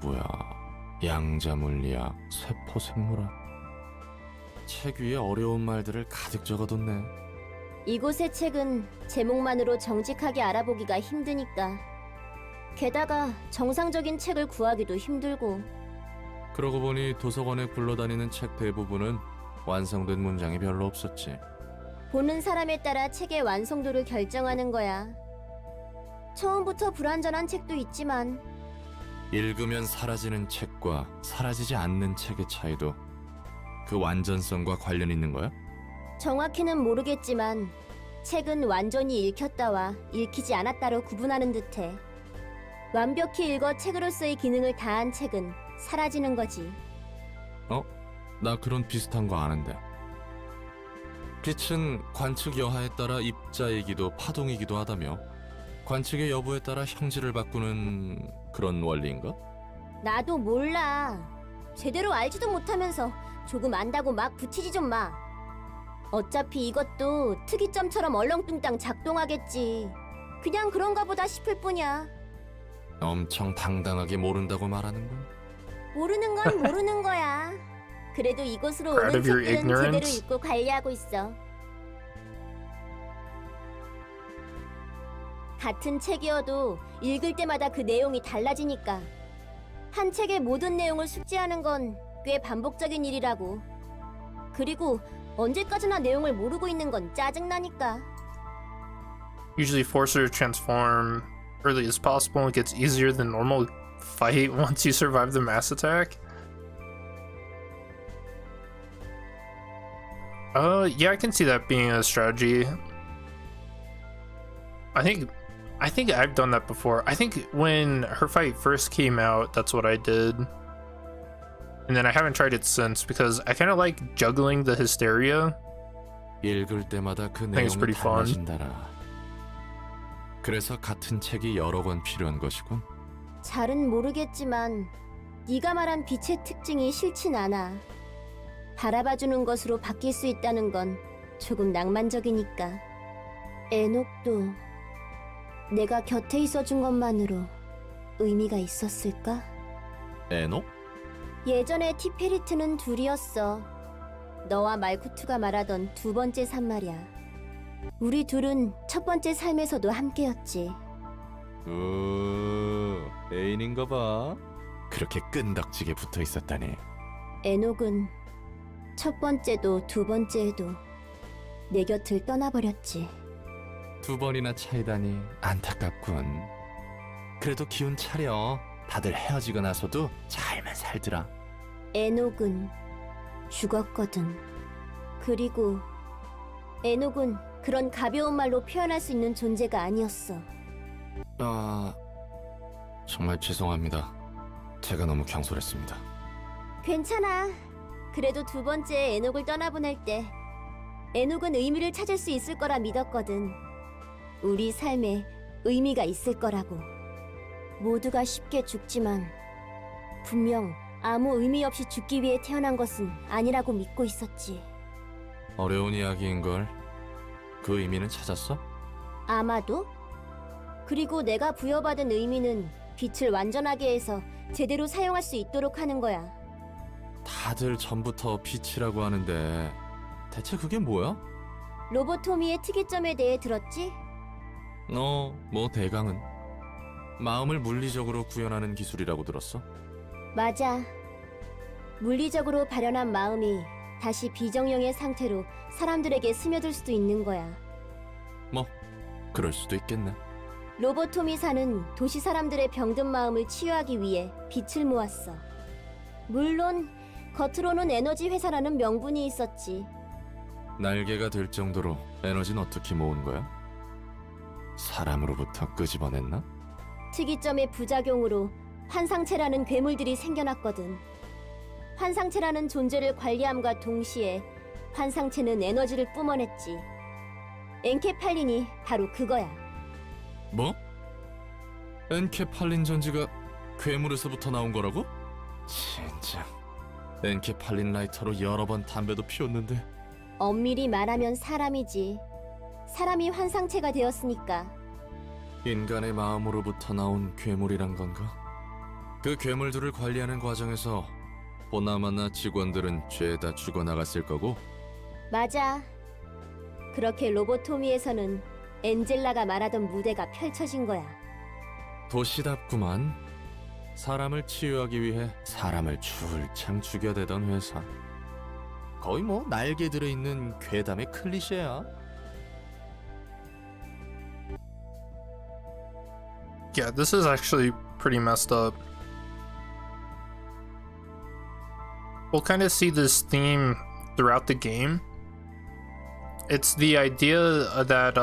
뭐야? 양자 물리학, 세포 생물학. 책 위에 어려운 말들을 가득 적어뒀네. 이곳의 책은 제목만으로 정직하게 알아보기가 힘드니까. 게다가 정상적인 책을 구하기도 힘들고. 그러고 보니 도서관에 굴러다니는 책 대부분은 완성된 문장이 별로 없었지. 보는 사람에 따라 책의 완성도를 결정하는 거야. 처음부터 불완전한 책도 있지만 읽으면 사라지는 책과 사라지지 않는 책의 차이도 그 완전성과 관련 있는 거야? 정확히는 모르겠지만 책은 완전히 읽혔다와 읽히지 않았다로 구분하는 듯해. 완벽히 읽어 책으로서의 기능을 다한 책은 사라지는 거지. 나 그런 비슷한 거 아는데. 빛은 관측 여하에 따라 입자이기도 파동이기도 하다며 관측의 여부에 따라 형질을 바꾸는 그런 원리인가? 나도 몰라. 제대로 알지도 못하면서 조금 안다고 막 붙이지 좀 마. 어차피 이것도 특이점처럼 얼렁뚱땅 작동하겠지. 그냥 그런가 보다 싶을 뿐이야. 엄청 당당하게 모른다고 말하는군. 모르는 건 모르는 거야. 그래도 이곳으로 Proud 오는 of your 책들은 제대로 ignorance? 읽고 관리하고 있어. 같은 책이어도 읽을 때마다 그 내용이 달라지니까. 한 책의 모든 내용을 숙지하는 건 꽤 반복적인 일이라고. 그리고 언제까지나 내용을 모르고 있는 건 짜증나니까. Usually force her to transform early as possible. It gets easier than normal fight once you survive the mass attack. Yeah, I can see that being a strategy. I think I've done that before. I think when her fight first came out, that's what I did. And then I haven't tried it since because I kind of like juggling the hysteria. 읽을 때마다 그 think it's 내용이 pretty fun. 달라진다라. 그래서 같은 책이 여러 권 필요한 것이군. 잘은 모르겠지만 네가 말한 빛의 특징이 싫진 않아. 바라봐주는 것으로 바뀔 수 있다는 건 조금 낭만적이니까. 에녹도 내가 곁에 있어준 것만으로 의미가 있었을까? 에녹? 예전에 티페리트는 둘이었어. 너와 말쿠트가 말하던 두 번째 삶 말이야. 우리 둘은 첫 번째 삶에서도 함께였지. 애인인가 봐. 그렇게 끈덕지게 붙어 있었다니. 에녹은 첫 번째도 두 번째에도 내 곁을 떠나버렸지. 2번이나 차이다니 안타깝군. 그래도 기운 차려. 다들 헤어지고 나서도 잘만 살더라. 에녹은 죽었거든. 그리고 에녹은 그런 가벼운 말로 표현할 수 있는 존재가 아니었어. 정말 죄송합니다. 제가 너무 경솔했습니다. 괜찮아. 그래도 두 번째 에녹을 떠나보낼 때 에녹은 의미를 찾을 수 있을 거라 믿었거든. 우리 삶에 의미가 있을 거라고. 모두가 쉽게 죽지만 분명 아무 의미 없이 죽기 위해 태어난 것은 아니라고 믿고 있었지. 어려운 이야기인걸. 그 의미는 찾았어? 아마도? 그리고 내가 부여받은 의미는 빛을 완전하게 해서 제대로 사용할 수 있도록 하는 거야. 다들 전부터 빛이라고 하는데 대체 그게 뭐야? 로보토미의 특이점에 대해 들었지? 뭐 대강은 마음을 물리적으로 구현하는 기술이라고 들었어. 맞아. 물리적으로 발현한 마음이 다시 비정령의 상태로 사람들에게 스며들 수도 있는 거야. 뭐 그럴 수도 있겠네. 로보토미사는 도시 사람들의 병든 마음을 치유하기 위해 빛을 모았어. 물론 겉으로는 에너지 회사라는 명분이 있었지. 날개가 될 정도로 에너지는 어떻게 모은 거야? 사람으로부터 끄집어냈나? 특이점의 부작용으로 환상체라는 괴물들이 생겨났거든. 환상체라는 존재를 관리함과 동시에 환상체는 에너지를 뿜어냈지. 엔케팔린이 바로 그거야. 뭐? 엔케팔린 전지가 괴물에서부터 나온 거라고? 진짜 엔케팔린 라이터로 여러 번 담배도 피웠는데. 엄밀히 말하면 사람이지. 사람이 환상체가 되었으니까. 인간의 마음으로부터 나온 괴물이란 건가? 그 괴물들을 관리하는 과정에서 보나마나 직원들은 죄다 죽어나갔을 거고. 맞아. 그렇게 로보토미에서는 엔젤라가 말하던 무대가 펼쳐진 거야. 도시답구만. 사람을 치유하기 위해 사람을 줄창 죽여대던 회사. 거의 뭐 날개 들어있는 괴담의 클리셰야. Yeah, this is actually pretty messed up. We'll kind of see this theme throughout the game. It's the idea that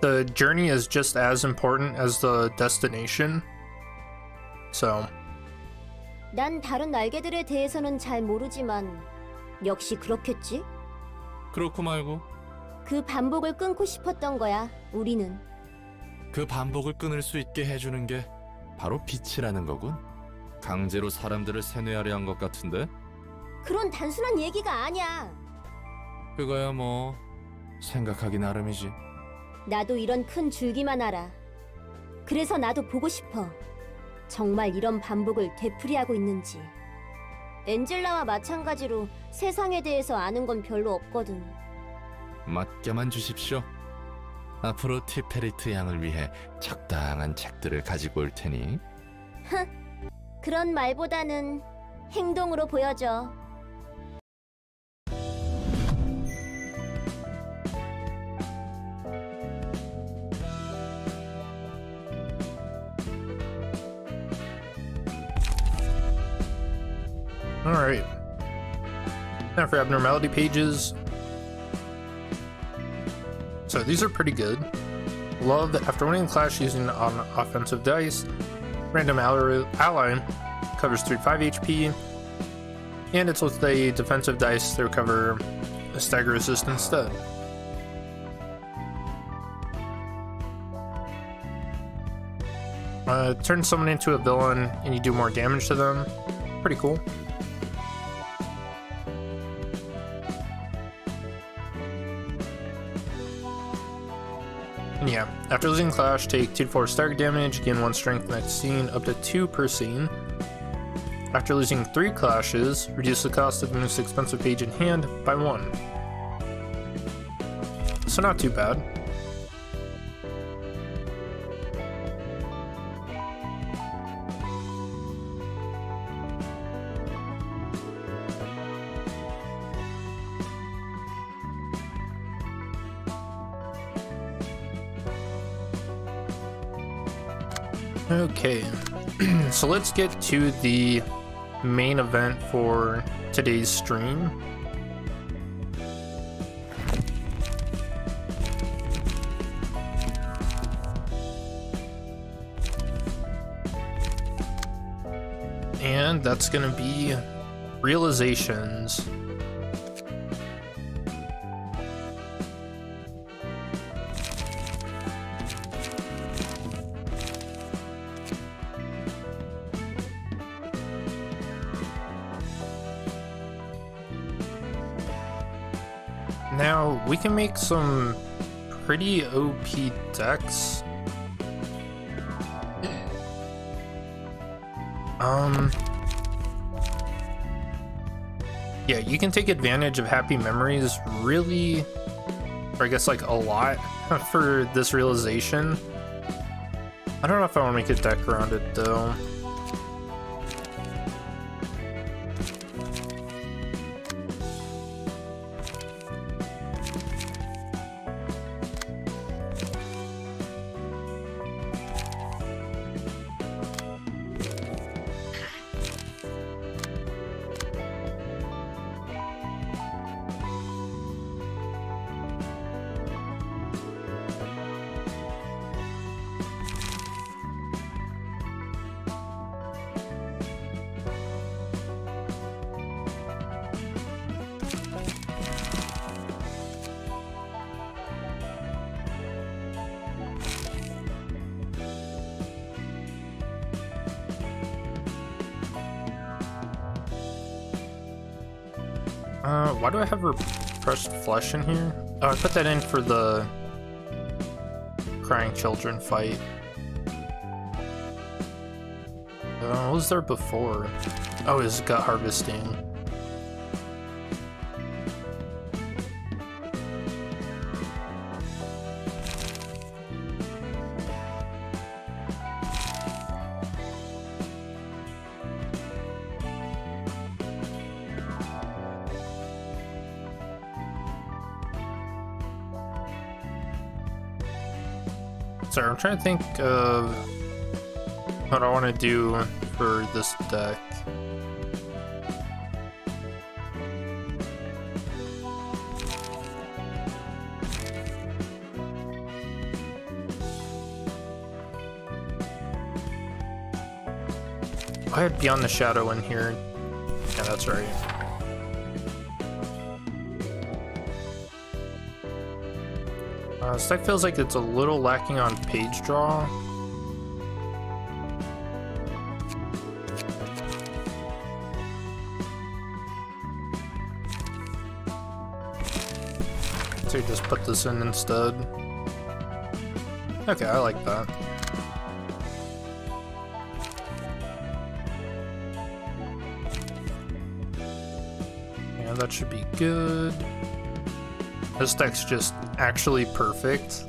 the journey is just as important as the destination. So 난 다른 날개들에 대해서는 잘 모르지만 역시 그렇겠지? 그렇고 말고. 그 반복을 끊고 싶었던 거야, 우리는. 그 반복을 끊을 수 있게 해주는 게 바로 빛이라는 거군. 강제로 사람들을 세뇌하려 한 것 같은데? 그런 단순한 얘기가 아니야. 그거야 뭐 생각하기 나름이지. 나도 이런 큰 줄기만 알아. 그래서 나도 보고 싶어. 정말 이런 반복을 되풀이하고 있는지. 엔젤라와 마찬가지로 세상에 대해서 아는 건 별로 없거든. 맡겨만 주십시오. 앞으로 티페리트 양을 위해 적당한 책들을 가지고 올 테니. 그런 말보다는 행동으로 보여줘. alright. Now for abnormality pages. So these are pretty good. Love that after winning the clash using an offensive dice, random ally covers 3-5 HP, and it's with a defensive dice to recover a stagger assist instead. Turn someone into a villain and you do more damage to them. Pretty cool. And yeah, after losing Clash, take 2-4 stagger damage, gain 1 strength next scene, up to 2 per scene. After losing 3 clashes, reduce the cost of the most expensive page in hand by 1. So not too bad. Okay, so let's get to the main event for today's stream. And that's gonna be realizations. Now, we can make some pretty OP decks. Yeah, you can take advantage of happy memories really, or I guess like a lot for this realization. I don't know if I want to make a deck around it though. Why do I have repressed flesh in here? Oh, I put that in for the crying children fight. What was there before? Oh, it was gut harvesting. Sorry, I'm trying to think of what I want to do for this deck. I had Beyond the Shadow in here. Yeah, that's right. This deck feels like it's a little lacking on page draw. So just put this in instead. Okay, I like that. Yeah, that should be good. This deck's just actually perfect.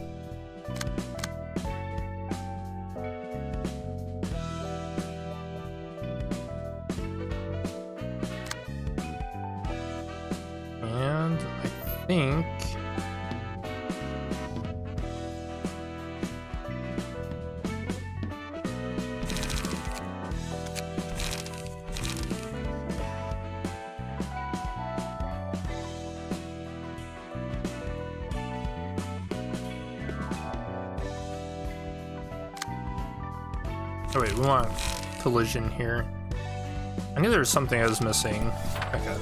And I think oh wait, we want collision here. I knew there was something I was missing. Okay.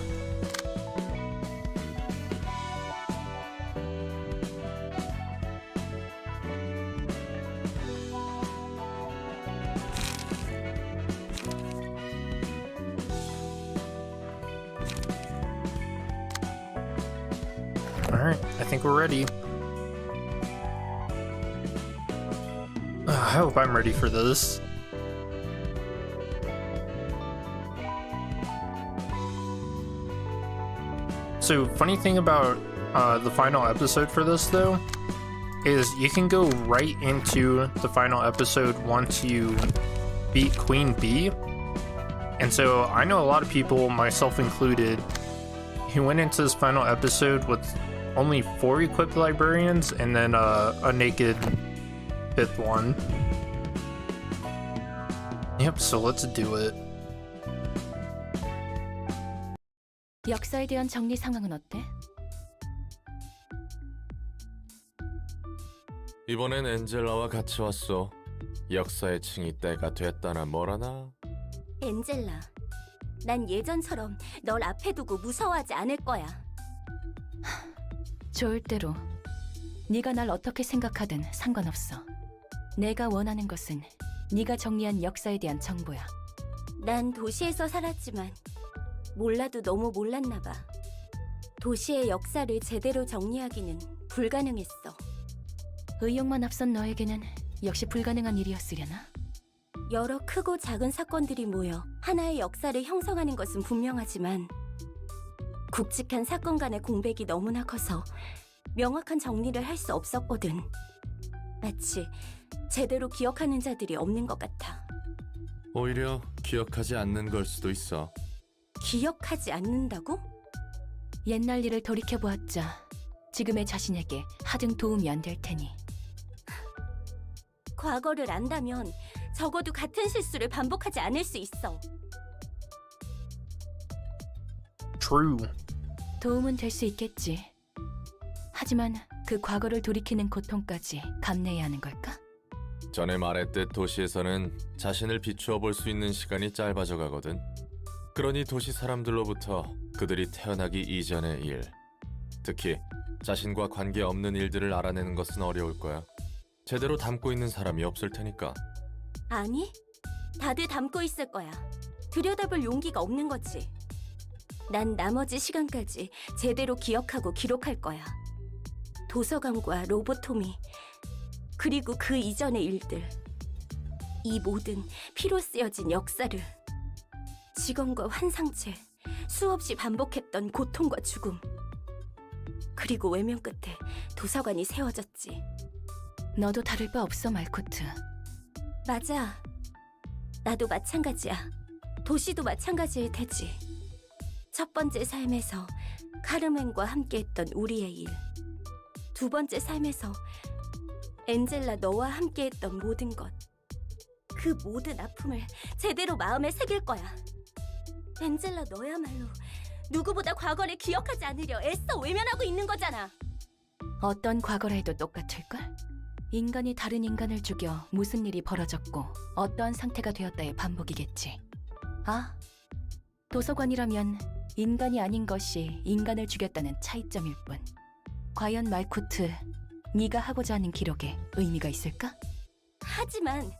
Alright, I think we're ready. I hope I'm ready for this. So, funny thing about the final episode for this, though, is you can go right into the final episode once you beat Queen Bee. And so, I know a lot of people, myself included, who went into this final episode with only 4 equipped librarians and then a naked 5th one. Yep, so let's do it. 역사에 대한 정리 상황은 어때? 이번엔 엔젤라와 같이 왔어. 역사의 칭이 때가 됐다나 뭐라나? 엔젤라, 난 예전처럼 널 앞에 두고 무서워하지 않을 거야. 좋을 대로. 네가 날 어떻게 생각하든 상관없어. 내가 원하는 것은 네가 정리한 역사에 대한 정보야. 난 도시에서 살았지만 몰라도 너무 몰랐나 봐. 도시의 역사를 제대로 정리하기는 불가능했어. 의욕만 앞선 너에게는 역시 불가능한 일이었으려나? 여러 크고 작은 사건들이 모여 하나의 역사를 형성하는 것은 분명하지만 굵직한 사건 간의 공백이 너무나 커서 명확한 정리를 할 수 없었거든. 마치 제대로 기억하는 자들이 없는 것 같아. 오히려 기억하지 않는 걸 수도 있어. 기억하지 않는다고? 옛날 일을 돌이켜보았자 지금의 자신에게 하등 도움이 안 될 테니. 과거를 안다면 적어도 같은 실수를 반복하지 않을 수 있어. True. 도움은 될 수 있겠지. 하지만 그 과거를 돌이키는 고통까지 감내해야 하는 걸까? 전에 말했듯 도시에서는 자신을 비추어 볼 수 있는 시간이 짧아져 가거든. 그러니 도시 사람들로부터 그들이 태어나기 이전의 일, 특히 자신과 관계없는 일들을 알아내는 것은 어려울 거야. 제대로 담고 있는 사람이 없을 테니까. 아니, 다들 담고 있을 거야. 들여다볼 용기가 없는 거지. 난 나머지 시간까지 제대로 기억하고 기록할 거야. 도서관과 로보토미, 그리고 그 이전의 일들. 이 모든 피로 쓰여진 역사를, 직원과 환상체, 수없이 반복했던 고통과 죽음. 그리고 외면 끝에 도서관이 세워졌지. 너도 다를 바 없어, 말코트. 맞아. 나도 마찬가지야. 도시도 마찬가지일 테지. 첫 번째 삶에서 카르멘과 함께했던 우리의 일. 두 번째 삶에서 엔젤라 너와 함께했던 모든 것. 그 모든 아픔을 제대로 마음에 새길 거야. 엔젤라 너야말로 누구보다 과거를 기억하지 않으려 애써 외면하고 있는 거잖아. 어떤 과거라 해도 똑같을걸? 인간이 다른 인간을 죽여 무슨 일이 벌어졌고 어떠한 상태가 되었다의 반복이겠지. 아, 도서관이라면 인간이 아닌 것이 인간을 죽였다는 차이점일 뿐. 과연 말코트, 네가 하고자 하는 기록에 의미가 있을까? 하지만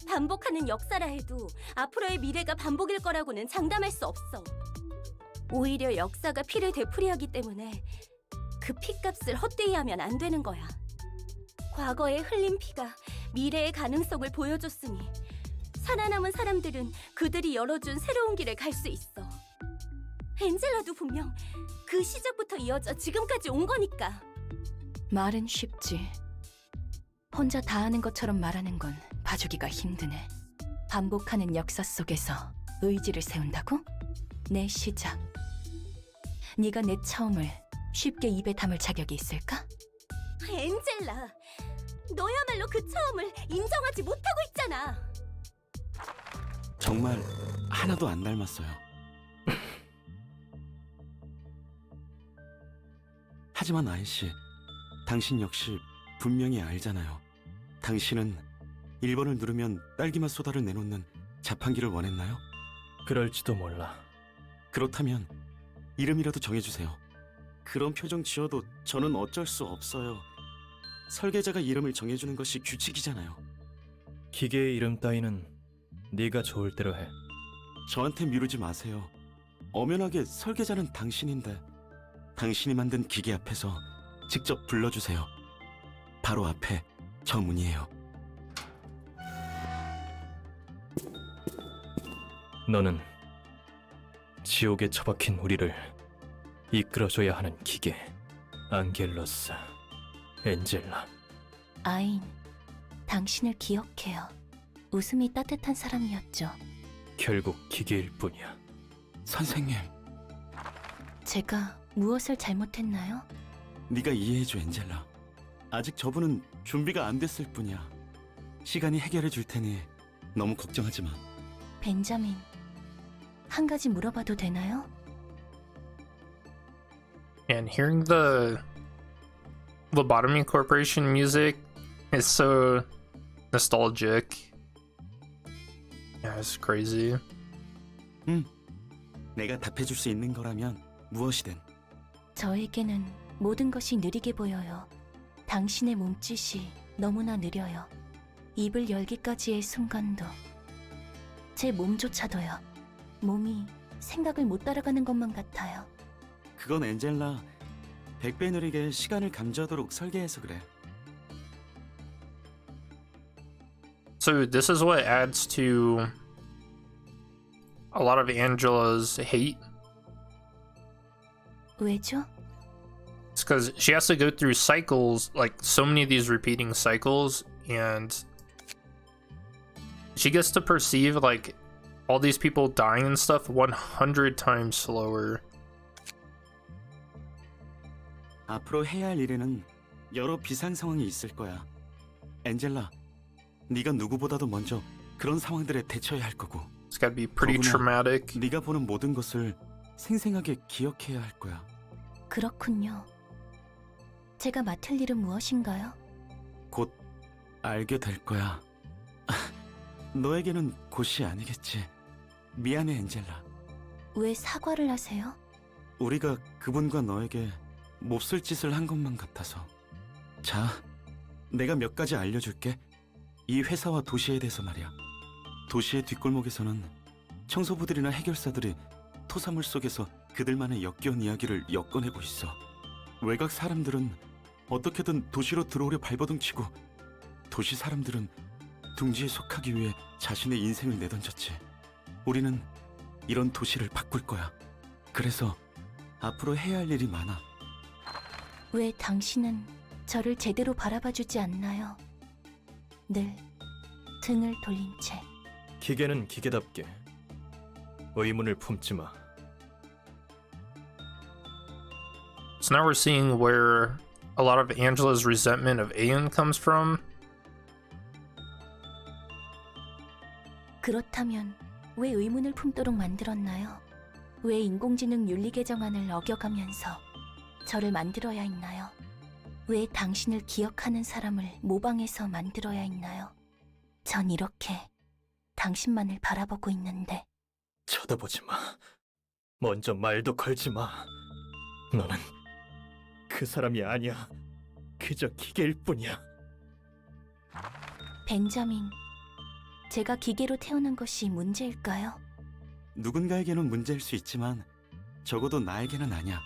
반복하는 역사라 해도 앞으로의 미래가 반복일 거라고는 장담할 수 없어. 오히려 역사가 피를 되풀이하기 때문에 그 피값을 헛되이 하면 안 되는 거야. 과거에 흘린 피가 미래의 가능성을 보여줬으니 살아남은 사람들은 그들이 열어준 새로운 길을 갈 수 있어. 엔젤라도 분명 그 시작부터 이어져 지금까지 온 거니까. 말은 쉽지. 혼자 다 아는 것처럼 말하는 건 봐주기가 힘드네. 반복하는 역사 속에서 의지를 세운다고? 내 시작. 네가 내 처음을 쉽게 입에 담을 자격이 있을까? 엔젤라, 너야말로 그 처음을 인정하지 못하고 있잖아. 정말 하나도 안 닮았어요. 하지만 아이씨, 당신 역시 분명히 알잖아요. 당신은 1번을 누르면 딸기맛 소다를 내놓는 자판기를 원했나요? 그럴지도 몰라. 그렇다면 이름이라도 정해주세요. 그런 표정 지어도 저는 어쩔 수 없어요. 설계자가 이름을 정해주는 것이 규칙이잖아요. 기계의 이름 따위는 네가 좋을 대로 해. 저한테 미루지 마세요. 엄연하게 설계자는 당신인데 당신이 만든 기계 앞에서 직접 불러주세요. 바로 앞에 저 문이에요. 너는 지옥에 처박힌 우리를 이끌어줘야 하는 기계, 안겔로스, 엔젤라. 아인, 당신을 기억해요. 웃음이 따뜻한 사람이었죠. 결국 기계일 뿐이야. 선생님, 제가 무엇을 잘못했나요? 네가 이해해줘, 엔젤라. 아직 저분은 준비가 안 됐을 뿐이야. 시간이 해결해 줄 테니 너무 걱정하지 마. 벤자민, 한 가지 물어봐도 되나요? And hearing the Lobotomy Corporation music is so nostalgic. Yeah, it's crazy. 내가 답해줄 수 있는 거라면 무엇이든. 저에게는 모든 것이 느리게 보여요. 당신의 몸짓이 너무나 느려요. 입을 열기까지의 순간도. 제 몸조차도요. 몸이 생각을 못 따라가는 것만 같아요. 그건 엔젤라, 100배 느리게 시간을 감지하도록 설계해서 그래. So this is what adds to a lot of Angela's hate. 왜죠? It's because she has to go through cycles, like so many of these repeating cycles, and she gets to perceive like all these people dying and stuff 100 times slower. 앞으로 해야 할 일에는 여러 비상 상황이 있을 거야. 엔젤라, 네가 누구보다도 먼저 그런 상황들에 대처해야 할 거고. It's gotta be pretty traumatic. 네가 보는 모든 것을 생생하게 기억해야 할 거야. 그렇군요. 제가 맡을 일은 무엇인가요? 곧 알게 될 거야. 너에게는 곧이 아니겠지. 미안해, 엔젤라. 왜 사과를 하세요? 우리가 그분과 너에게 몹쓸 짓을 한 것만 같아서. 자, 내가 몇 가지 알려줄게. 이 회사와 도시에 대해서 말이야. 도시의 뒷골목에서는 청소부들이나 해결사들이 토사물 속에서 그들만의 역겨운 이야기를 엮어내고 있어. 외곽 사람들은 어떻게든 도시로 들어오려 발버둥치고 도시 사람들은 둥지에 속하기 위해 자신의 인생을 내던졌지. 우리는 이런 도시를 바꿀 거야. 그래서 앞으로 해야 할 일이 많아. 왜 당신은 저를 제대로 바라봐주지 않나요? 늘 등을 돌린 채. 기계는 기계답게 의문을 품지 마. So now we're seeing where a lot of Angela's resentment of Aeon comes from. 그렇다면 왜 의문을 품도록 만들었나요? 왜 인공지능 윤리 개정안을 어겨가면서 저를 만들어야 했나요? 왜 당신을 기억하는 사람을 모방해서 만들어야 했나요? 전 이렇게 당신만을 바라보고 있는데. 쳐다보지 마. 먼저 말도 걸지 마. 너는 그 사람이 아니야. 그저 기계일 뿐이야. 벤자민, 제가 기계로 태어난 것이 문제일까요? 누군가에게는 문제일 수 있지만 적어도 나에게는 아니야.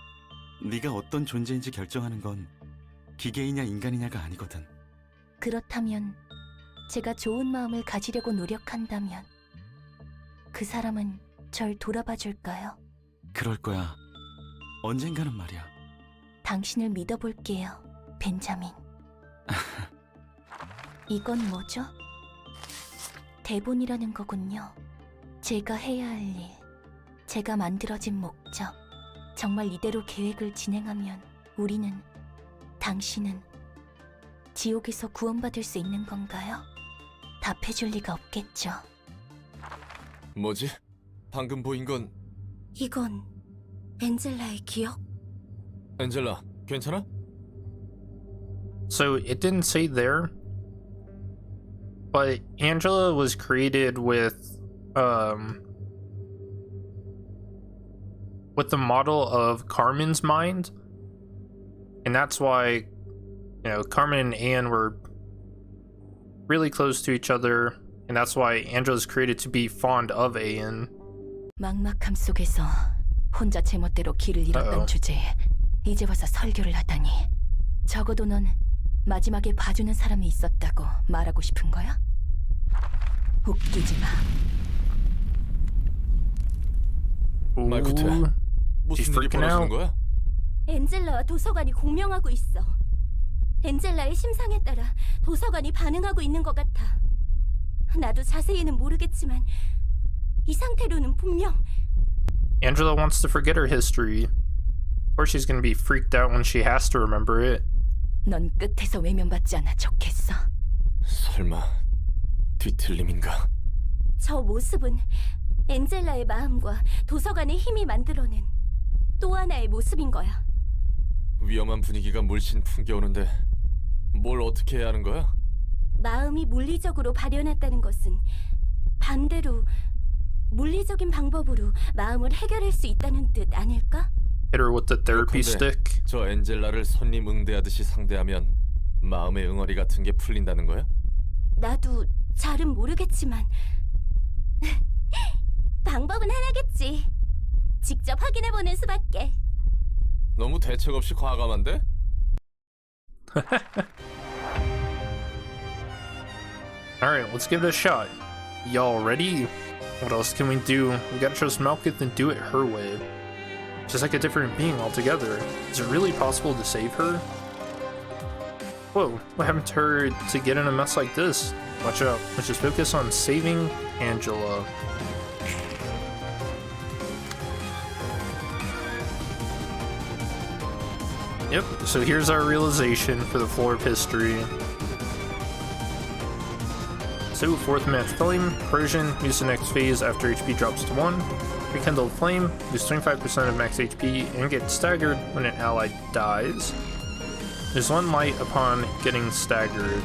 네가 어떤 존재인지 결정하는 건 기계이냐 인간이냐가 아니거든. 그렇다면 제가 좋은 마음을 가지려고 노력한다면 그 사람은 절 돌아봐 줄까요? 그럴 거야. 언젠가는 말이야. 당신을 믿어볼게요, 벤자민. 이건 뭐죠? 대본이라는 거군요. 제가 해야 할 일, 제가 만들어진 목적. 정말 이대로 계획을 진행하면 우리는, 당신은 지옥에서 구원받을 수 있는 건가요? 답해줄 리가 없겠죠. 뭐지? 방금 보인 건... 이건 엔젤라의 기억? 엔젤라, 괜찮아? So it didn't say there, but Angela was created with the model of Carmen's mind, and that's why, you know, Carmen and Anne were really close to each other, and that's why Angela's created to be fond of Anne. 막막함 속에서 혼자 제멋대로 길을 잃었던 주제에 이제 와서 설교를 하다니. 적어도 넌 마지막에 봐주는 사람이 있었다고 말하고 싶은 거야? 웃기지 마. 말코트, 무슨 일이 벌어지는 거야? 엔젤라와 도서관이 공명하고 있어. 엔젤라의 심상에 따라 도서관이 반응하고 있는 것 같아. 나도 자세히는 모르겠지만 이 상태로는 분명. Angela wants to forget her history, or she's gonna be freaked out when she has to remember it. 넌 끝에서 외면받지 않아 좋겠어. 설마 뒤틀림인가? 저 모습은 엔젤라의 마음과 도서관의 힘이 만들어낸 또 하나의 모습인 거야. 위험한 분위기가 물씬 풍겨오는데 뭘 어떻게 해야 하는 거야? 마음이 물리적으로 발현했다는 것은 반대로 물리적인 방법으로 마음을 해결할 수 있다는 뜻 아닐까? Hit her with the therapy stick. 저 엔젤라를 손님 응대하듯이 상대하면 마음의 응어리 같은 게 풀린다는 거야? 나도 잘은 모르겠지만 방법은 하나겠지. 직접 확인해보는 수밖에. 너무 대책 없이 과감한데? Alright, let's give it a shot. Y'all ready? What else can we do? We gotta trust Malkuth and do it her way. Just like a different being altogether. Is it really possible to save her? Whoa, what happened to her to get in a mess like this? Watch out, let's just focus on saving Angela. Yep, so here's our realization for the floor of history. So, fourth match flame, Persian, use the next phase after HP drops to 1. Rekindled flame, lose 25% of max HP and get staggered when an ally dies. There's 1 light upon getting staggered.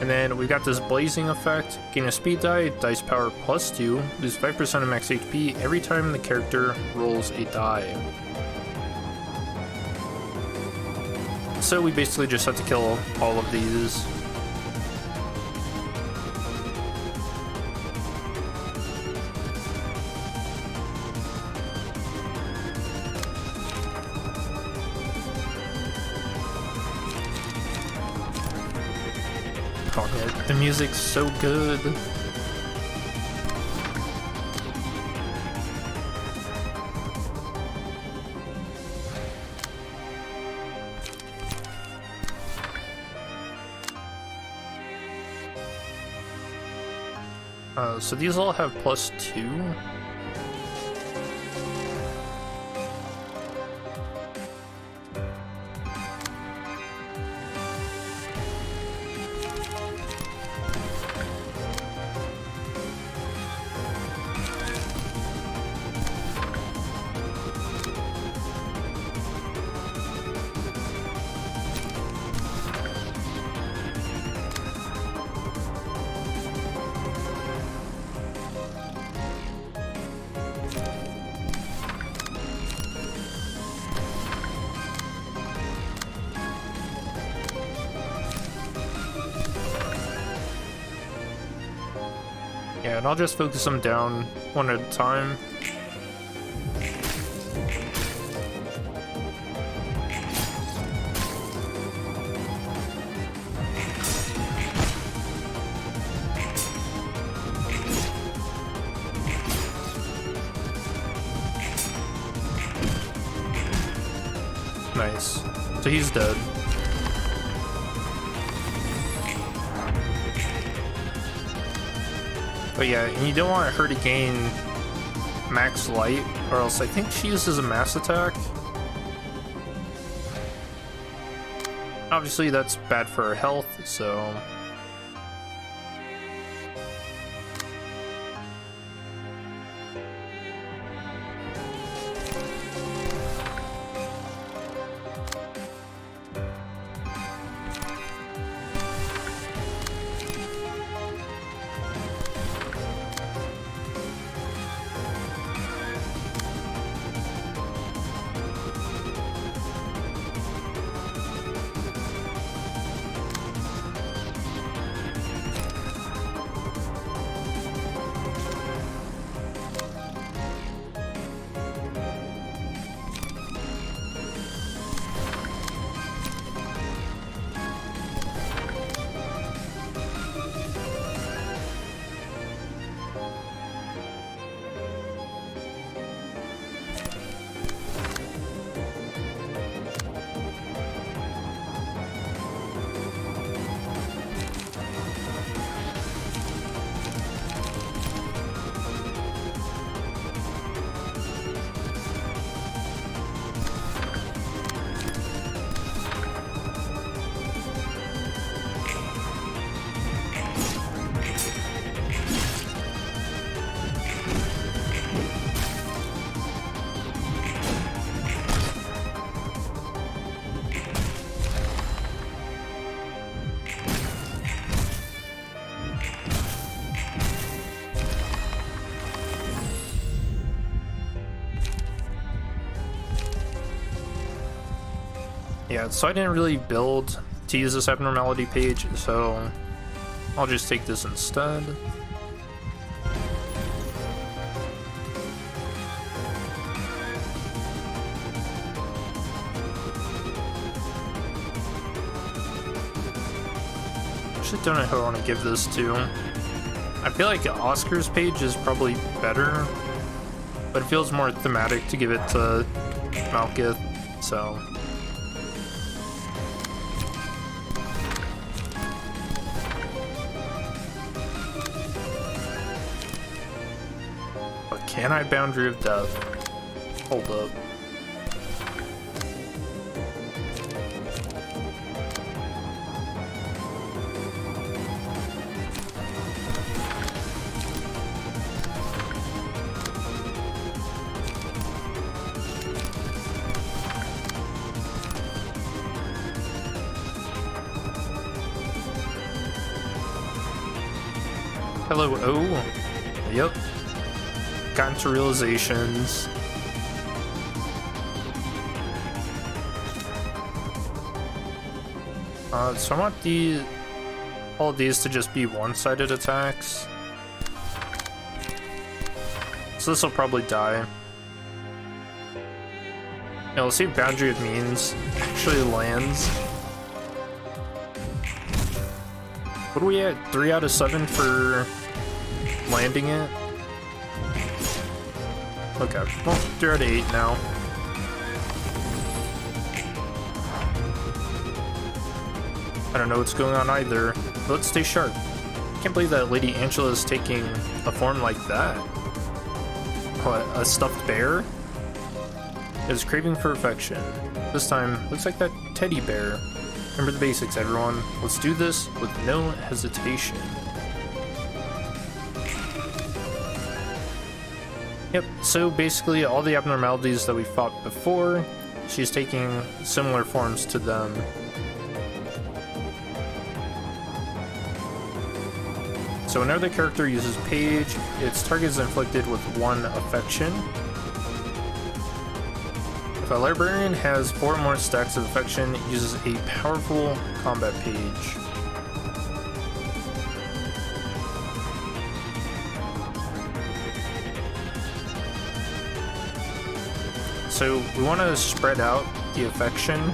And then we got this blazing effect, gain a speed die, dice power +2, lose 5% of max HP every time the character rolls a die. So we basically just have to kill all of these. Oh, yeah, the music's so good. So these all have +2. Yeah, and I'll just focus them down one at a time. Nice. So he's dead. But yeah, and you don't want her to gain max light, or else I think she uses a mass attack. Obviously that's bad for her health, so... Yeah, so I didn't really build to use this abnormality page, so I'll just take this instead. Actually, don't know who I want to give this to. I feel like Oscar's page is probably better, but it feels more thematic to give it to Malkith, so... Can I Boundary of Death? Hold up. Hello, O. Yep. Got into realizations. So I want all of these to just be one-sided attacks. So this will probably die. Yeah, we'll see if Boundary of Means actually lands. What are we at? 3 out of 7 for landing it? Okay, well, 3 out of 8 now. I don't know what's going on either. But let's stay sharp. Can't believe that Lady Angela is taking a form like that. What, a stuffed bear? Is craving for affection. This time, looks like that teddy bear. Remember the basics, everyone. Let's do this with no hesitation. Yep, so basically all the abnormalities that we fought before, she's taking similar forms to them. So whenever the character uses Page, its target is inflicted with 1 affection. If a librarian has 4 or more stacks of affection, it uses a powerful combat page. So we want to spread out the affection.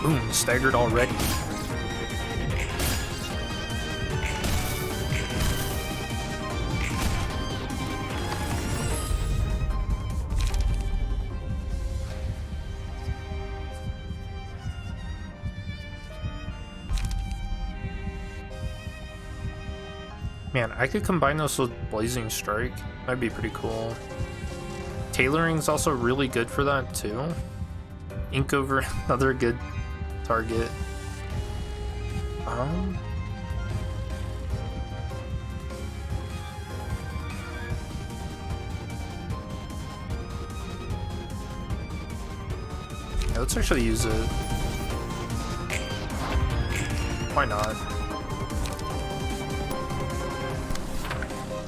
Boom, staggered already. Man, I could combine those with Blazing Strike. That'd be pretty cool. Tailoring's also really good for that too. Ink over another good target. Yeah, let's actually use it. Why not?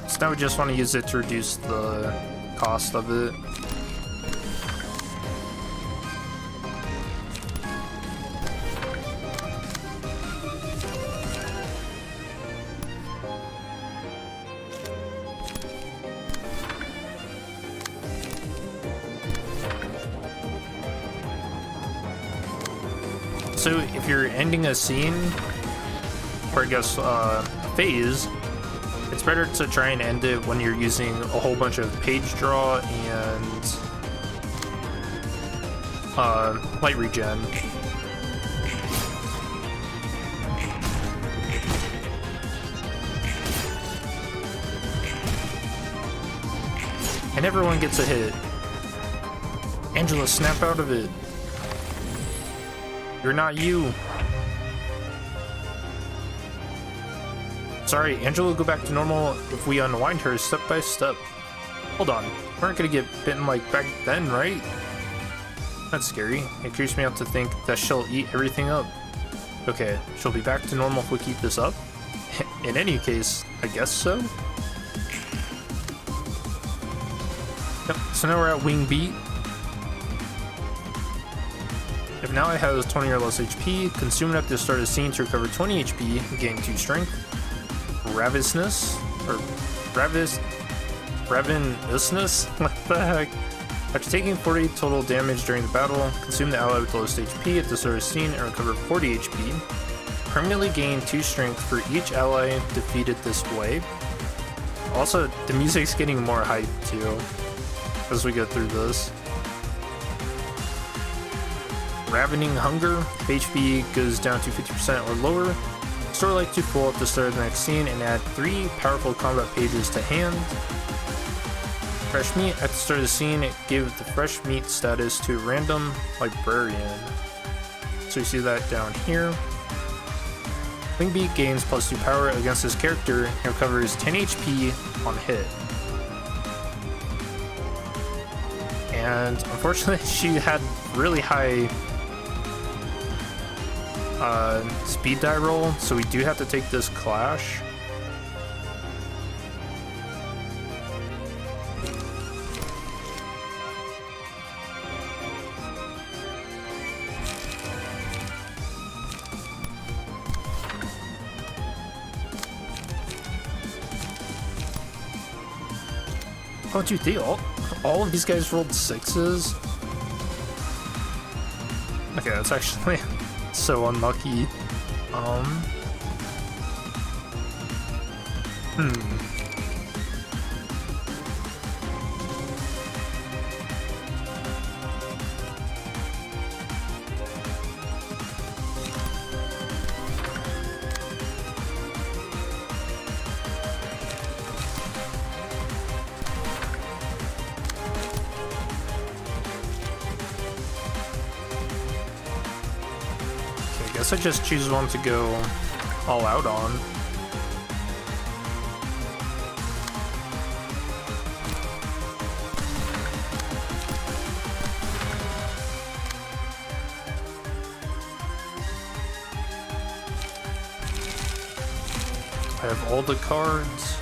So now we just want to use it to reduce the cost of it. So if you're ending a scene, or I guess phase, it's better to try and end it when you're using a whole bunch of page draw and light regen. And everyone gets a hit. Angela, snap out of it. You're not you. Sorry, Angela will go back to normal if we unwind her step by step. Hold on, we aren't gonna get bitten like back then, right? That's scary. It creeps me out to think that she'll eat everything up. Okay, she'll be back to normal if we keep this up? In any case, I guess so? Yep, so now we're at Wing Beat. If now it has 20 or less HP, consume it at the start of the scene to recover 20 HP, gain 2 strength. Ravenousness? Or ravenousness? What the heck? After taking 40 total damage during the battle, consume the ally with the lowest HP at the start of the scene and recover 40 HP. Permanently gain 2 strength for each ally defeated this way. Also, the music's getting more hype too as we go through this. Ravening Hunger. If HP goes down to 50% or lower, store like to full at the start of the next scene and add 3 powerful combat pages to hand. Fresh meat. At the start of the scene, give the fresh meat status to a random librarian. So you see that down here. Wingbeat gains +2 power against this character and recovers 10 HP on hit. And unfortunately, she had really high speed die roll, so we do have to take this clash. Oh, dude, they all of these guys rolled 6s? Okay, that's actually so unlucky. I guess I just choose one to go all out on. I have all the cards.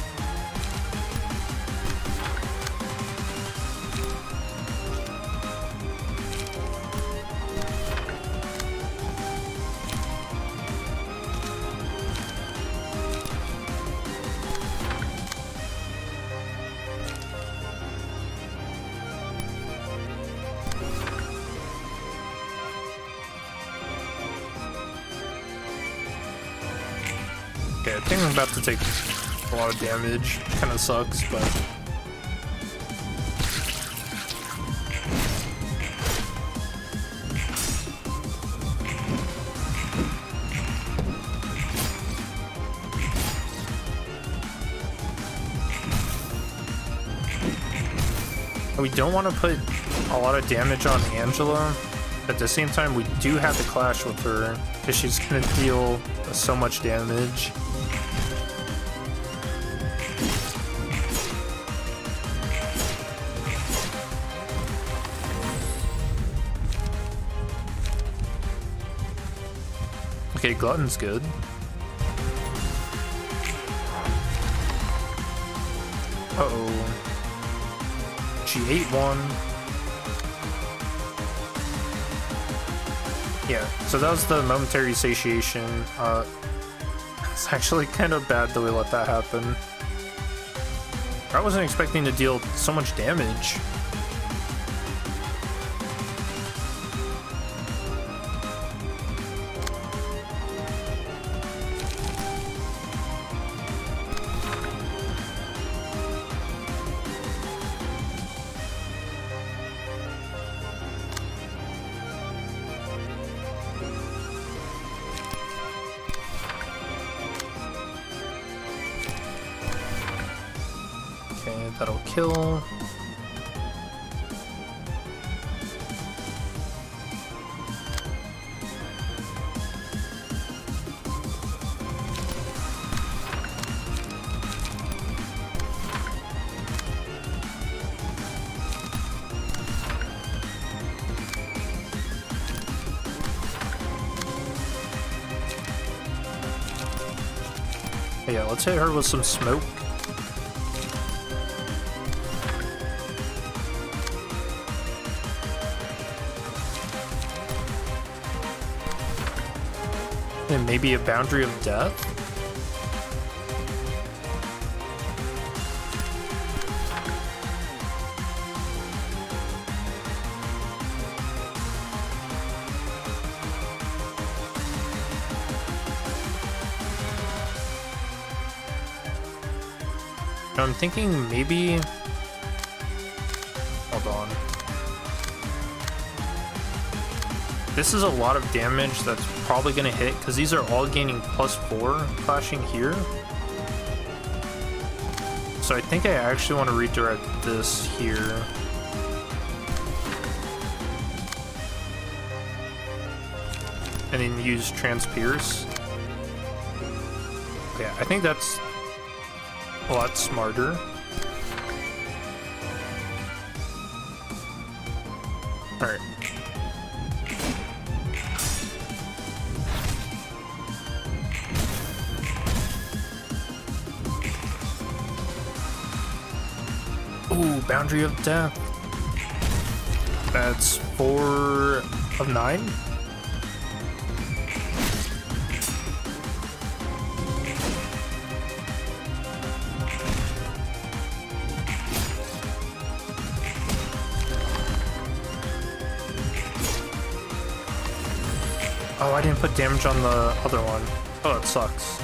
Okay, I think I'm about to take a lot of damage. Kind of sucks, but... We don't want to put a lot of damage on Angela. At the same time, we do have to clash with her because she's going to deal so much damage. Okay, Glutton's good. Uh-oh. She ate one. Yeah, so that was the momentary satiation. It's actually kind of bad that we let that happen. I wasn't expecting to deal so much damage. Okay, that'll kill. Yeah, let's hit her with some smoke. And maybe a boundary of death? I'm thinking maybe... Hold on. This is a lot of damage that's probably going to hit, because these are all gaining +4 clashing here. So I think I actually want to redirect this here. And then use Transpierce. Yeah, I think that's a lot smarter. Alright. Ooh, Boundary of Death. That's 4 of 9. Oh, I didn't put damage on the other one. Oh, it sucks.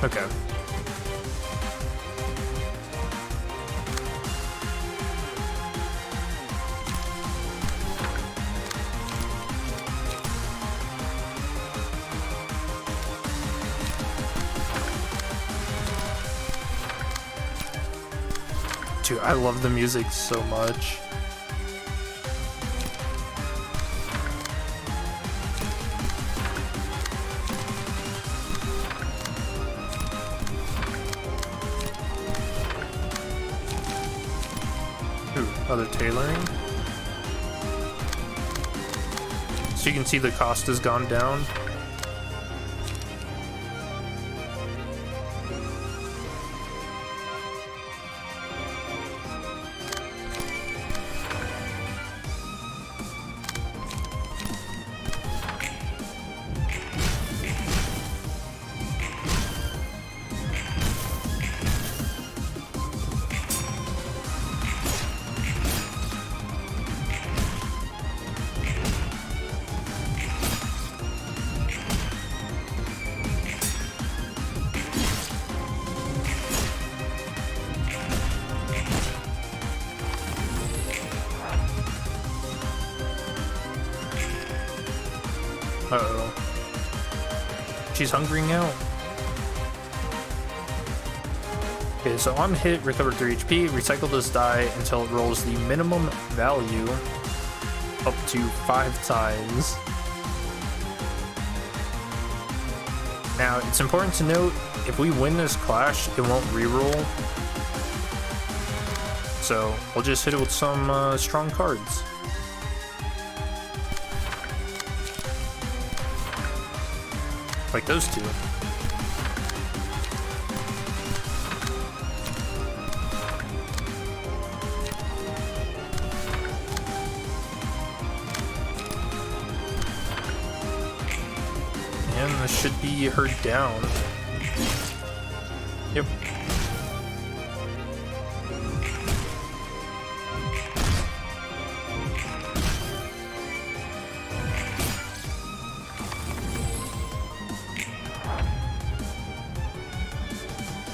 Okay. Dude, I love the music so much. Other tailoring. So you can see the cost has gone down. Uh-oh. She's hungry now. Okay, so on hit, recover 3 HP, recycle this die until it rolls the minimum value up to 5 times. Now, it's important to note, if we win this clash, it won't reroll. So, we'll just hit it with some strong cards. Like those two. And this should be her down. Yep.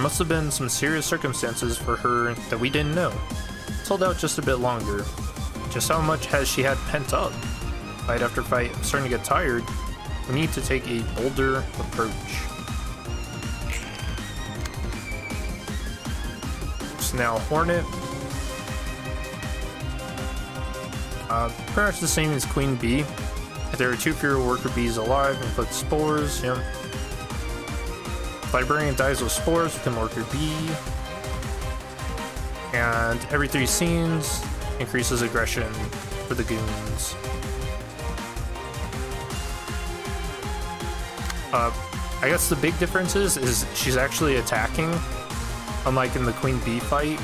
Must have been some serious circumstances for her that we didn't know. Let's hold out just a bit longer. Just how much has she had pent up? Fight after fight, I'm starting to get tired. We need to take a bolder approach. So now Hornet. Pretty much the same as Queen Bee. If there are 2 fewer worker bees alive, inflict spores. Yep. Librarian dies with spores within worker bee. And every 3 scenes increases aggression for the goons. I guess the big difference is she's actually attacking, unlike in the Queen Bee fight.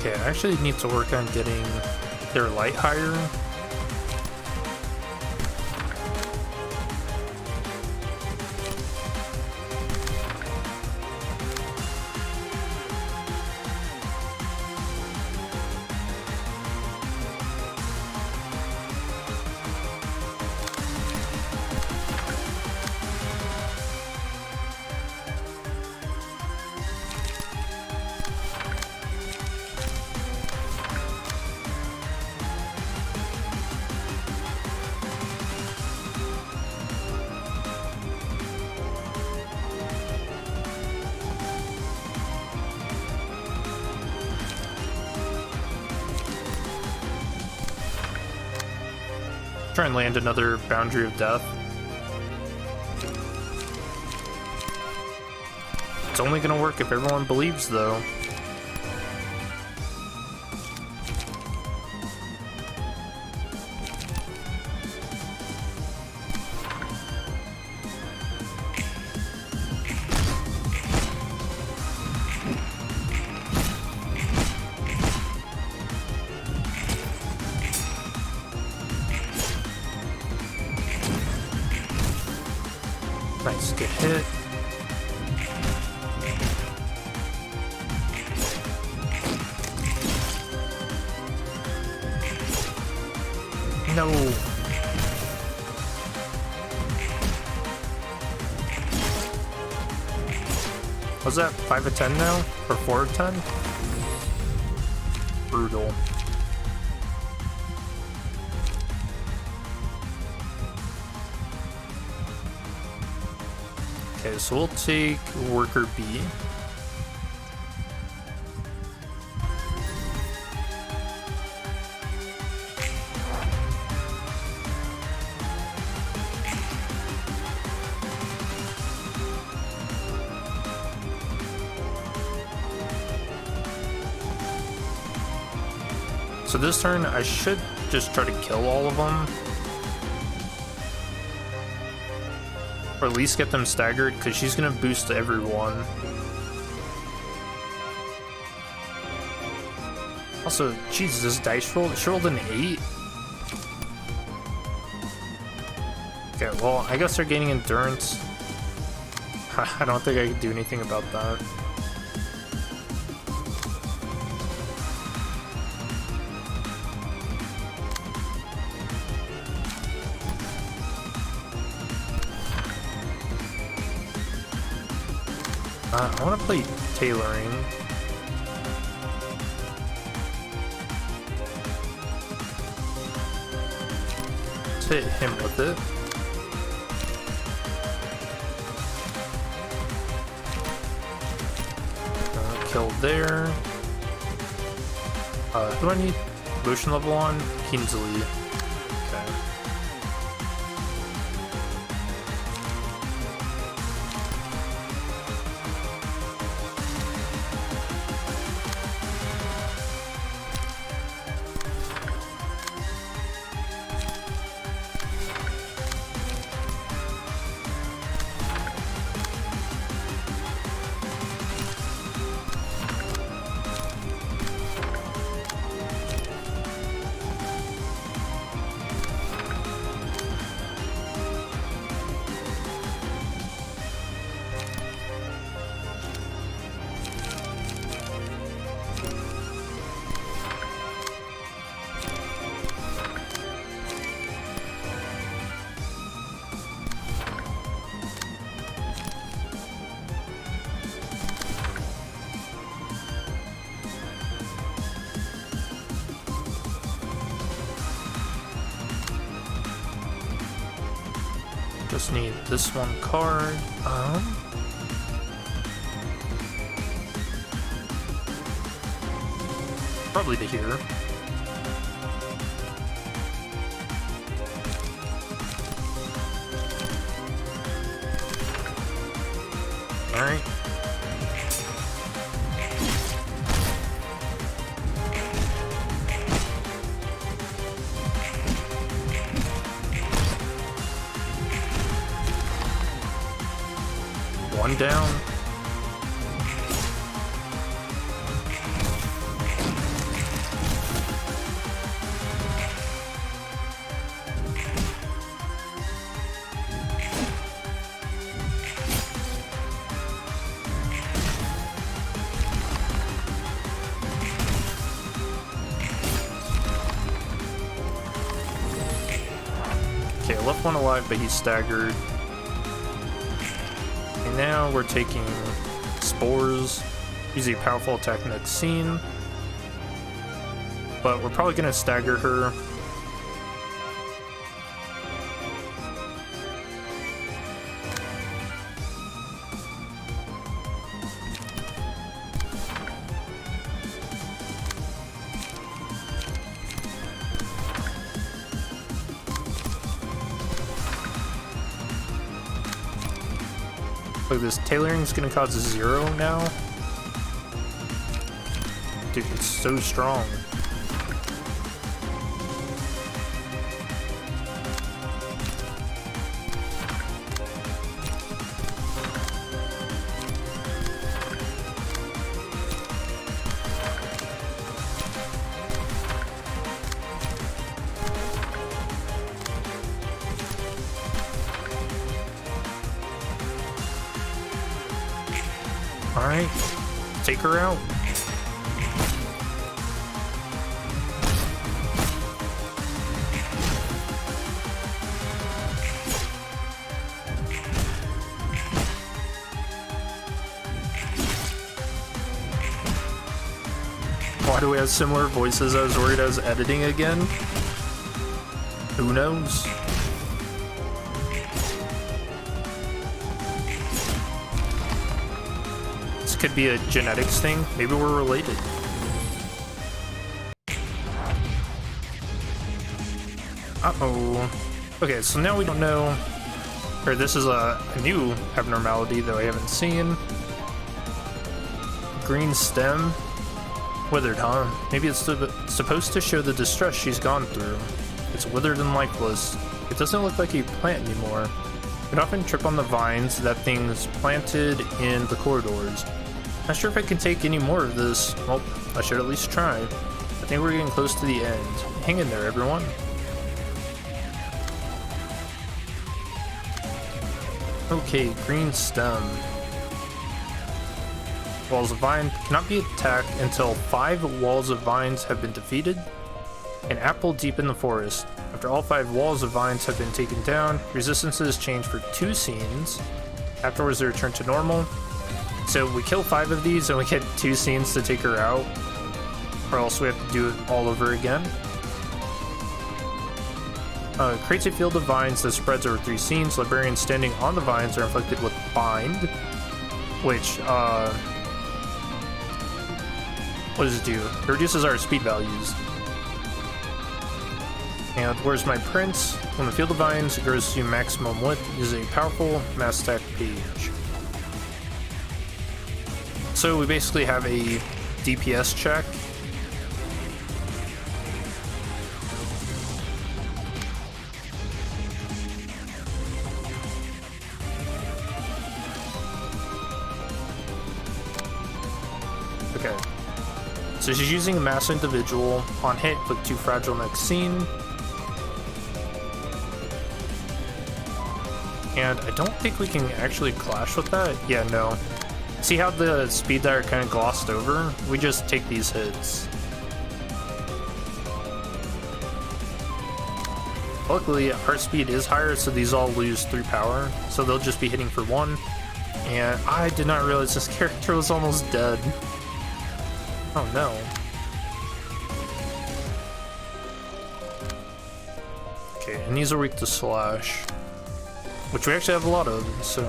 Okay, I actually need to work on getting their light higher. Try and land another boundary of death. It's only gonna work if everyone believes, though. Nice, get hit. No. Was that 5 of 10 now? Or 4 of 10? Brutal. Okay, so we'll take worker B. So this turn, I should just try to kill all of them. Or at least get them staggered, because she's going to boost everyone. Also, Jesus, this dice roll, she rolled an 8. Okay, well, I guess they're gaining endurance. I don't think I can do anything about that. I want to play tailoring. Let's hit him with it. Kill there. Who do I need motion level on? Kingsley. Okay. Just need this one card. Probably to here. All right. One down. I left one alive, but he's staggered. And now we're taking spores. Use a powerful attack next scene. But we're probably gonna stagger her. Look, this tailoring's gonna cause 0 now. Dude, it's so strong. Alright, take her out. Why do we have similar voices? I was worried I was editing again. Who knows? Could be a genetics thing. Maybe we're related. Uh-oh. Okay, so now we don't know. Or this is a new abnormality that I haven't seen. Green stem. Withered, huh? Maybe it's supposed to show the distress she's gone through. It's withered and lifeless. It doesn't look like a plant anymore. It often trip on the vines that things planted in the corridors. Not sure if I can take any more of this. Well, I should at least try. I think we're getting close to the end. Hang in there, everyone. Okay, green stem. Walls of vine cannot be attacked until 5 walls of vines have been defeated. An apple deep in the forest. After all 5 walls of vines have been taken down, resistances change for 2 scenes. Afterwards, they return to normal. So we kill 5 of these and we get 2 scenes to take her out, or else we have to do it all over again. Creates a field of vines that spreads over 3 scenes. Librarians standing on the vines are inflicted with bind, which what does it do? It reduces our speed values. And where's my prince? When the field of vines grows to maximum width, is a powerful mass stack page. So we basically have a DPS check. Okay. So she's using a mass individual. On hit, click 2 fragile next scene. And I don't think we can actually clash with that. Yeah, no. See how the speed there kind of glossed over? We just take these hits. Luckily, our speed is higher, so these all lose 3 power. So they'll just be hitting for 1. And I did not realize this character was almost dead. Oh no. Okay, and these are weak to slash. Which we actually have a lot of, so...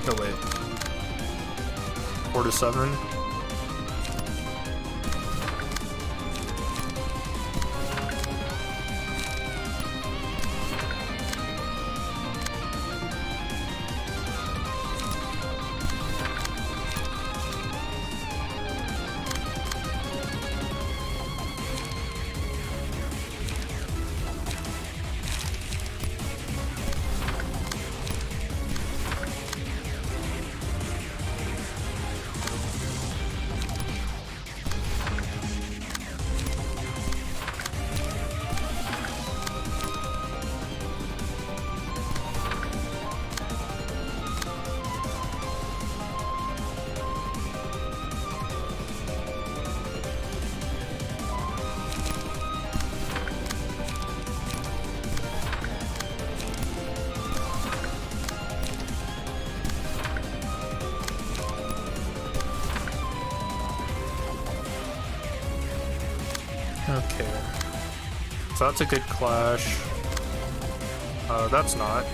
Oh wait. 4 to 7. Okay. So that's a good clash. That's not.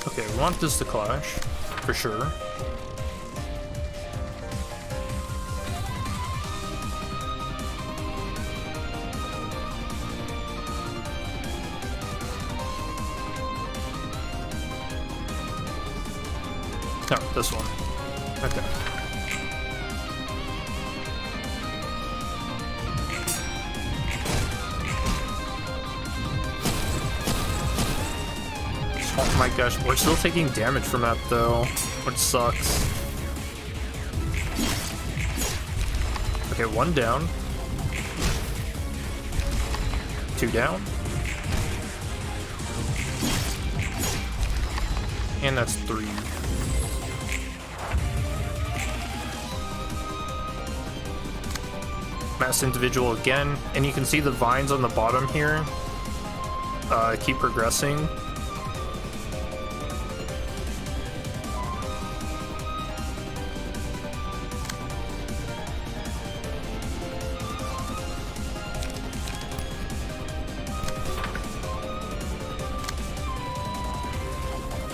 Okay, we want this to clash, for sure. No, this one. Okay. Oh my gosh, we're still taking damage from that though, which sucks. Okay, 1 down. 2 down. And that's 3. Mass individual again, and you can see the vines on the bottom here keep progressing.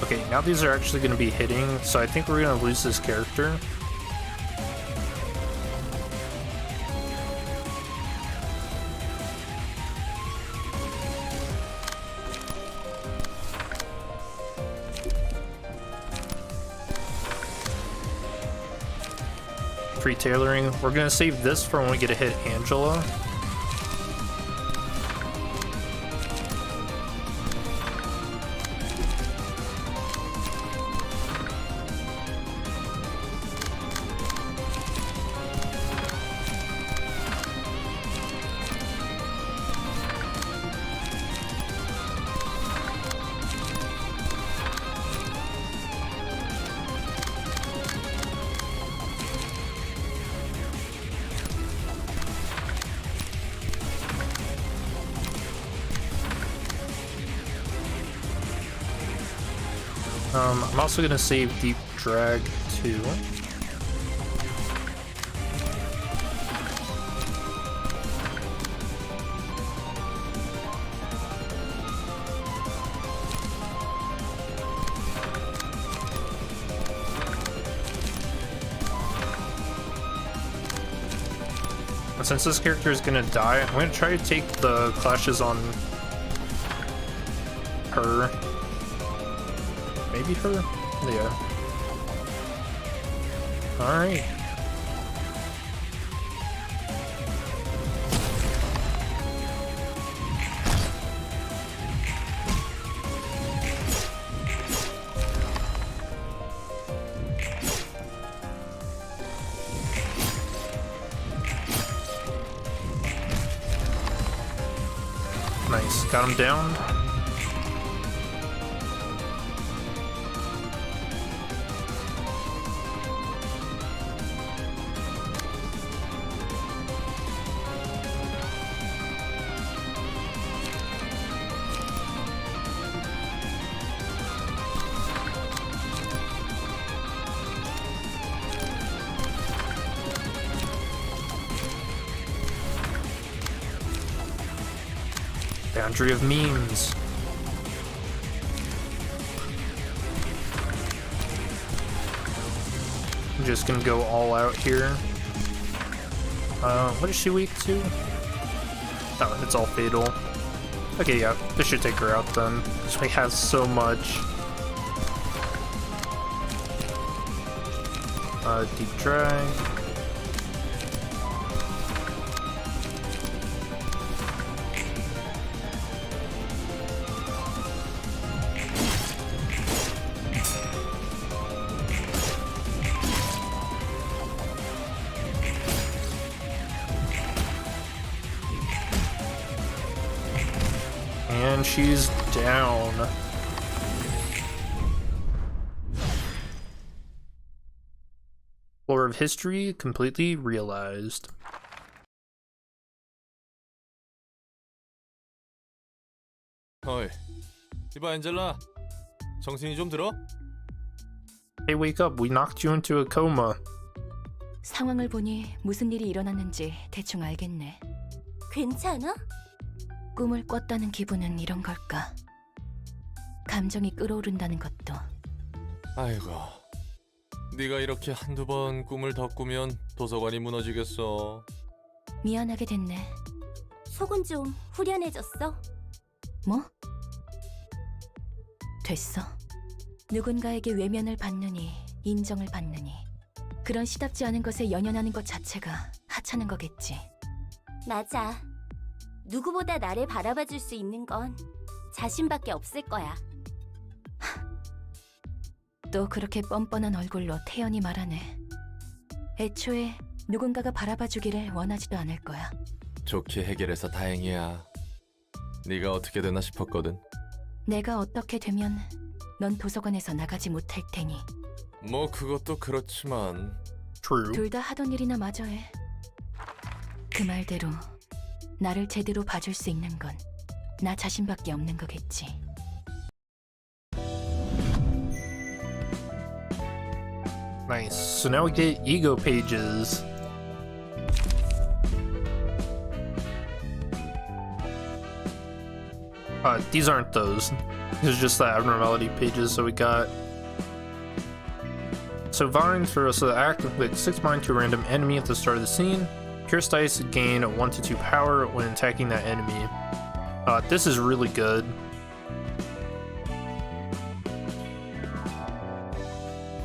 Okay, now these are actually going to be hitting, so I think we're going to lose this character. Free tailoring. We're going to save this for when we get to hit Angela. I'm also going to save Deep Drag too. And since this character is going to die, I'm going to try to take the clashes on her. Maybe her? Yeah. Alright. Nice. Got him down. Boundary of memes. I'm just gonna go all out here. What is she weak to? Oh, it's all fatal. Okay, yeah, this should take her out then. She has so much. Deep drag. And she's down. Lore of history completely realized. 어이, 이봐 엔젤라. 정신이 좀 들어? Hey, wake up. We knocked you into a coma. 상황을 보니 무슨 일이 일어났는지 대충 알겠네. 괜찮아? 꿈을 꿨다는 기분은 이런 걸까? 감정이 끌어오른다는 것도. 아이고, 네가 이렇게 한두 번 꿈을 더 꾸면 도서관이 무너지겠어. 미안하게 됐네. 속은 좀 후련해졌어? 뭐? 됐어. 누군가에게 외면을 받느니 인정을 받느니 그런 시답지 않은 것에 연연하는 것 자체가 하찮은 거겠지. 맞아. 누구보다 나를 바라봐줄 수 있는 건 자신밖에 없을 거야. 또 그렇게 뻔뻔한 얼굴로 태연히 말하네. 애초에 누군가가 바라봐주기를 원하지도 않을 거야. 좋게 해결해서 다행이야. 네가 어떻게 되나 싶었거든. 내가 어떻게 되면 넌 도서관에서 나가지 못할 테니. 뭐 그것도 그렇지만. 둘 다 하던 일이나 마저 해. 그 말대로 나를 제대로 봐줄 수 있는 건 나 자신밖에 없는 거겠지. Nice. So now we get ego pages. These aren't those. These are just the abnormality pages. So we got. So vines for us to act, inflict 6 bind to a random enemy at the start of the scene. Pierce dice gain 1 to 2 power when attacking that enemy. This is really good.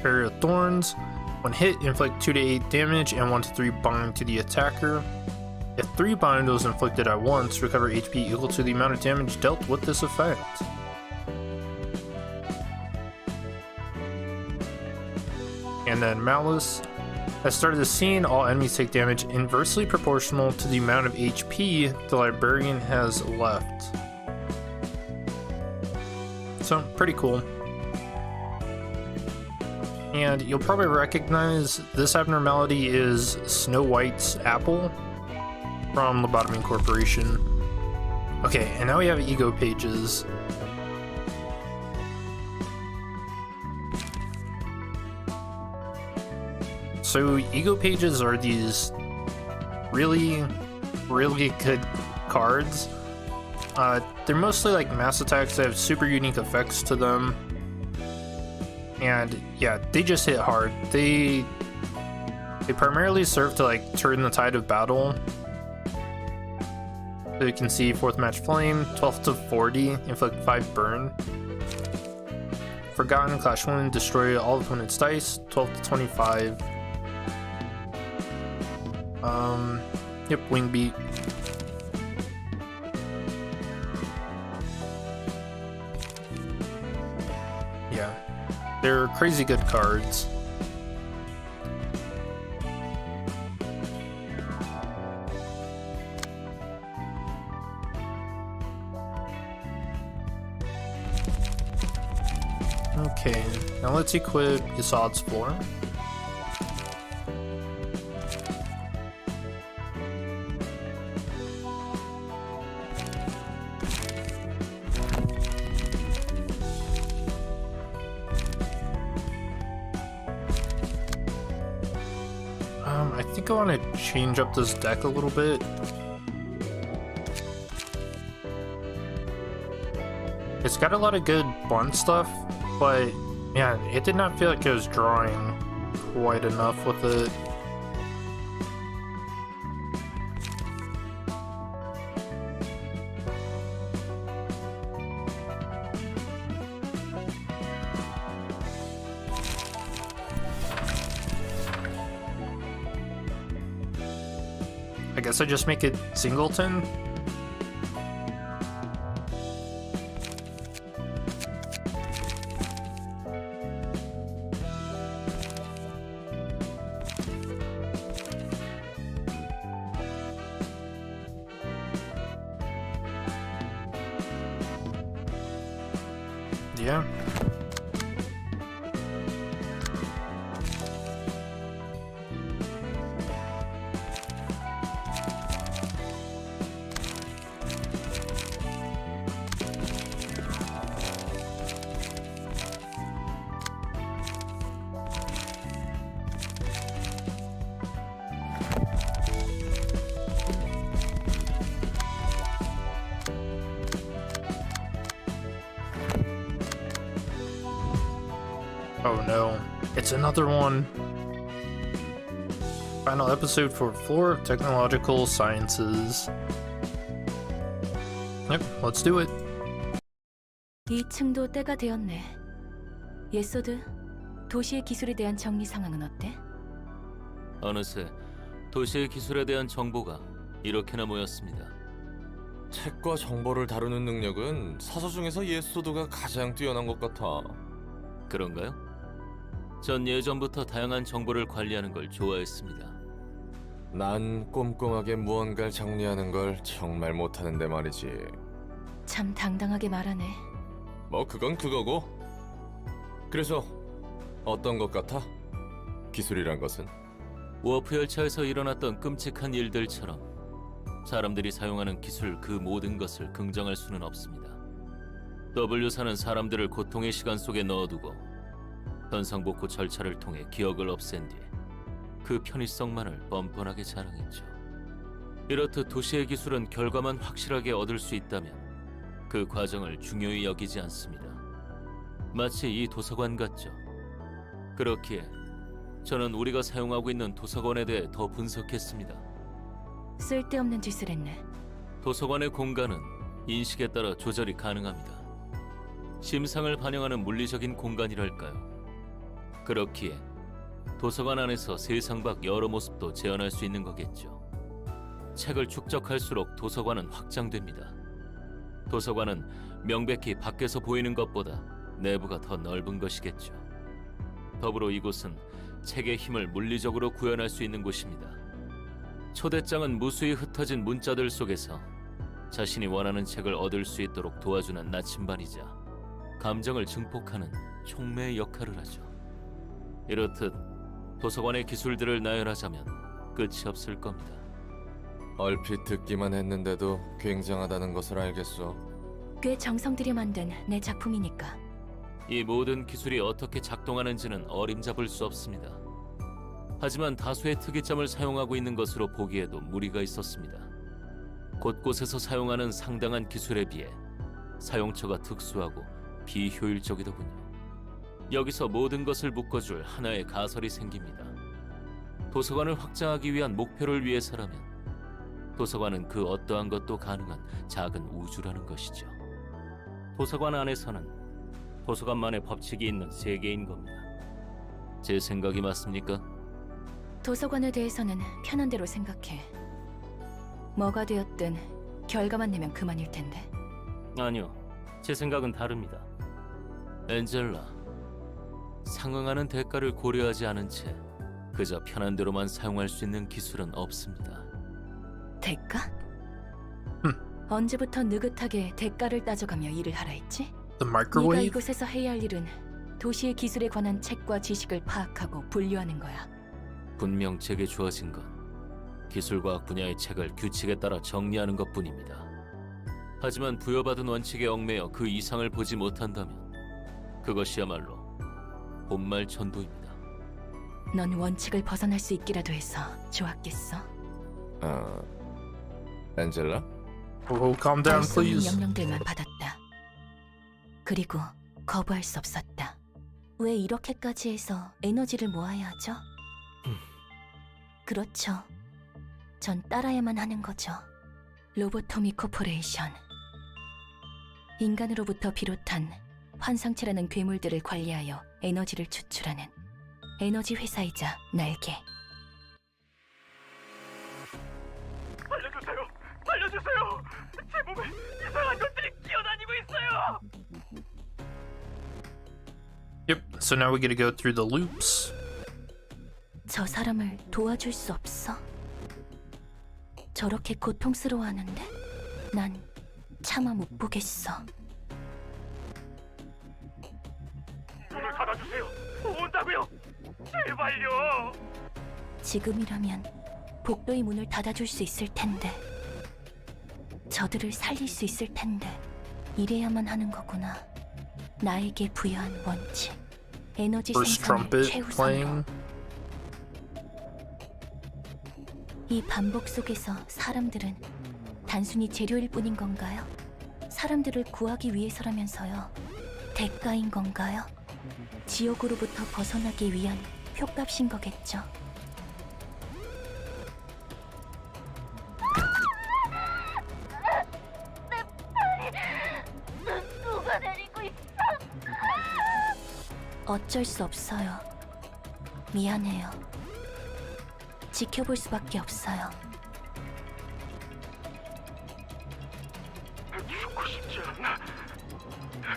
Barrier of Thorns. When hit, inflict 2 to 8 damage and 1 to 3 bind to the attacker. If 3 bind was inflicted at once, recover HP equal to the amount of damage dealt with this effect. And then Malice. At the start of the scene, all enemies take damage inversely proportional to the amount of HP the librarian has left. So, pretty cool. And you'll probably recognize this abnormality is Snow White's apple from Lobotomy Corporation. Okay, and now we have ego pages. So ego pages are these really good cards. They're mostly like mass attacks that have super unique effects to them. And yeah, they just hit hard. They primarily serve to like turn the tide of battle. So you can see 4th match flame, 12 to 40, inflict 5 burn. Forgotten, clash 1, destroy all opponent's dice, 12 to 25. Yep, wing beat. Yeah, they're crazy good cards. Okay, now let's equip Isad's Floor. I think I want to change up this deck a little bit. It's got a lot of good blunt stuff, but yeah, it did not feel like it was drawing quite enough with it. I guess I just make it singleton. Yeah. no, it's another one. Final episode for Floor of Technological Sciences. Yep, let's do it. 2층도 때가 되었네. 예소드, 도시의 기술에 대한 정리 상황은 어때? 어느새 도시의 기술에 대한 정보가 이렇게나 모였습니다. 책과 정보를 다루는 능력은 사서 중에서 예소드가 가장 뛰어난 것 같아. 그런가요? 전 예전부터 다양한 정보를 관리하는 걸 좋아했습니다. 난 꼼꼼하게 무언가를 정리하는 걸 정말 못하는데 말이지. 참 당당하게 말하네. 뭐 그건 그거고. 그래서 어떤 것 같아? 기술이란 것은? 워프 열차에서 일어났던 끔찍한 일들처럼 사람들이 사용하는 기술 그 모든 것을 긍정할 수는 없습니다. W사는 사람들을 고통의 시간 속에 넣어두고 현상복구 절차를 통해 기억을 없앤 뒤 그 편의성만을 뻔뻔하게 자랑했죠. 이렇듯 도시의 기술은 결과만 확실하게 얻을 수 있다면 그 과정을 중요히 여기지 않습니다. 마치 이 도서관 같죠. 그렇기에 저는 우리가 사용하고 있는 도서관에 대해 더 분석했습니다. 쓸데없는 짓을 했네. 도서관의 공간은 인식에 따라 조절이 가능합니다. 심상을 반영하는 물리적인 공간이랄까요. 그렇기에 도서관 안에서 세상 밖 여러 모습도 재현할 수 있는 거겠죠. 책을 축적할수록 도서관은 확장됩니다. 도서관은 명백히 밖에서 보이는 것보다 내부가 더 넓은 것이겠죠. 더불어 이곳은 책의 힘을 물리적으로 구현할 수 있는 곳입니다. 초대장은 무수히 흩어진 문자들 속에서 자신이 원하는 책을 얻을 수 있도록 도와주는 나침반이자 감정을 증폭하는 촉매의 역할을 하죠. 이렇듯 도서관의 기술들을 나열하자면 끝이 없을 겁니다. 얼핏 듣기만 했는데도 굉장하다는 것을 알겠어. 꽤 정성 들여 만든 내 작품이니까. 이 모든 기술이 어떻게 작동하는지는 어림잡을 수 없습니다. 하지만 다수의 특이점을 사용하고 있는 것으로 보기에도 무리가 있었습니다. 곳곳에서 사용하는 상당한 기술에 비해 사용처가 특수하고 비효율적이더군요. 여기서 모든 것을 묶어줄 하나의 가설이 생깁니다. 도서관을 확장하기 위한 목표를 위해서라면 도서관은 그 어떠한 것도 가능한 작은 우주라는 것이죠. 도서관 안에서는 도서관만의 법칙이 있는 세계인 겁니다. 제 생각이 맞습니까? 도서관에 대해서는 편한 대로 생각해. 뭐가 되었든 결과만 내면 그만일 텐데. 아니요, 제 생각은 다릅니다. 엔젤라, 상응하는 대가를 고려하지 않은 채 그저 편한 대로만 사용할 수 있는 기술은 없습니다. 대가? 언제부터 느긋하게 대가를 따져가며 일을 하라 했지? 네가 이곳에서 해야 할 일은 도시의 기술에 관한 책과 지식을 파악하고 분류하는 거야. 분명 제게 주어진 건 기술과학 분야의 책을 규칙에 따라 정리하는 것뿐입니다. 하지만 부여받은 원칙에 얽매여 그 이상을 보지 못한다면 그것이야말로 본말 전도입니다. 넌 원칙을 벗어날 수 있기라도 해서 좋았겠어. 엔젤라? calm down, 수 있는 please. 명령들만 받았다. 그리고 거부할 수 없었다. 왜 이렇게까지 해서 에너지를 모아야 하죠? 그렇죠. 전 따라야만 하는 거죠. 로보토미 코퍼레이션. 인간으로부터 비롯한 환상체라는 괴물들을 관리하여 에너지를 추출하는 에너지 회사이자 날개. 살려주세요! 살려주세요! 제 몸에 이상한 것들이 기어다니고 있어요! Yep, so now we get to go through the loops. 저 사람을 도와줄 수 없어? 저렇게 고통스러워하는데 난 차마 못 보겠어. 문을 닫아주세요! 온다고요! 제발요! 지금이라면 복도의 문을 닫아줄 수 있을 텐데, 저들을 살릴 수 있을 텐데, 이래야만 하는 거구나. 나에게 부여한 원칙, 에너지 First 생산을 trumpet 최우선으로. playing. 이 반복 속에서 사람들은 단순히 재료일 뿐인 건가요? 사람들을 구하기 위해서라면서요. 대가인 건가요? 지옥으로부터 벗어나기 위한 표값인 거겠죠. 누가 내리고 있어? 어쩔 수 없어요. 미안해요. 지켜볼 수밖에 없어요. 죽고 싶지 않아.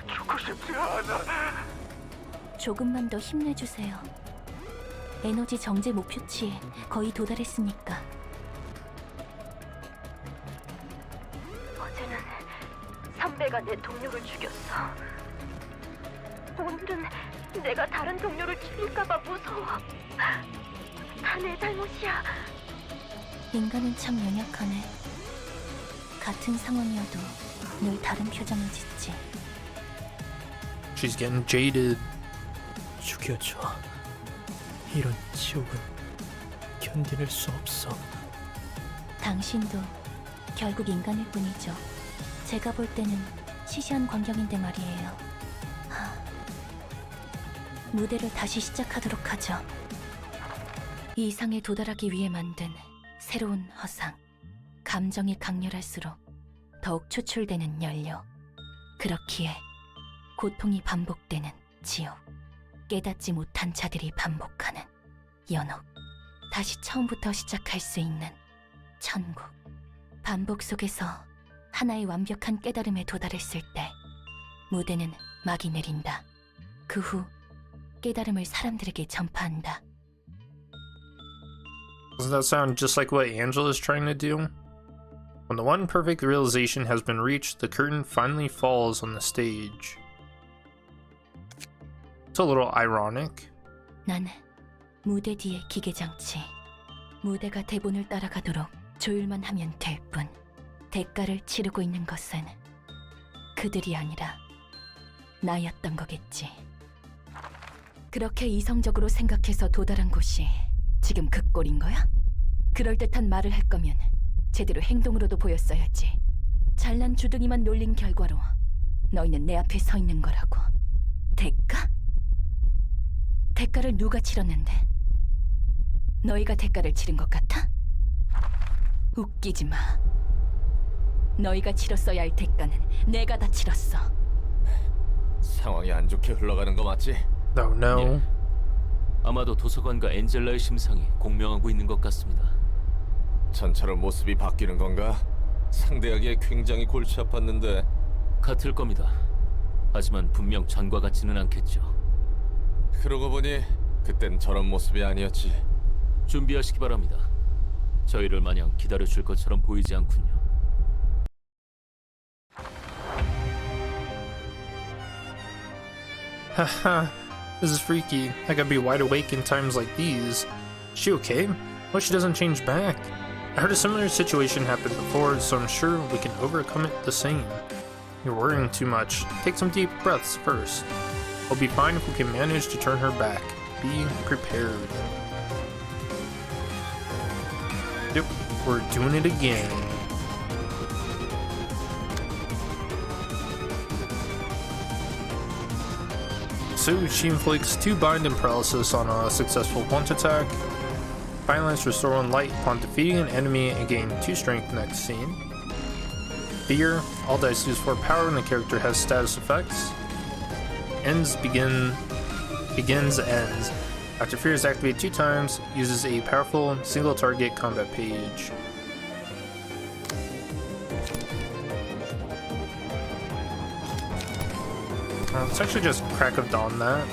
죽고 싶지 않아. 조금만 더 힘내주세요. 에너지 정제 목표치에 거의 도달했으니까. 어제는 선배가 내 동료를 죽였어. 오늘은 내가 다른 동료를 죽일까봐 무서워. 다 내 잘못이야. 인간은 참 연약하네. 같은 상황이어도 늘 다른 표정을 짓지. She's getting jaded. 죽여줘. 이런 지옥은 견디낼 수 없어. 당신도 결국 인간일 뿐이죠. 제가 볼 때는 시시한 광경인데 말이에요. 무대를 다시 시작하도록 하죠. 이 이상에 도달하기 위해 만든 새로운 허상. 감정이 강렬할수록 더욱 추출되는 연료. 그렇기에 고통이 반복되는 지옥. 깨닫지 못한 자들이 반복하는 연옥. 다시 처음부터 시작할 수 있는 천국. 반복 속에서 하나의 완벽한 깨달음에 도달했을 때 무대는 막이 내린다. 그 후 깨달음을 사람들에게 전파한다. Doesn't that sound just like what Angela is trying to do? When the one perfect realization has been reached, the curtain finally falls on the stage. It's a little ironic. 난 무대 뒤의 기계장치. 무대가 대본을 따라가도록 조율만 하면 될 뿐. 대가를 치르고 있는 것은 그들이 아니라 나였던 거겠지. 그렇게 이성적으로 생각해서 도달한 곳이 지금 그 꼴인 거야? 그럴듯한 말을 할 거면 제대로 행동으로도 보였어야지. 잘난 주둥이만 놀린 결과로 너희는 내 앞에 서 있는 거라고. 대가? 대가를 누가 치렀는데? 너희가 대가를 치른 것 같아? 웃기지 마. 너희가 치렀어야 할 대가는 내가 다 치렀어. 상황이 안 좋게 흘러가는 거 맞지? No, no. 예. 아마도 도서관과 엔젤라의 심상이 공명하고 있는 것 같습니다. 전처럼 모습이 바뀌는 건가? 상대하기에 굉장히 골치 아팠는데. 같을 겁니다. 하지만 분명 전과 같지는 않겠죠. 그러고 보니 그땐 저런 모습이 아니었지. 준비하시기 바랍니다. 저희를 마냥 기다려줄 것처럼 보이지 않군요. Haha, this is freaky. I gotta be wide awake in times like these. She okay? Well, she doesn't change back. I heard a similar situation happened before, so I'm sure we can overcome it the same. You're worrying too much. Take some deep breaths first. We'll be fine if we can manage to turn her back. Be prepared. Yep, we're doing it again. So she inflicts 2 bind and paralysis on a successful blunt attack. Violence, restore 1 light upon defeating an enemy and gain 2 strength next scene. Fear, all dice lose 4 power and the character has status effects. Ends, begins, ends. After fear is activated 2 times, uses a powerful single target combat page. Let's actually just crack of dawn that.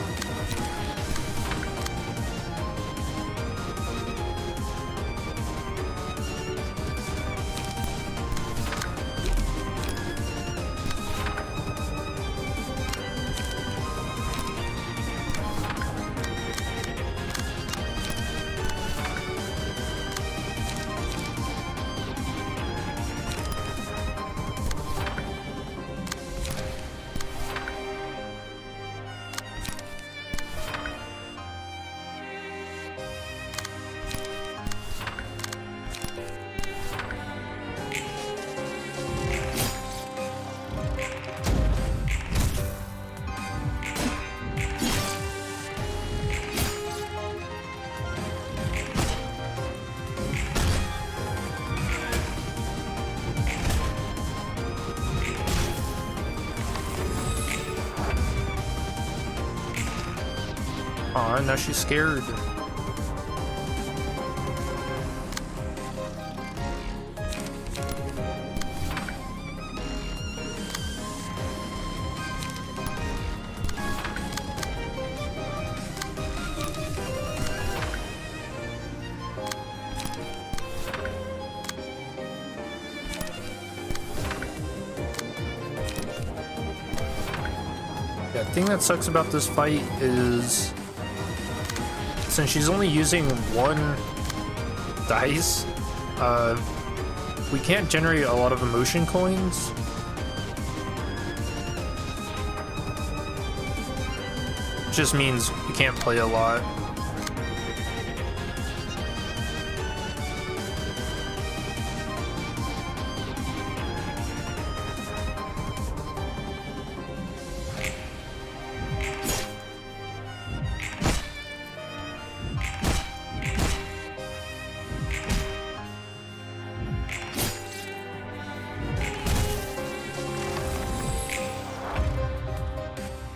Aw, now she's scared. The thing that sucks about this fight is since she's only using one dice, we can't generate a lot of emotion coins. Which just means we can't play a lot.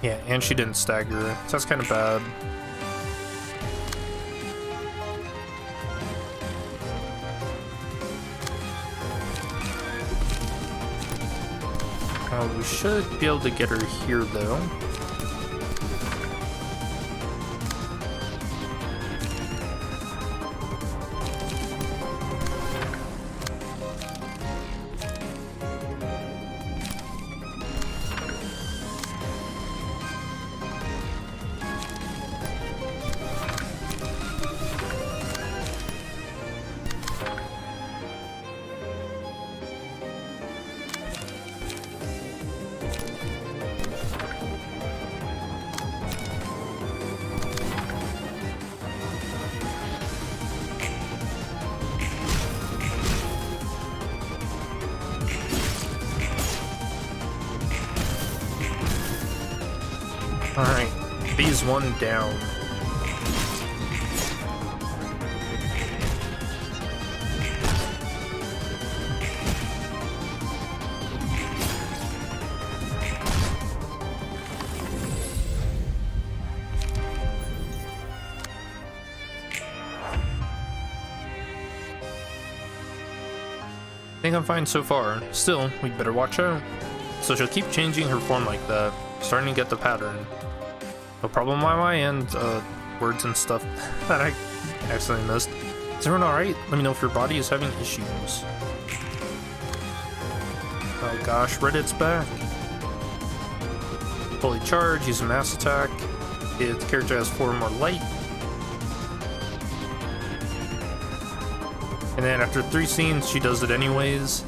Yeah, and she didn't stagger, so that's kind of bad. We should be able to get her here, though. Alright, B's one down. I think I'm fine so far. Still, we'd better watch out. So she'll keep changing her form like that, starting to get the pattern. No problem on my end, words and stuff that I accidentally missed. Is everyone alright? Let me know if your body is having issues. Oh gosh, Reddit's back. Fully charged, use a mass attack. The character has 4 more light. And then after 3 scenes, she does it anyways.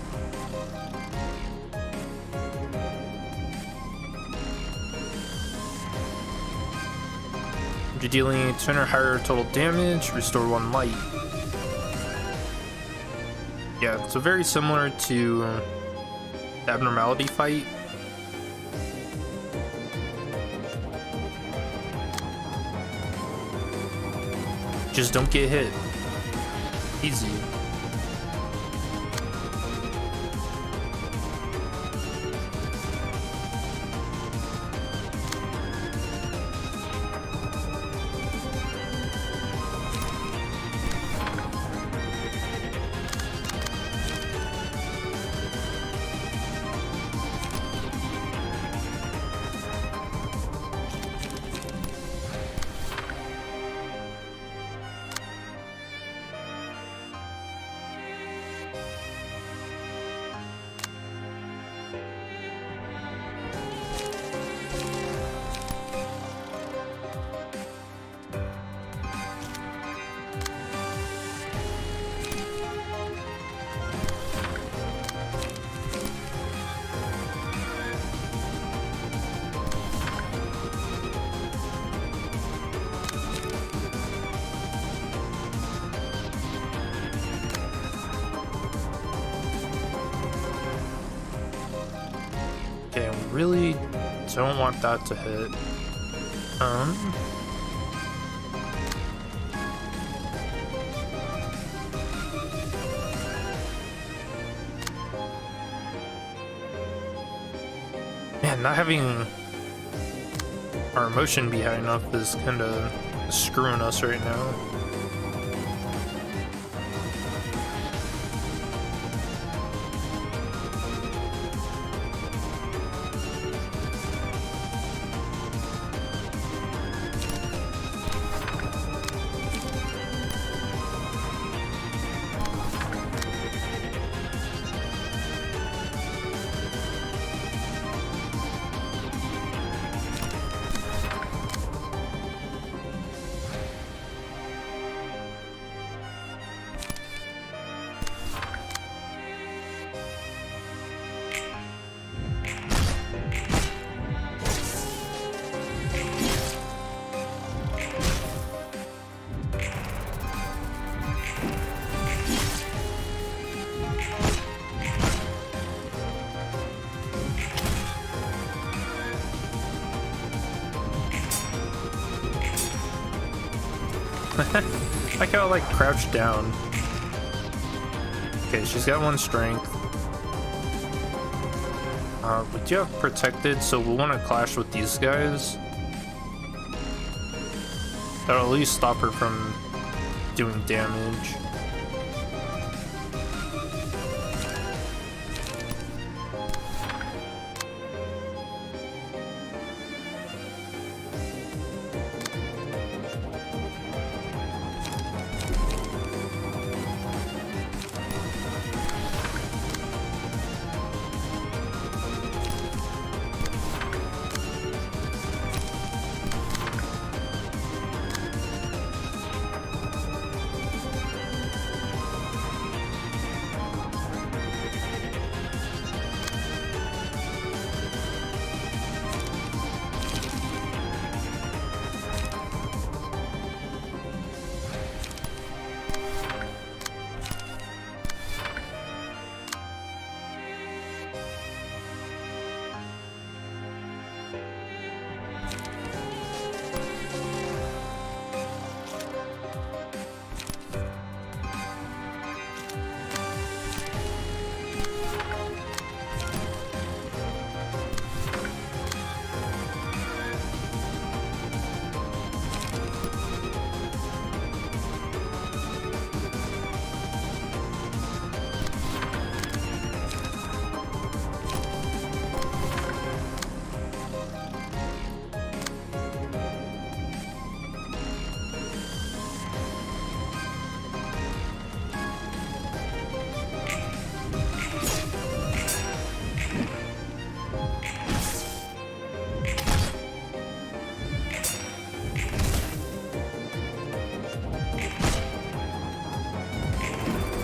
After dealing 10 or higher total damage, restore 1 light. Yeah, so very similar to the abnormality fight. Just don't get hit. Easy. Okay, I really don't want that to hit. Man, not having our emotion be high enough is kind of screwing us right now. Like how I like crouched down. Okay, she's got 1 strength. We do have protected, so we'll want to clash with these guys. That'll at least stop her from doing damage.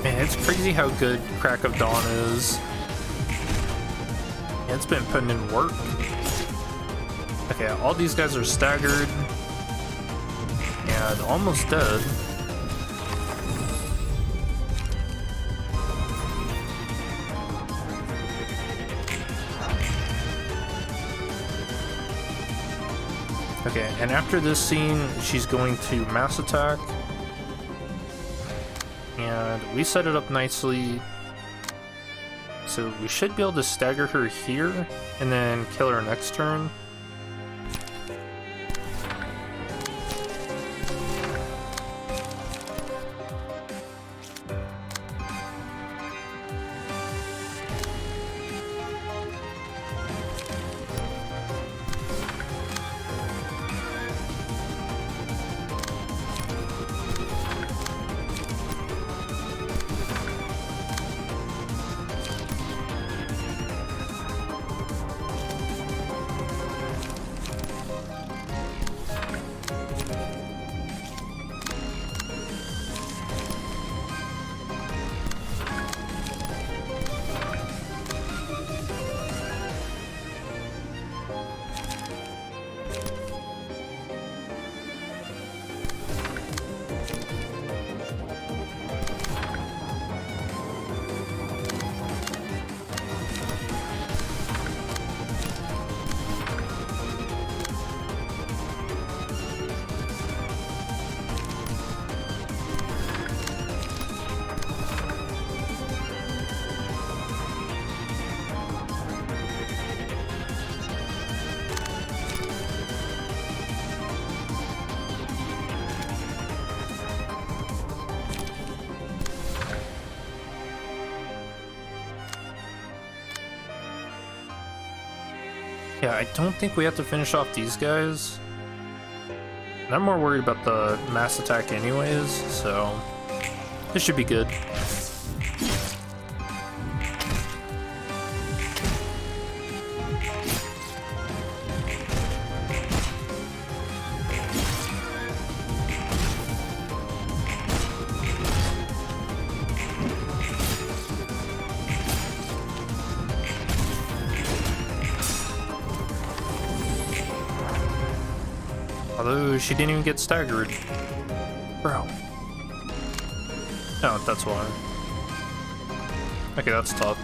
It's crazy how good Crack of Dawn is. Yeah, it's been putting in work. Okay, all these guys are staggered and almost dead. Okay, and after this scene, she's going to mass attack. And we set it up nicely. So we should be able to stagger her here and then kill her next turn. Yeah, I don't think we have to finish off these guys. And I'm more worried about the mass attack anyways, so this should be good. Although she didn't even get staggered. Bro. Oh, that's why. Okay, that's tough.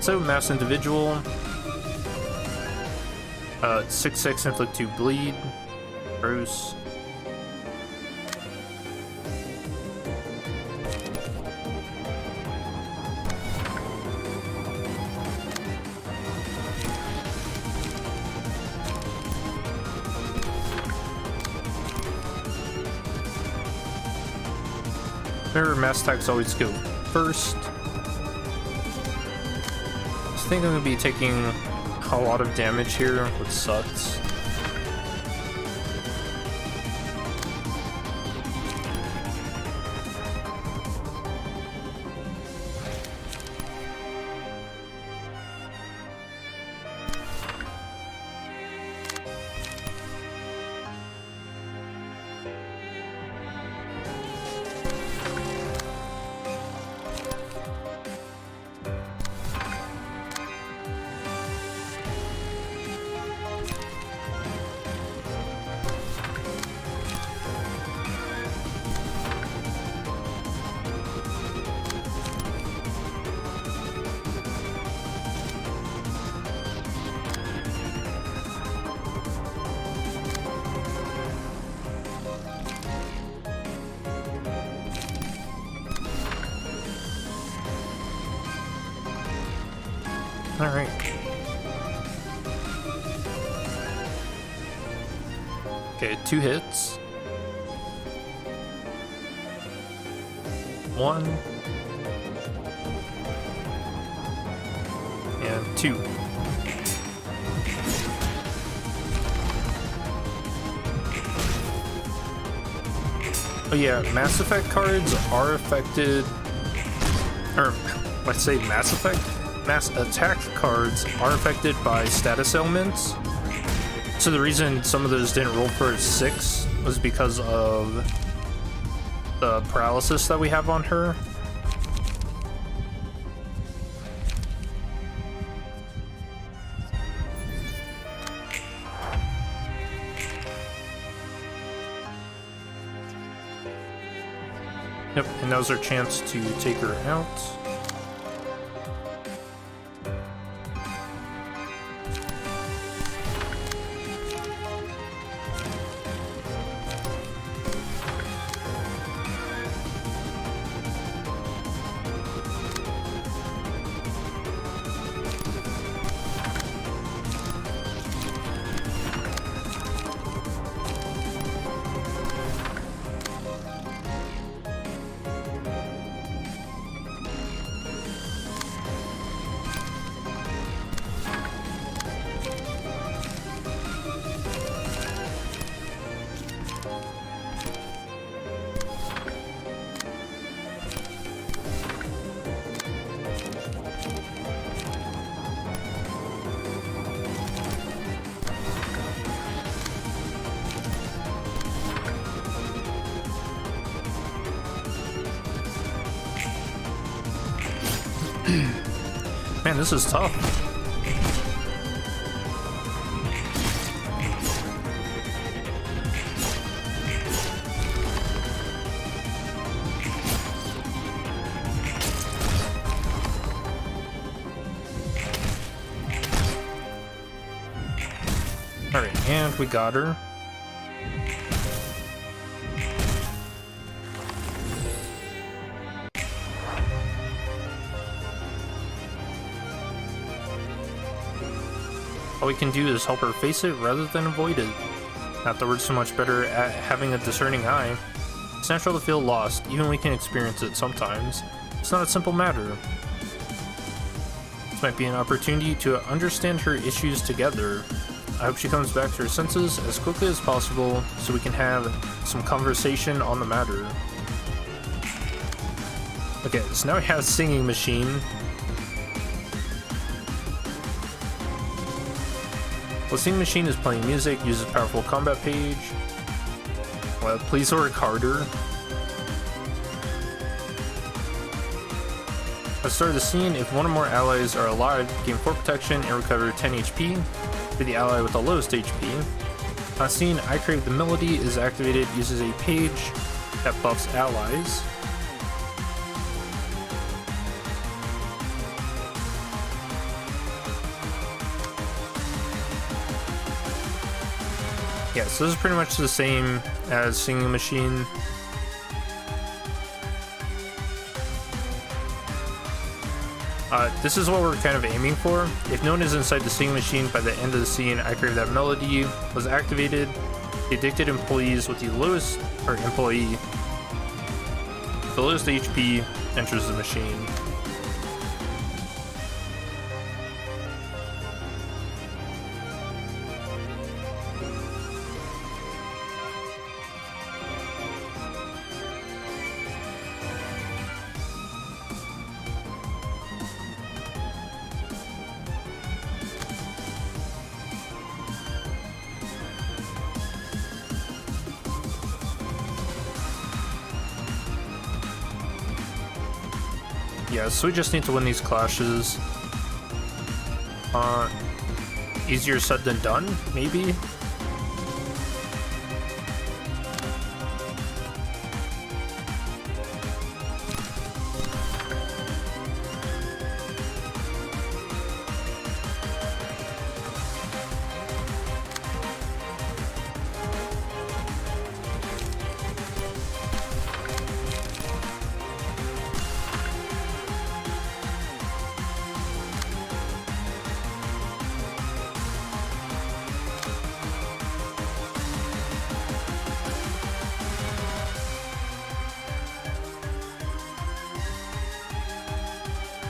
So, mass individual. 6/6 inflict 2 bleed. Gross. Their mass attacks always go first. I think I'm gonna be taking a lot of damage here, which sucks. Alright. Okay, 2 hits. 1. And 2. Oh yeah, Mass Effect cards are affected, or let's say Mass Effect? Mass attack cards are affected by status ailments. So the reason some of those didn't roll for 6 was because of the paralysis that we have on her. Yep, and now's our chance to take her out. Man, this is tough. Alright, and we got her. All we can do is help her face it rather than avoid it. Not that we're so much better at having a discerning eye. It's natural to feel lost, even we can experience it sometimes. It's not a simple matter. It's might be an opportunity to understand her issues together. I hope she comes back to her senses as quickly as possible so we can have some conversation on the matter. Okay, so now we have a singing machine. The singing machine is playing music, uses a powerful combat page. Well, please work harder. At the start of the scene, if one or more allies are alive, gain 4 protection and recover 10 HP. For the ally with the lowest HP. On scene, I Crave the Melody is activated, uses a page that buffs allies. Yeah, so this is pretty much the same as Singing Machine. This is what we're kind of aiming for. If no one is inside the singing machine by the end of the scene, I Crave That Melody was activated. The addicted employees with the lowest, or employee, the lowest HP enters the machine. Yeah, so we just need to win these clashes. Easier said than done, maybe?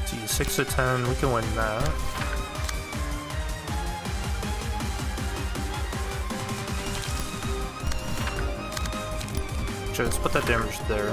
See, 6 to 10, we can win that. Sure, let's put that damage there.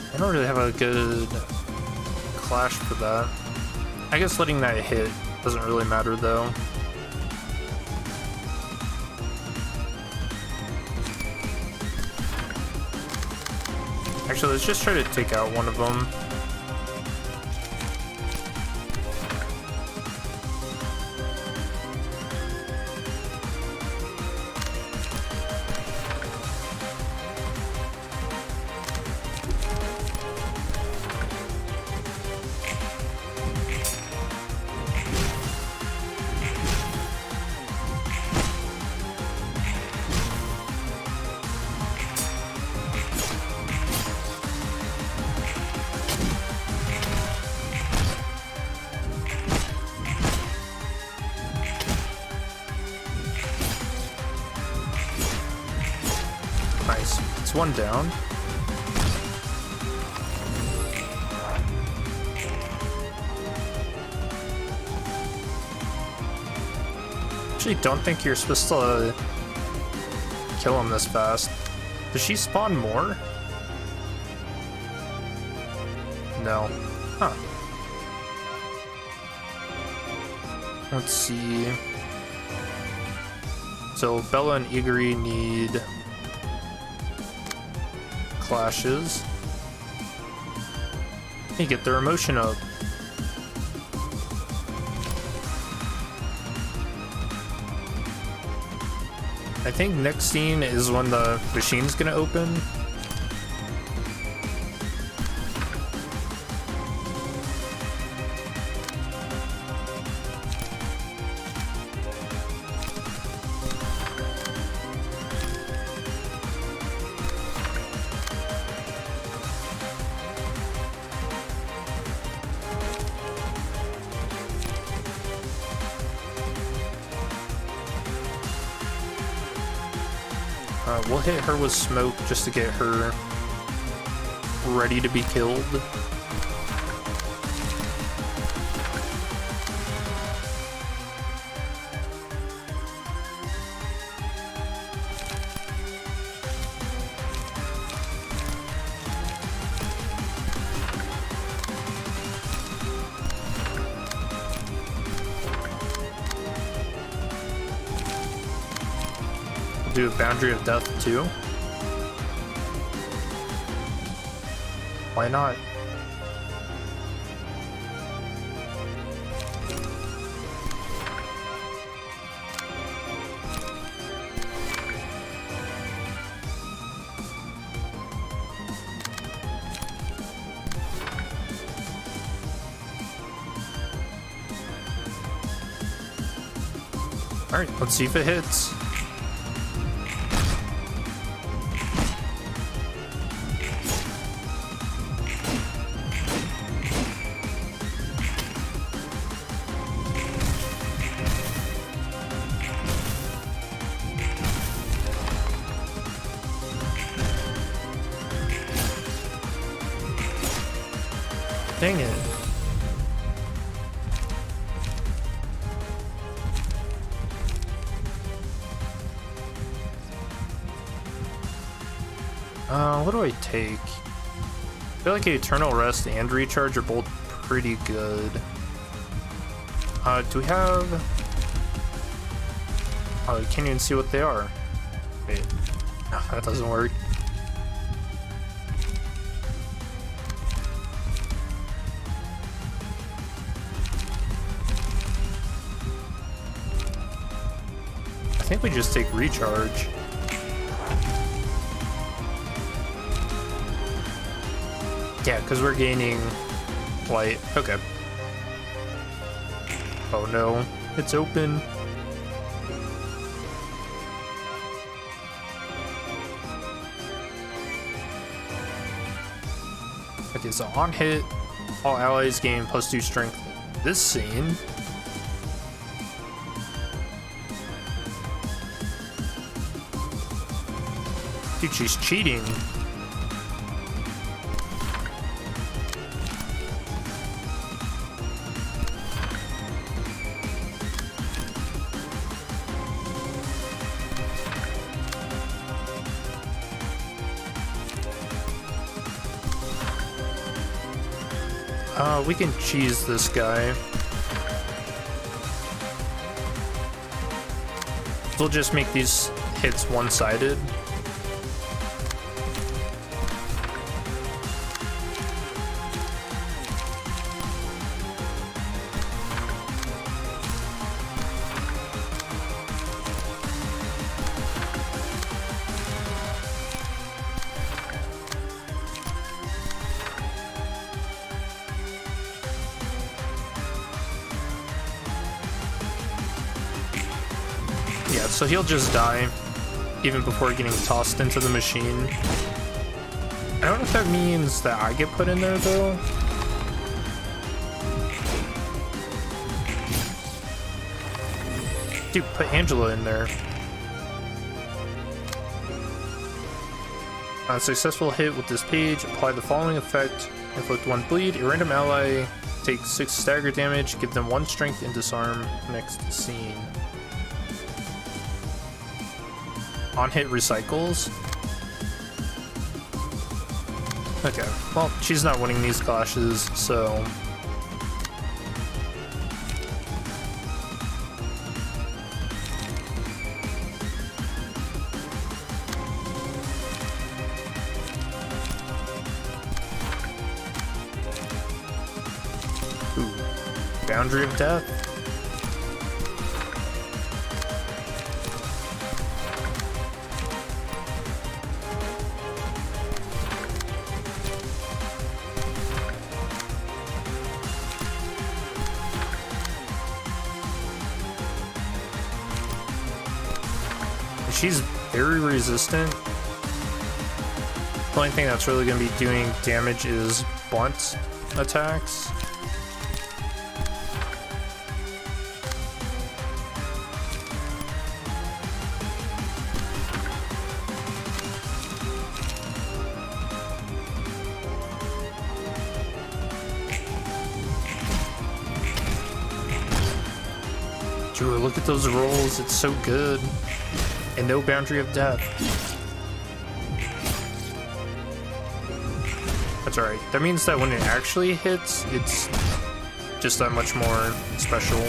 I don't really have a good clash for that. I guess letting that hit doesn't really matter though. Actually, let's just try to take out one of them. Nice. It's one down. Actually, don't think you're supposed to kill him this fast. Does she spawn more? No. Huh. Let's see. So Bella and Igori need clashes. They get their emotion up. I think next scene is when the machine's gonna open. We'll hit her with smoke just to get her ready to be killed. Do a boundary of death too. Why not? All right, let's see if it hits. Dang it. What do I take? I feel like Eternal Rest and Recharge are both pretty good. Do we have... Oh, I can't even see what they are. Wait. No, that doesn't work. I think we just take Recharge. Yeah, because we're gaining light. Okay. Oh no, it's open. Okay, so on hit, all allies gain +2 strength. This scene. Dude, she's cheating. We can cheese this guy. We'll just make these hits one-sided. Yeah, so he'll just die even before getting tossed into the machine. I don't know if that means that I get put in there though. Dude, put Angela in there. On a successful hit with this page, apply the following effect. Inflict 1 bleed. A random ally takes 6 stagger damage. Give them 1 strength and disarm. Next scene. On hit recycles. Okay, well, she's not winning these clashes, so... Ooh. Boundary of Death. She's very resistant. The only thing that's really going to be doing damage is blunt attacks. Dude, look at those rolls. It's so good. And no boundary of death. That's alright. That means that when it actually hits, it's just that much more special.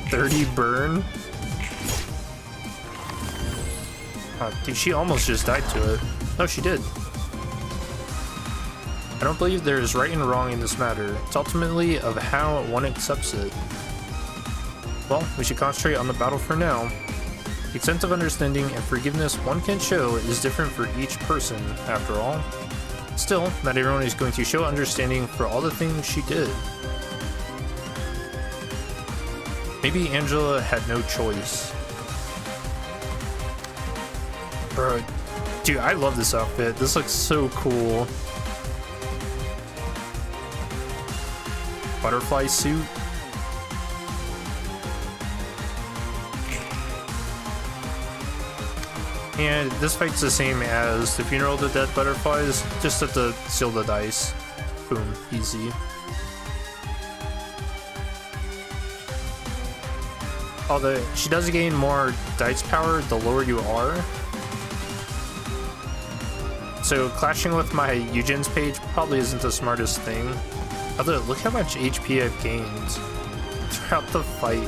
30 burn? Dude, she almost just died to it. No, she did. I don't believe there is right and wrong in this matter. It's ultimately of how one accepts it. Well, we should concentrate on the battle for now. The extent of understanding and forgiveness one can show is different for each person, after all. Still, not everyone is going to show understanding for all the things she did. Maybe Angela had no choice. Bro, dude, I love this outfit. This looks so cool. Butterfly suit. And this fight's the same as the Funeral of the Dead Butterflies, just have to seal the dice. Boom, easy. Although she does gain more dice power the lower you are. So clashing with my Eugen's page probably isn't the smartest thing. Although look how much HP I've gained throughout the fight.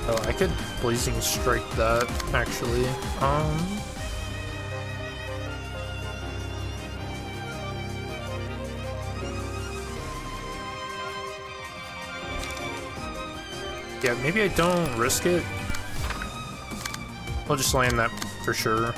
Oh, I could Blazing Strike that, actually. Yeah, maybe I don't risk it. I'll just land that for sure.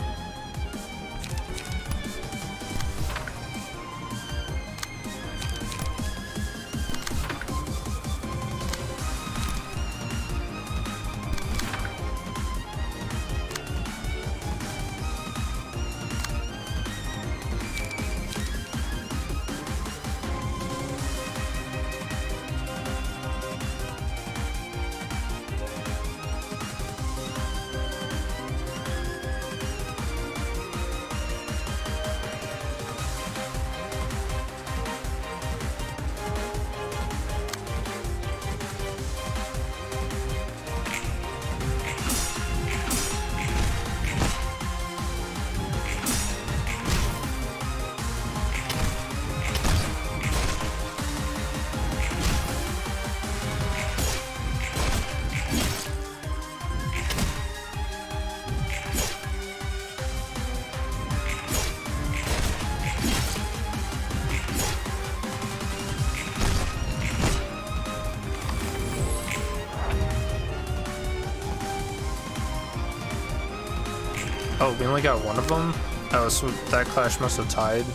Oh, we only got one of them? Oh, so that clash must have tied.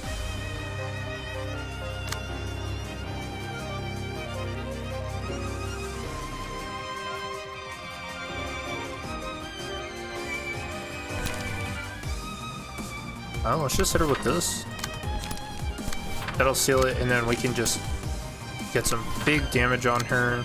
Oh, let's just hit her with this. That'll seal it, and then we can just Get some big damage on her.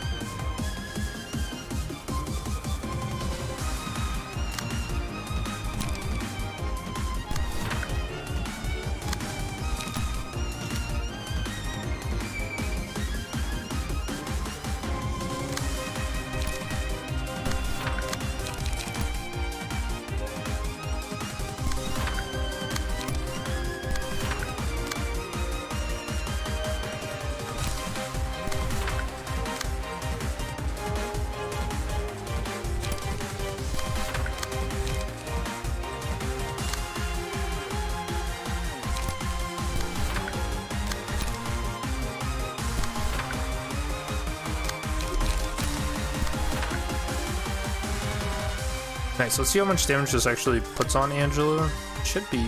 Nice, let's see how much damage this actually puts on Angela. Should be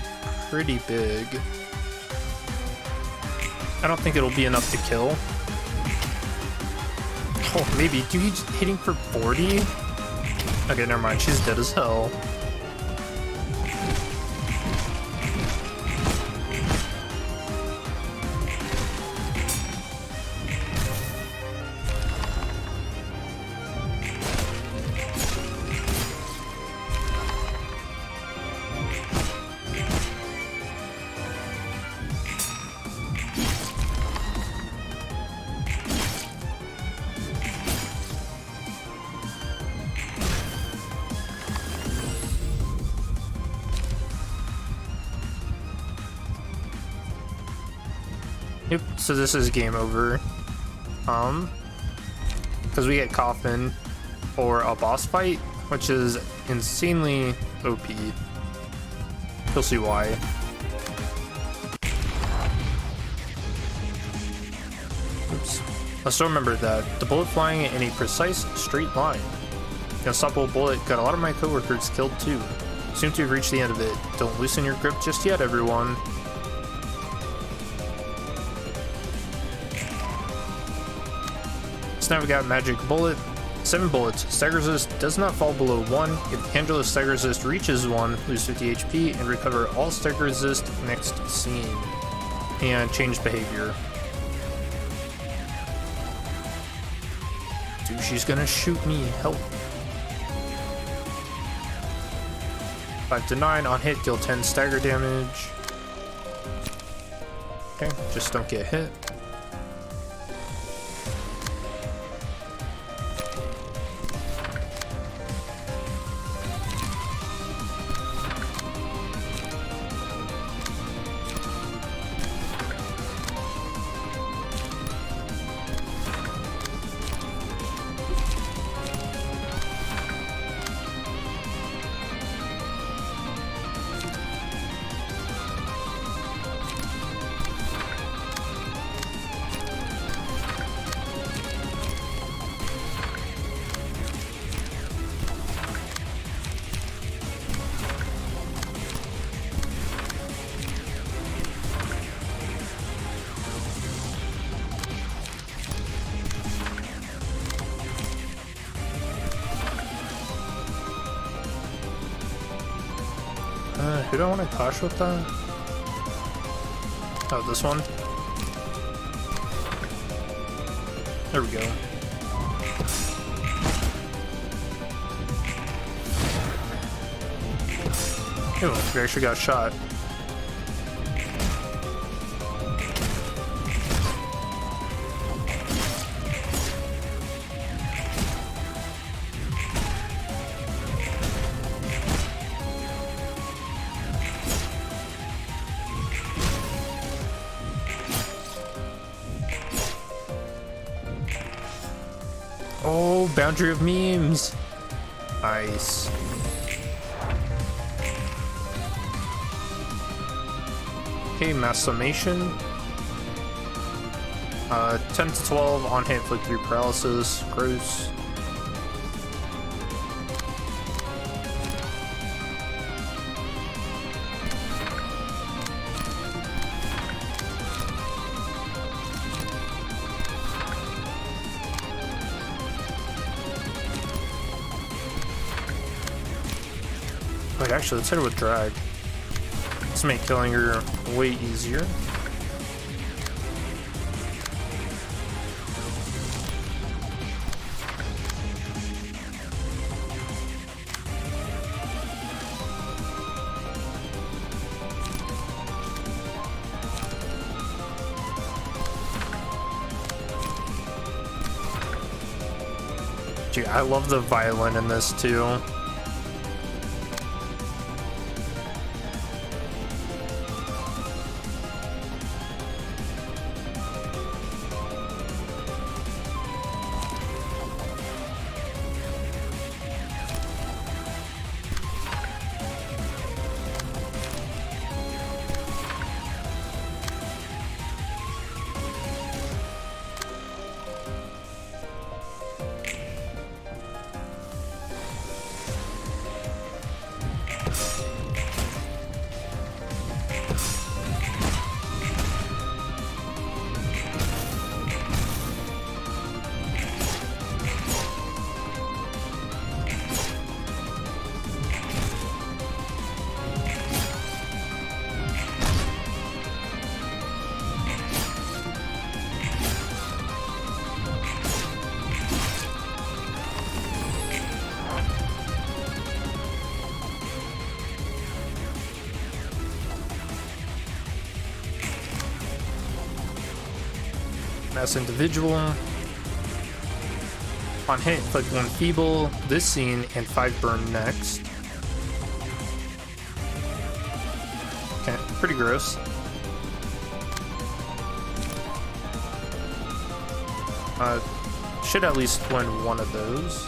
pretty big. I don't think it'll be enough to kill. Oh, maybe. Dude, he's hitting for 40? Okay, never mind. She's dead as hell. Yep, so this is game over. Because we get Coffin for a boss fight, which is insanely OP. You'll see why. Oops. Let's still remember that the bullet flying in a precise straight line. The unstoppable bullet got a lot of my coworkers killed too. Seem to have reached the end of it. Don't loosen your grip just yet, everyone. Now we got magic bullet, 7 bullets. Stagger resist does not fall below 1. If Angela's stagger resist reaches 1, lose 50 HP and recover all stagger resist next scene. And change behavior. Dude, she's gonna shoot me. Help. 5 to 9 on hit, deal 10 stagger damage. Okay, just don't get hit. Who do I want to clash with that? Oh, this one? There we go. Oh, we actually got shot. Oh, boundary of memes. Nice. Okay, mass summation. 10 to 12 on hit, inflict 3 paralysis. Gross. Wait, actually, let's hit her with drag. Let's make killing her way easier. Dude, I love the violin in this too. Mass individual. On hit, inflict 1 feeble this scene and 5 burn next. Okay, pretty gross. Should at least win one of those.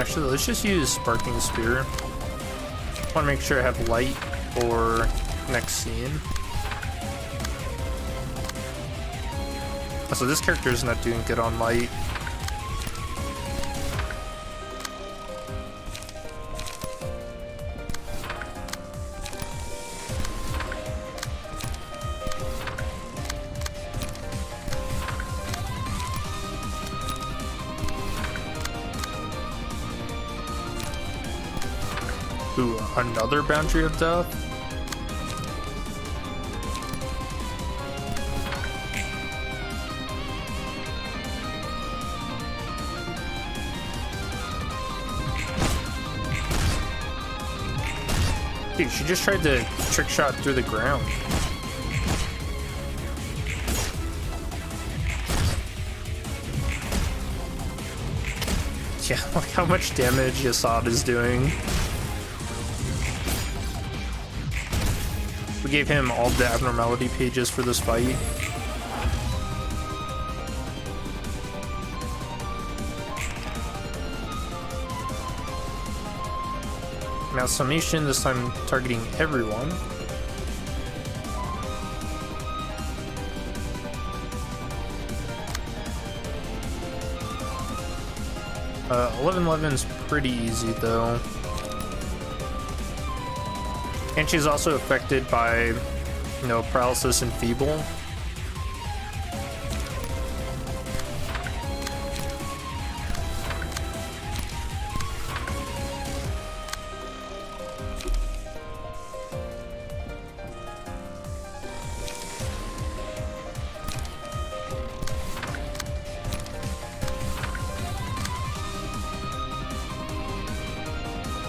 Actually, let's just use Sparking Spear. Want to make sure I have light for next scene. So this character is not doing good on light. Ooh, another Boundary of Death? Dude, she just tried to trick shot through the ground. Yeah, look how much damage Assad is doing. We gave him all the abnormality pages for this fight. Now summation, this time targeting everyone. Uh, 1111's pretty easy though. And she's also affected by, you know, paralysis and feeble.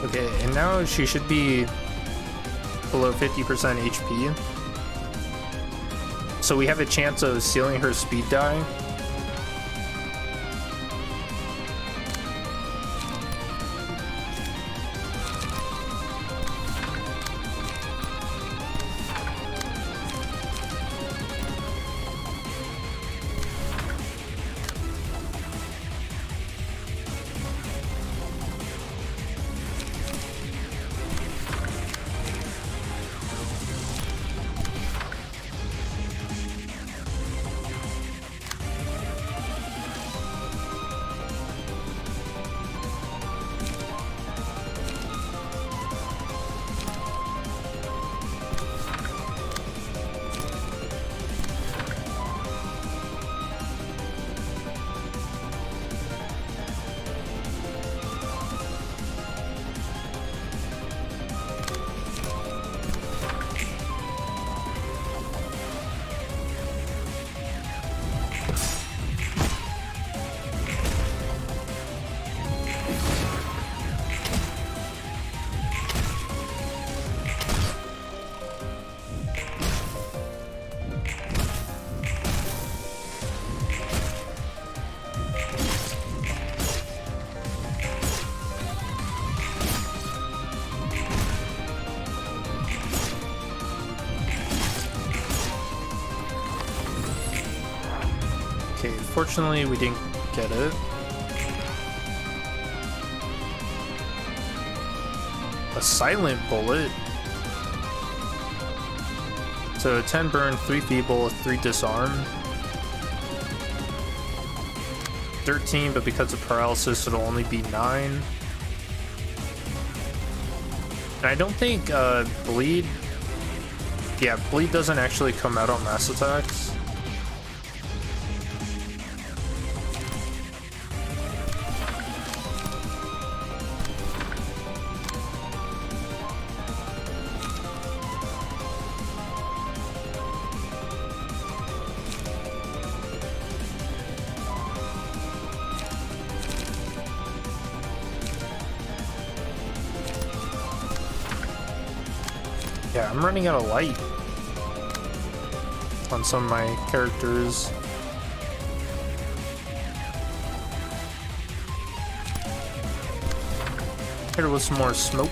Okay, and now she should be below 50% HP. So we have a chance of sealing her speed die. Okay, fortunately we didn't get it. A silent bullet. So 10 burn, 3 feeble, 3 disarm. 13, but because of paralysis it'll only be 9. And I don't think bleed. Yeah, bleed doesn't actually come out on mass attacks. Yeah, I'm running out of light on some of my characters. Hit her with some more smoke.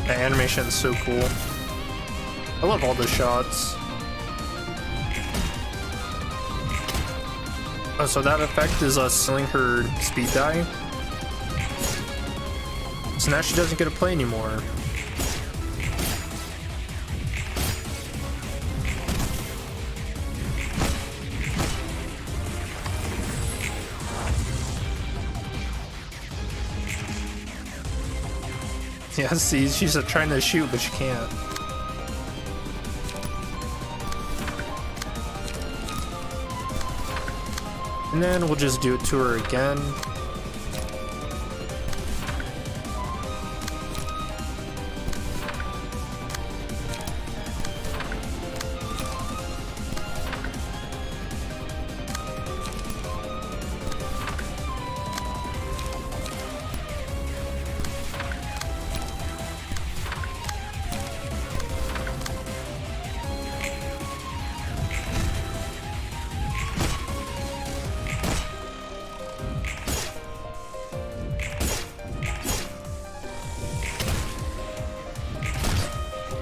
The animation is so cool. I love all the shots. Oh, so that effect is us selling her speed die. So now she doesn't get to play anymore. Yeah, see, she's trying to shoot, but she can't. And then we'll just do it to her again.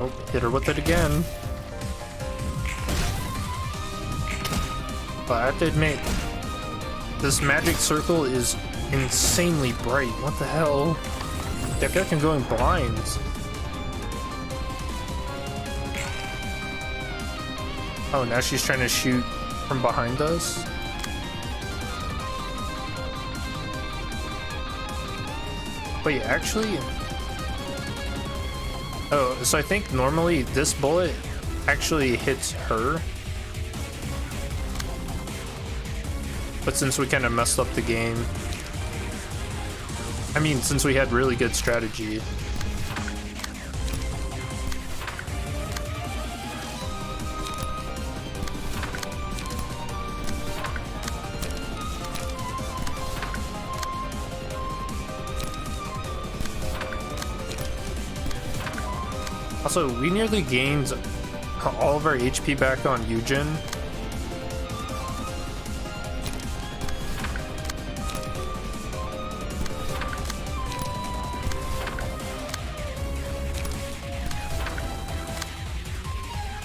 Oh, hit her with it again. But I have to admit, this magic circle is insanely bright. What the hell? I feel like I'm going blind. Oh, now she's trying to shoot from behind us? Wait, actually... Oh, so I think normally this bullet actually hits her. But since we kind of messed up the game... I mean, since we had really good strategy... Also, we nearly gained all of our HP back on Eugen.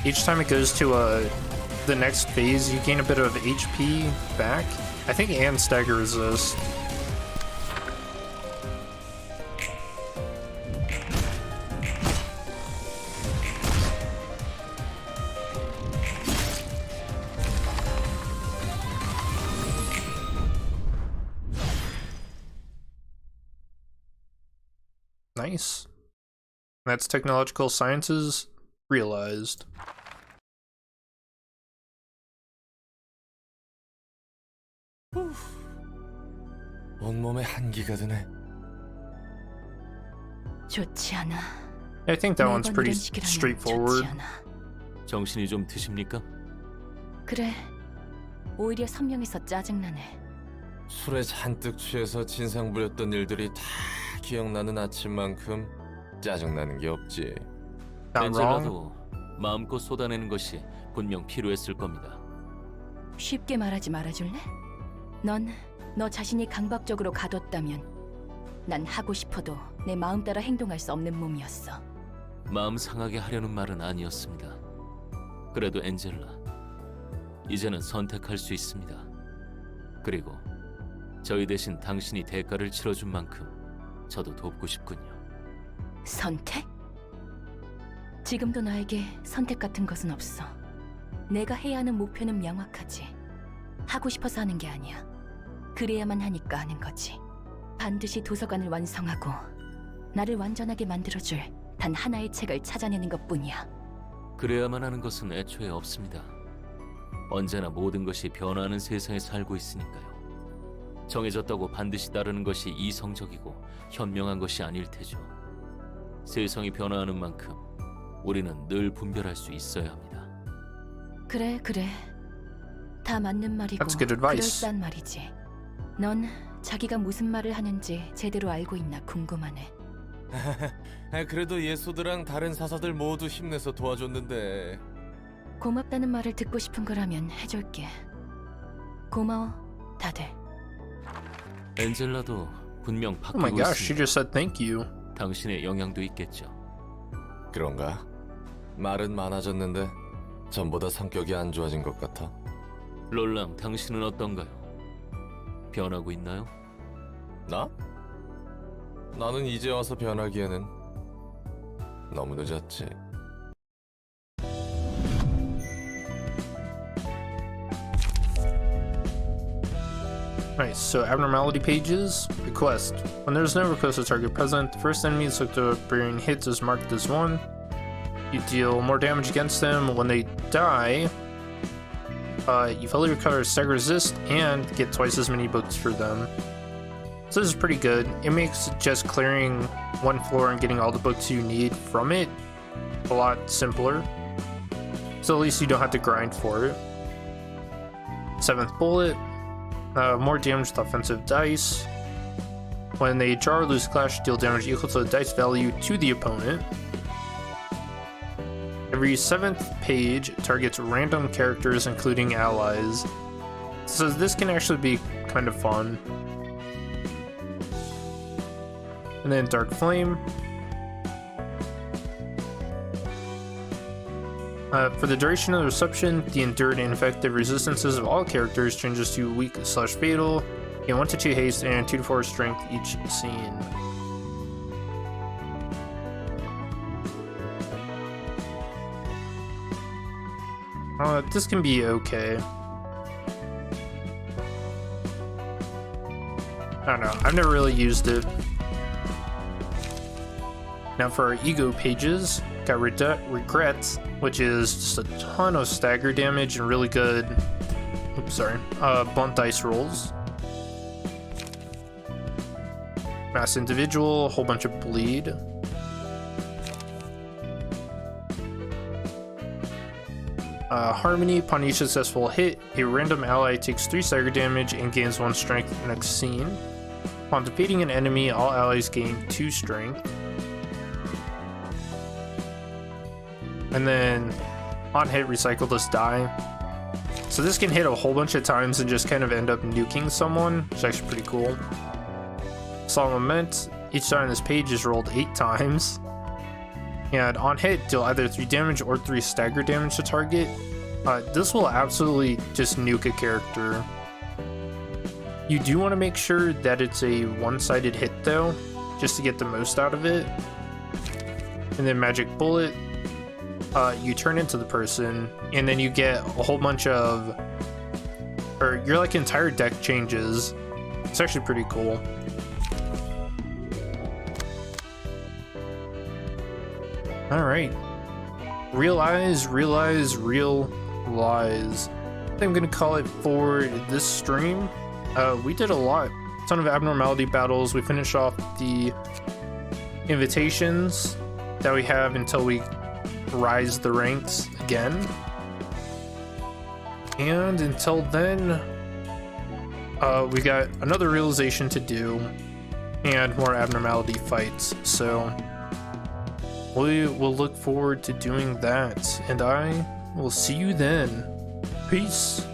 Each time it goes to the next phase, you gain a bit of HP back. I think and stagger resist. Nice. That's technological sciences realized. 온몸에 한기가 드네. 좋지 않아. I think that one's pretty straightforward. 정신이 좀 드십니까? 그래. 오히려 선명해서 짜증나네. 술에 잔뜩 취해서 진상 부렸던 일들이 다 기억나는 아침만큼 짜증나는 게 없지. 엔젤라도 마음껏 쏟아내는 것이 분명 필요했을 겁니다. 쉽게 말하지 말아줄래? 넌 너 자신이 강박적으로 가뒀다면 난 하고 싶어도 내 마음 따라 행동할 수 없는 몸이었어. 마음 상하게 하려는 말은 아니었습니다. 그래도 엔젤라, 이제는 선택할 수 있습니다. 그리고 저희 대신 당신이 대가를 치러준 만큼 저도 돕고 싶군요. 선택? 지금도 나에게 선택 같은 것은 없어. 내가 해야 하는 목표는 명확하지. 하고 싶어서 하는 게 아니야. 그래야만 하니까 하는 거지. 반드시 도서관을 완성하고 나를 완전하게 만들어줄 단 하나의 책을 찾아내는 것뿐이야. 그래야만 하는 것은 애초에 없습니다. 언제나 모든 것이 변화하는 세상에 살고 있으니까요. 정해졌다고 반드시 따르는 것이 이성적이고 현명한 것이 아닐 테죠. 세상이 변화하는 만큼 우리는 늘 분별할 수 있어야 합니다. 그래. 다 맞는 말이고 그럴싸한 말이지. 넌 자기가 무슨 말을 하는지 제대로 알고 있나 궁금하네. 그래도 예소드랑 다른 사사들 모두 힘내서 도와줬는데. 고맙다는 말을 듣고 싶은 거라면 해줄게. 고마워, 다들. 엔젤라도 분명 바뀌고 Oh my gosh, she 있습니다. just said thank you. 당신의 영향도 있겠죠. 그런가? 말은 많아졌는데 전보다 성격이 안 좋아진 것 같아. 롤랑, 당신은 어떤가요? 변하고 있나요? 나? 나는 이제 와서 변하기에는 너무 늦었지. Nice, so abnormality pages. Request. When there's no requested target present, the first enemy is looked up bearing hits is marked as 1. You deal more damage against them. When they die, you fully recover stagger resist and get twice as many books for them. So this is pretty good. It makes just clearing one floor and getting all the books you need from it a lot simpler. So at least you don't have to grind for it. 7th bullet. More damage with offensive dice. When they draw or lose clash, deal damage equal to the dice value to the opponent. Every 7th page targets random characters, including allies. So this can actually be kind of fun. And then Dark Flame. For the duration of the reception, the endured and effective resistances of all characters changes to weak/fatal, and 1 to 2 haste and 2 to 4 strength each scene. This can be okay. I don't know, I've never really used it. Now for our ego pages, got Regrets, which is just a ton of stagger damage and really good, blunt dice rolls. Mass Individual, a whole bunch of bleed. Harmony, upon each successful hit, a random ally takes 3 stagger damage and gains 1 strength next scene. Upon defeating an enemy, all allies gain 2 strength. And then on hit, recycle this die. So this can hit a whole bunch of times and just kind of end up nuking someone, which is actually pretty cool. Solemn Lament, each die on this page is rolled 8 times. And on hit, deal either 3 damage or 3 stagger damage to target. This will absolutely just nuke a character. You do want to make sure that it's a one-sided hit though, just to get the most out of it. And then Magic Bullet, you turn into the person, and then you get a whole bunch of, or your like entire deck changes. It's actually pretty cool. All right, realize, real lies. I think I'm gonna call it for this stream. We did a ton of abnormality battles. We finished off the invitations that we have until we rise the ranks again. And until then, we got another realization to do and more abnormality fights, so we will look forward to doing that, and I will see you then. Peace.